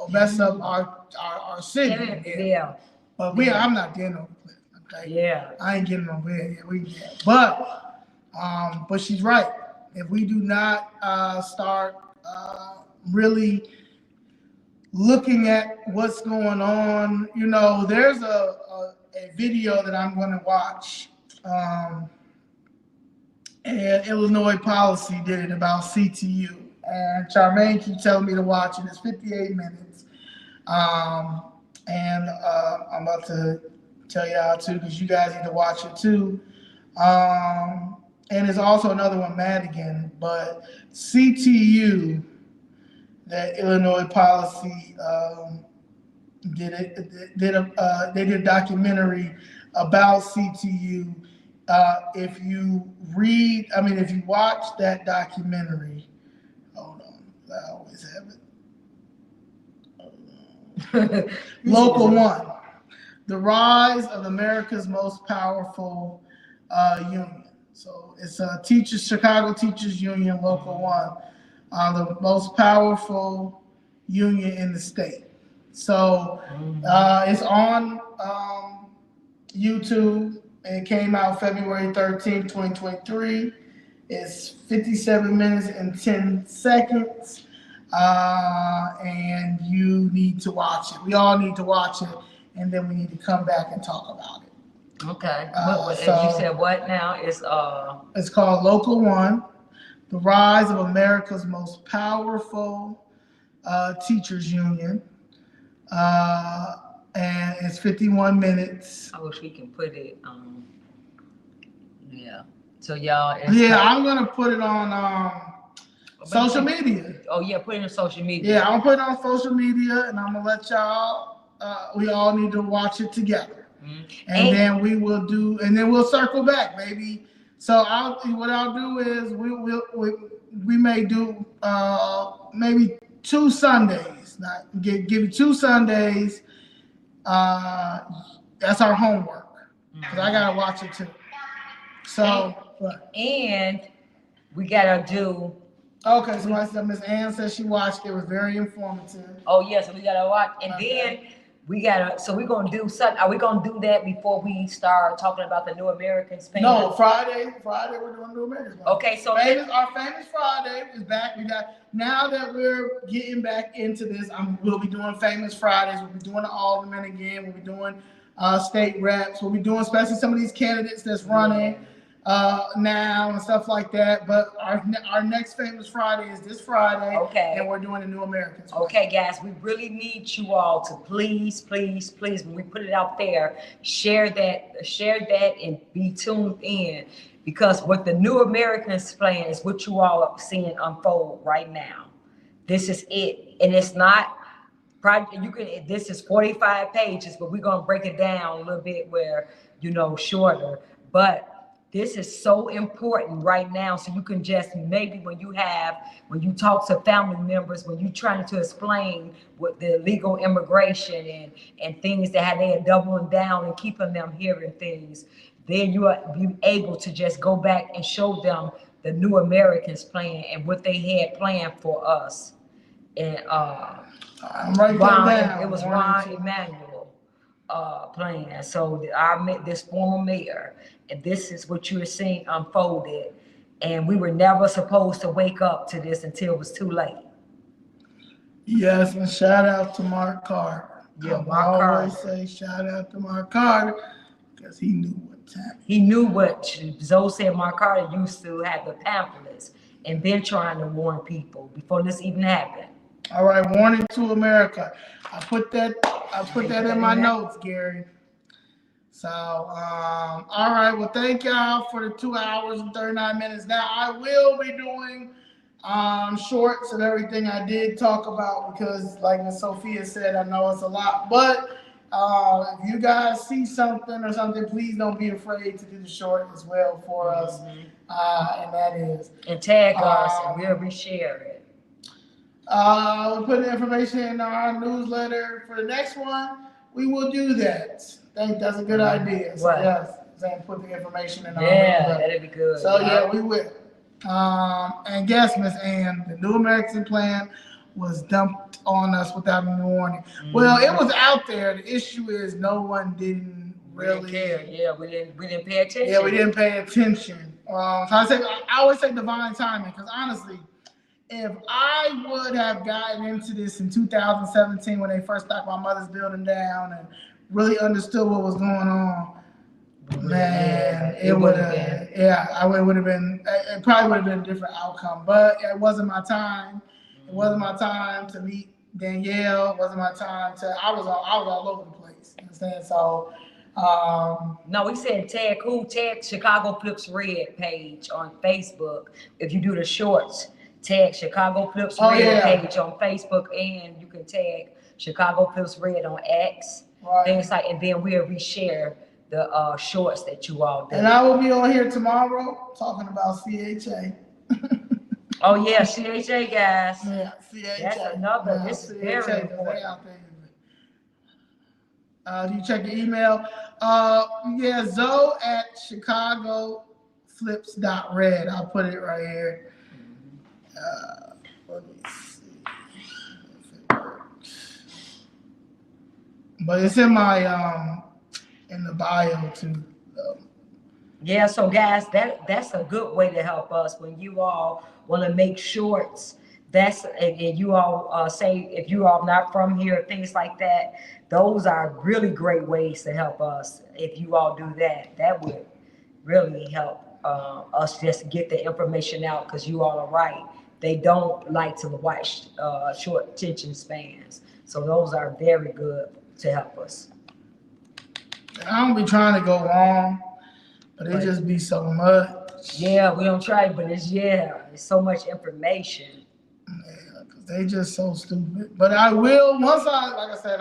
mess up our city. Yeah. But I'm not getting over the cliff. Okay. Yeah. I ain't getting over there. But she's right. If we do not start really looking at what's going on, there's a video that I'm going to watch, and Illinois Policy did it about CTU, and Charmaine keeps telling me to watch it. It's 58 minutes, and I'm about to tell y'all too, because you guys need to watch it too. And there's also another one, Madigan, but CTU, that Illinois Policy they did a documentary about CTU. If you watch that documentary, hold on, I always have it. Local One, the rise of America's most powerful union. So it's Chicago Teachers Union, Local One, the most powerful union in the state. So it's on YouTube. It came out February 13th, 2023. It's 57 minutes and 10 seconds. And you need to watch it. We all need to watch it. And then we need to come back and talk about it. Okay. So, you said what now? It's called Local One, the rise of America's most powerful teachers union. And it's 51 minutes. I wish we can put it yeah. So y'all I'm gonna put it on social media. Oh yeah, put it on social media. Yeah, I'm gonna put it on social media, and I'm gonna let y'all we all need to watch it together. Mm-hmm. And then we'll circle back, maybe. So what I'll do is we may do maybe 2 Sundays. Give you 2 Sundays. That's our homework, because I gotta watch it too. So and we gotta do. Okay, so Miss Ann says she watched it. It was very informative. Oh yeah, so we gotta watch, and then we gotta. So we're gonna do something. Are we gonna do that before we start talking about the New Americans? No, Friday we're doing New Americans. Okay, so our famous Friday is back. Now that we're getting back into this, we'll be doing famous Fridays. We'll be doing the aldermen again. We'll be doing state reps. We'll be doing especially some of these candidates that's running now and stuff like that. But our next famous Friday is this Friday. Okay. And we're doing the New Americans. Okay, guys, we really need you all to please, when we put it out there, share that and be tuned in, because what the New Americans plan is what you all are seeing unfold right now. This is it, and it's not. This is 45 pages, but we're gonna break it down a little bit where shorter, but. This is so important right now, so you can just maybe when you talk to family members, when you're trying to explain what the legal immigration and things that how they are doubling down and keeping them hearing things, then you are be able to just go back and show them the New Americans plan and what they had planned for us. And it was Ron Emanuel plan. So this former mayor. And this is what you are seeing unfolded. And we were never supposed to wake up to this until it was too late. Yes, and shout out to Mark Carter. Yeah, Mark Carter. I always say shout out to Mark Carter, because he knew what time. He knew what Zoe said. Mark Carter used to have the pamphlets and been trying to warn people before this even happened. All right, warning to America. I put that in my notes, Gary. So, all right. Well, thank y'all for the 2 hours and 39 minutes. Now, I will be doing shorts of everything I did talk about, because, like Ms. Sophia said, I know it's a lot. But if you guys see something or something, please don't be afraid to do the short as well for us. And that is. And tag us, and we'll reshare it. We'll put the information in our newsletter for the next one. We will do that. I think that's a good idea. So yes, put the information in our newsletter. That'd be good. So yeah, we will. And guess, Miss Ann, the New American plan was dumped on us without any warning. Well, it was out there. The issue is no one didn't really care. Yeah, we didn't pay attention. Yeah, we didn't pay attention. So I always say divine timing, because honestly, if I would have gotten into this in 2017 when they first knocked my mother's building down and really understood what was going on, man, it would have been. Yeah, it would have been. It probably would have been a different outcome. But it wasn't my time. It wasn't my time to meet Danielle. It wasn't my time to. I was all over the place. You understand? So. No, we said tag Chicago Flips Red page on Facebook. If you do the shorts, tag Chicago Flips Red page on Facebook, and you can tag Chicago Flips Red on X. Right. Things like, and then we'll reshare the shorts that you all did. And I will be on here tomorrow talking about CHA. Oh yeah, CHA guys. Yeah, CHA. That's another. This is very important. Do you check your email? Yeah, Zoe at ChicagoFlips.red. I'll put it right here. Let me see if it works. But it's in my in the bio too. Yeah, so guys, that's a good way to help us when you all want to make shorts. And you all say if you are not from here, things like that. Those are really great ways to help us. If you all do that, that would really help us just get the information out, because you all are right. They don't like to watch short attention spans. So those are very good to help us. I don't be trying to go wrong, but it just be so much. Yeah, we don't try, but it's so much information. Yeah, because they just so stupid. But I will, like I said,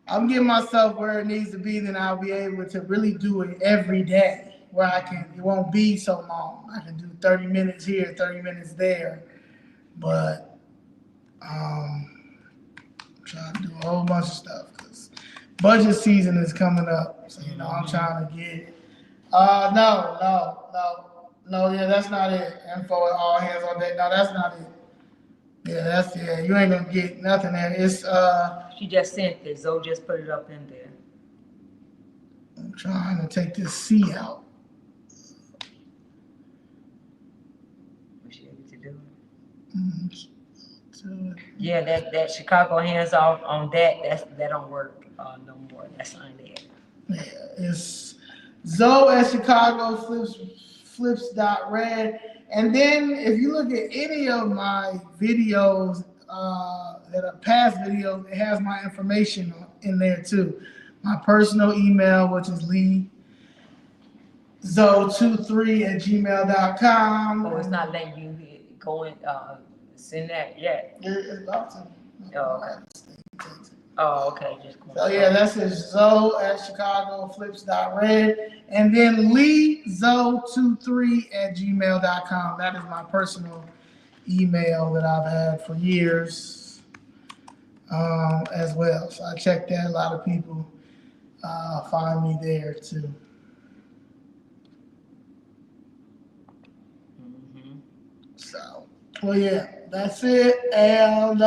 I'm getting myself where it needs to be, then I'll be able to really do it every day. Where it won't be so long. I can do 30 minutes here, 30 minutes there. But I'm trying to do a whole bunch of stuff because budget season is coming up. So, I'm trying to get no, yeah, that's not it. Info at all hands on deck. No, that's not it. Yeah, you ain't gonna get nothing there. It's She just sent this. Zoe just put it up in there. I'm trying to take this C out. What's she able to do? Yeah, that Chicago hands off on that don't work no more. That's not it. Yeah, it's Zoe at Chicago flips.red. And then if you look at any of my videos that are past videos, it has my information in there too. My personal email, which is leezoe23@gmail.com. Oh, it's not letting you go and send that yet. It's about to. Oh, okay. Oh, okay. Just go. So yeah, that's it. Zoe at ChicagoFlips.red. And then leezoe23@gmail.com. That is my personal email that I've had for years as well. So I check that. A lot of people find me there too. So, well, yeah, that's it. And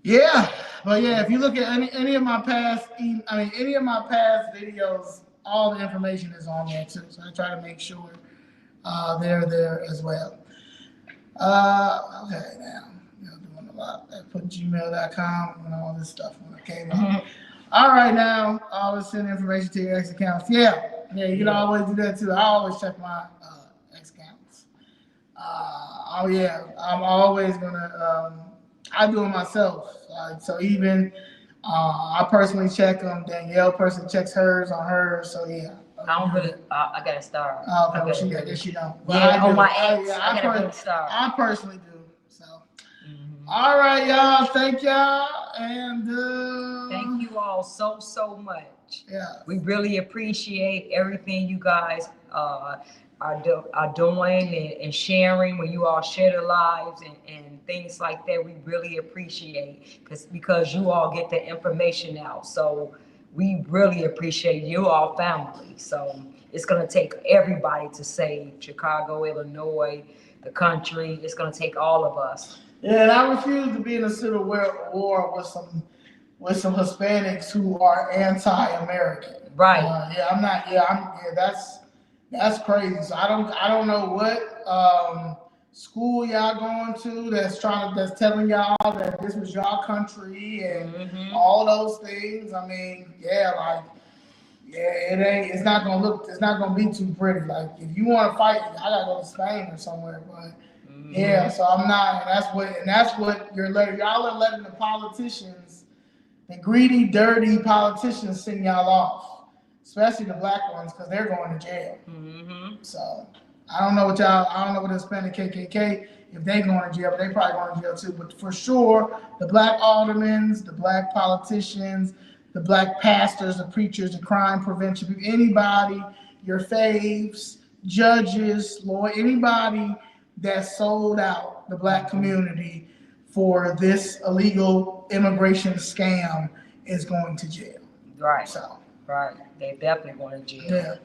yeah, but yeah, if you look at any of my past, any of my past videos, all the information is on there too. So I try to make sure they're there as well. Okay, now doing a lot. I put gmail.com and all this stuff when it came out. All right, now always send information to your ex accounts. Yeah, you can always do that too. I always check my ex accounts. Oh yeah, I'm always gonna. I do it myself. So even I personally check them. Danielle personally checks hers on hers. So yeah. I don't really. I gotta start. Oh, okay, I guess you don't. Yeah, on my ex, I gotta really start. I personally do. So. All right, y'all. Thank y'all, and thank you all so much. Yeah. We really appreciate everything you guys are doing and sharing when you all share the lives and things like that. We really appreciate because you all get the information out. So we really appreciate you all family. So it's going to take everybody to save Chicago, Illinois, the country. It's going to take all of us. Yeah, and I refuse to be in a civil war with some Hispanics who are anti-American. Right. I'm not. That's crazy. So I don't know what school y'all going to that's telling y'all that this was y'all country and all those things. I mean, it's not gonna be too pretty. Like if you want to fight, I gotta go to Spain or somewhere. But yeah, so I'm not. And that's what y'all are letting the politicians, the greedy, dirty politicians, send y'all off. Especially the black ones, because they're going to jail. So I don't know what the Hispanic KKK, if they going to jail, but they probably going to jail too. But for sure, the black aldermen, the black politicians, the black pastors, the preachers, the crime prevention, anybody, your faves, judges, Lord, anybody that sold out the black community for this illegal immigration scam is going to jail. Right. So. Right, they definitely going to jail. Yeah.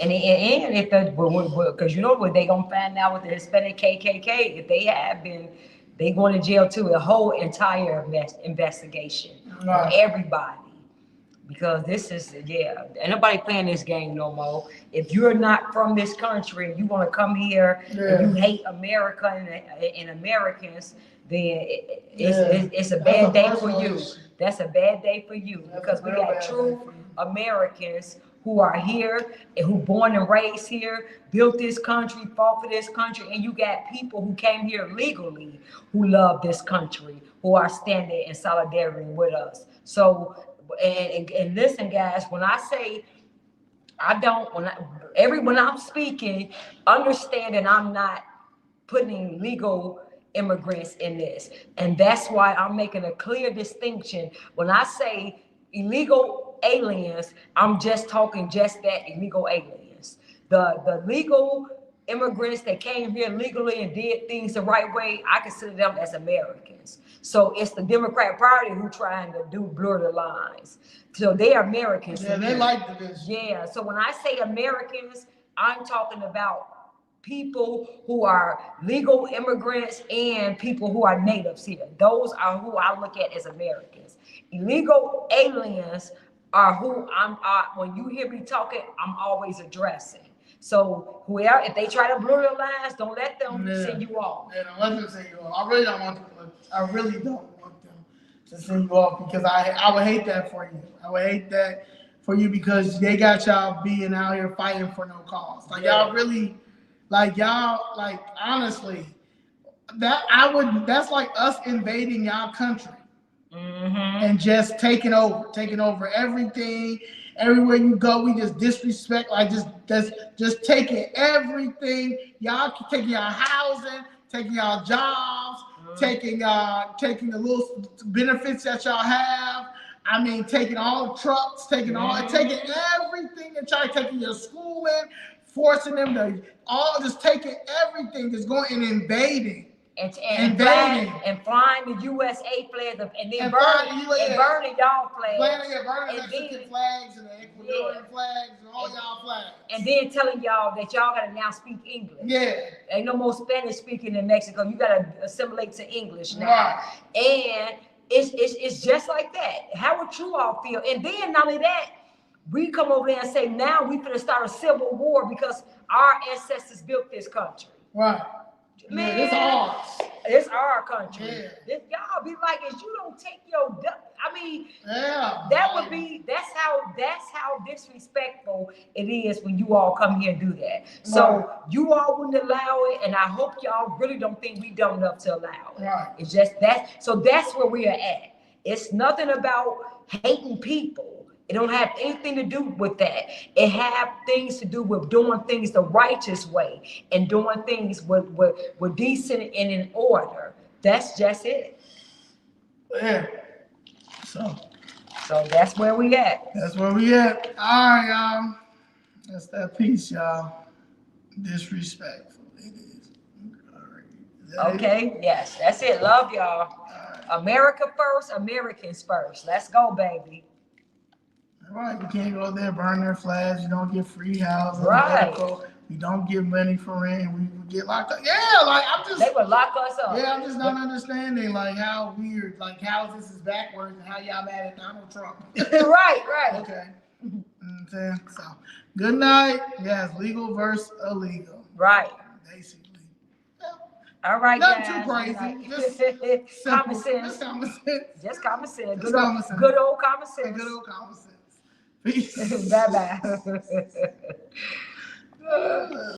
And if because you know what they gonna find out with the Hispanic KKK, if they have been, they going to jail too. A whole entire investigation on everybody, because this is ain't nobody playing this game no more. If you're not from this country and you want to come here and you hate America and Americans, then it's a bad day for you. That's a bad day for you because we got true Americans who are here and who born and raised here, built this country, fought for this country, and you got people who came here legally who love this country, who are standing in solidarity with us. So, and listen, guys, when I say when I'm speaking, understand that I'm not putting legal immigrants in this. And that's why I'm making a clear distinction. When I say illegal aliens, I'm just talking just that, illegal aliens. The legal immigrants that came here legally and did things the right way, I consider them as Americans. So it's the Democrat Party who trying to blur the lines. So they are Americans. Yeah, they like this. Yeah, so when I say Americans, I'm talking about people who are legal immigrants and people who are natives here. Those are who I look at as Americans. Illegal aliens are who when you hear me talking, I'm always addressing. So whoever, if they try to blur the lines, don't let them send you off. Yeah, don't let them send you off. I really don't want them to send you off, because I would hate that for you. I would hate that for you, because they got y'all being out here fighting for no cause. Like y'all really, honestly, that's like us invading y'all country. And just taking over everything. Everywhere you go, we just disrespect, just taking everything. Y'all taking y'all housing, taking y'all jobs, taking the little benefits that y'all have. I mean, taking all the trucks, taking everything, and taking your schooling, forcing them to just taking everything, just going and invading. And flying the USA flags and then burning y'all flags. Burning Mexican flags and the Ecuadorian flags and all y'all flags. And then telling y'all that y'all gotta now speak English. Yeah. Ain't no more Spanish speaking in Mexico. You gotta assimilate to English now. Right. And it's just like that. How would you all feel? And then not only that, we come over there and say, now we finna start a civil war because our ancestors built this country. Right. Man, it's ours. It's our country. Yeah. Y'all be like, if you don't take your, that's how disrespectful it is when you all come here and do that. So you all wouldn't allow it, and I hope y'all really don't think we dumb enough to allow it. Right. It's just that. So that's where we are at. It's nothing about hating people. It don't have anything to do with that. It have things to do with doing things the righteous way and doing things with decent and in order. That's just it. Yeah. So that's where we at. That's where we at. All right, y'all. That's that piece, y'all. Disrespectful. It is. All right. Okay. Yes, that's it. Love y'all. Right. America first, Americans first. Let's go, baby. Right, you can't go there, burn their flags. You don't get free housing. Right. We don't get money for rent. We get locked up. Yeah, they would lock us up. Yeah, I'm just not understanding how weird, how this is backwards and how y'all mad at Donald Trump. Right. Okay. So, good night. Yes, legal versus illegal. Right. Basically. All right, nothing too crazy. Just common sense. Just common sense. Just common sense. Good old common sense. Good old common sense. Good old common sense. Peace. Bye-bye.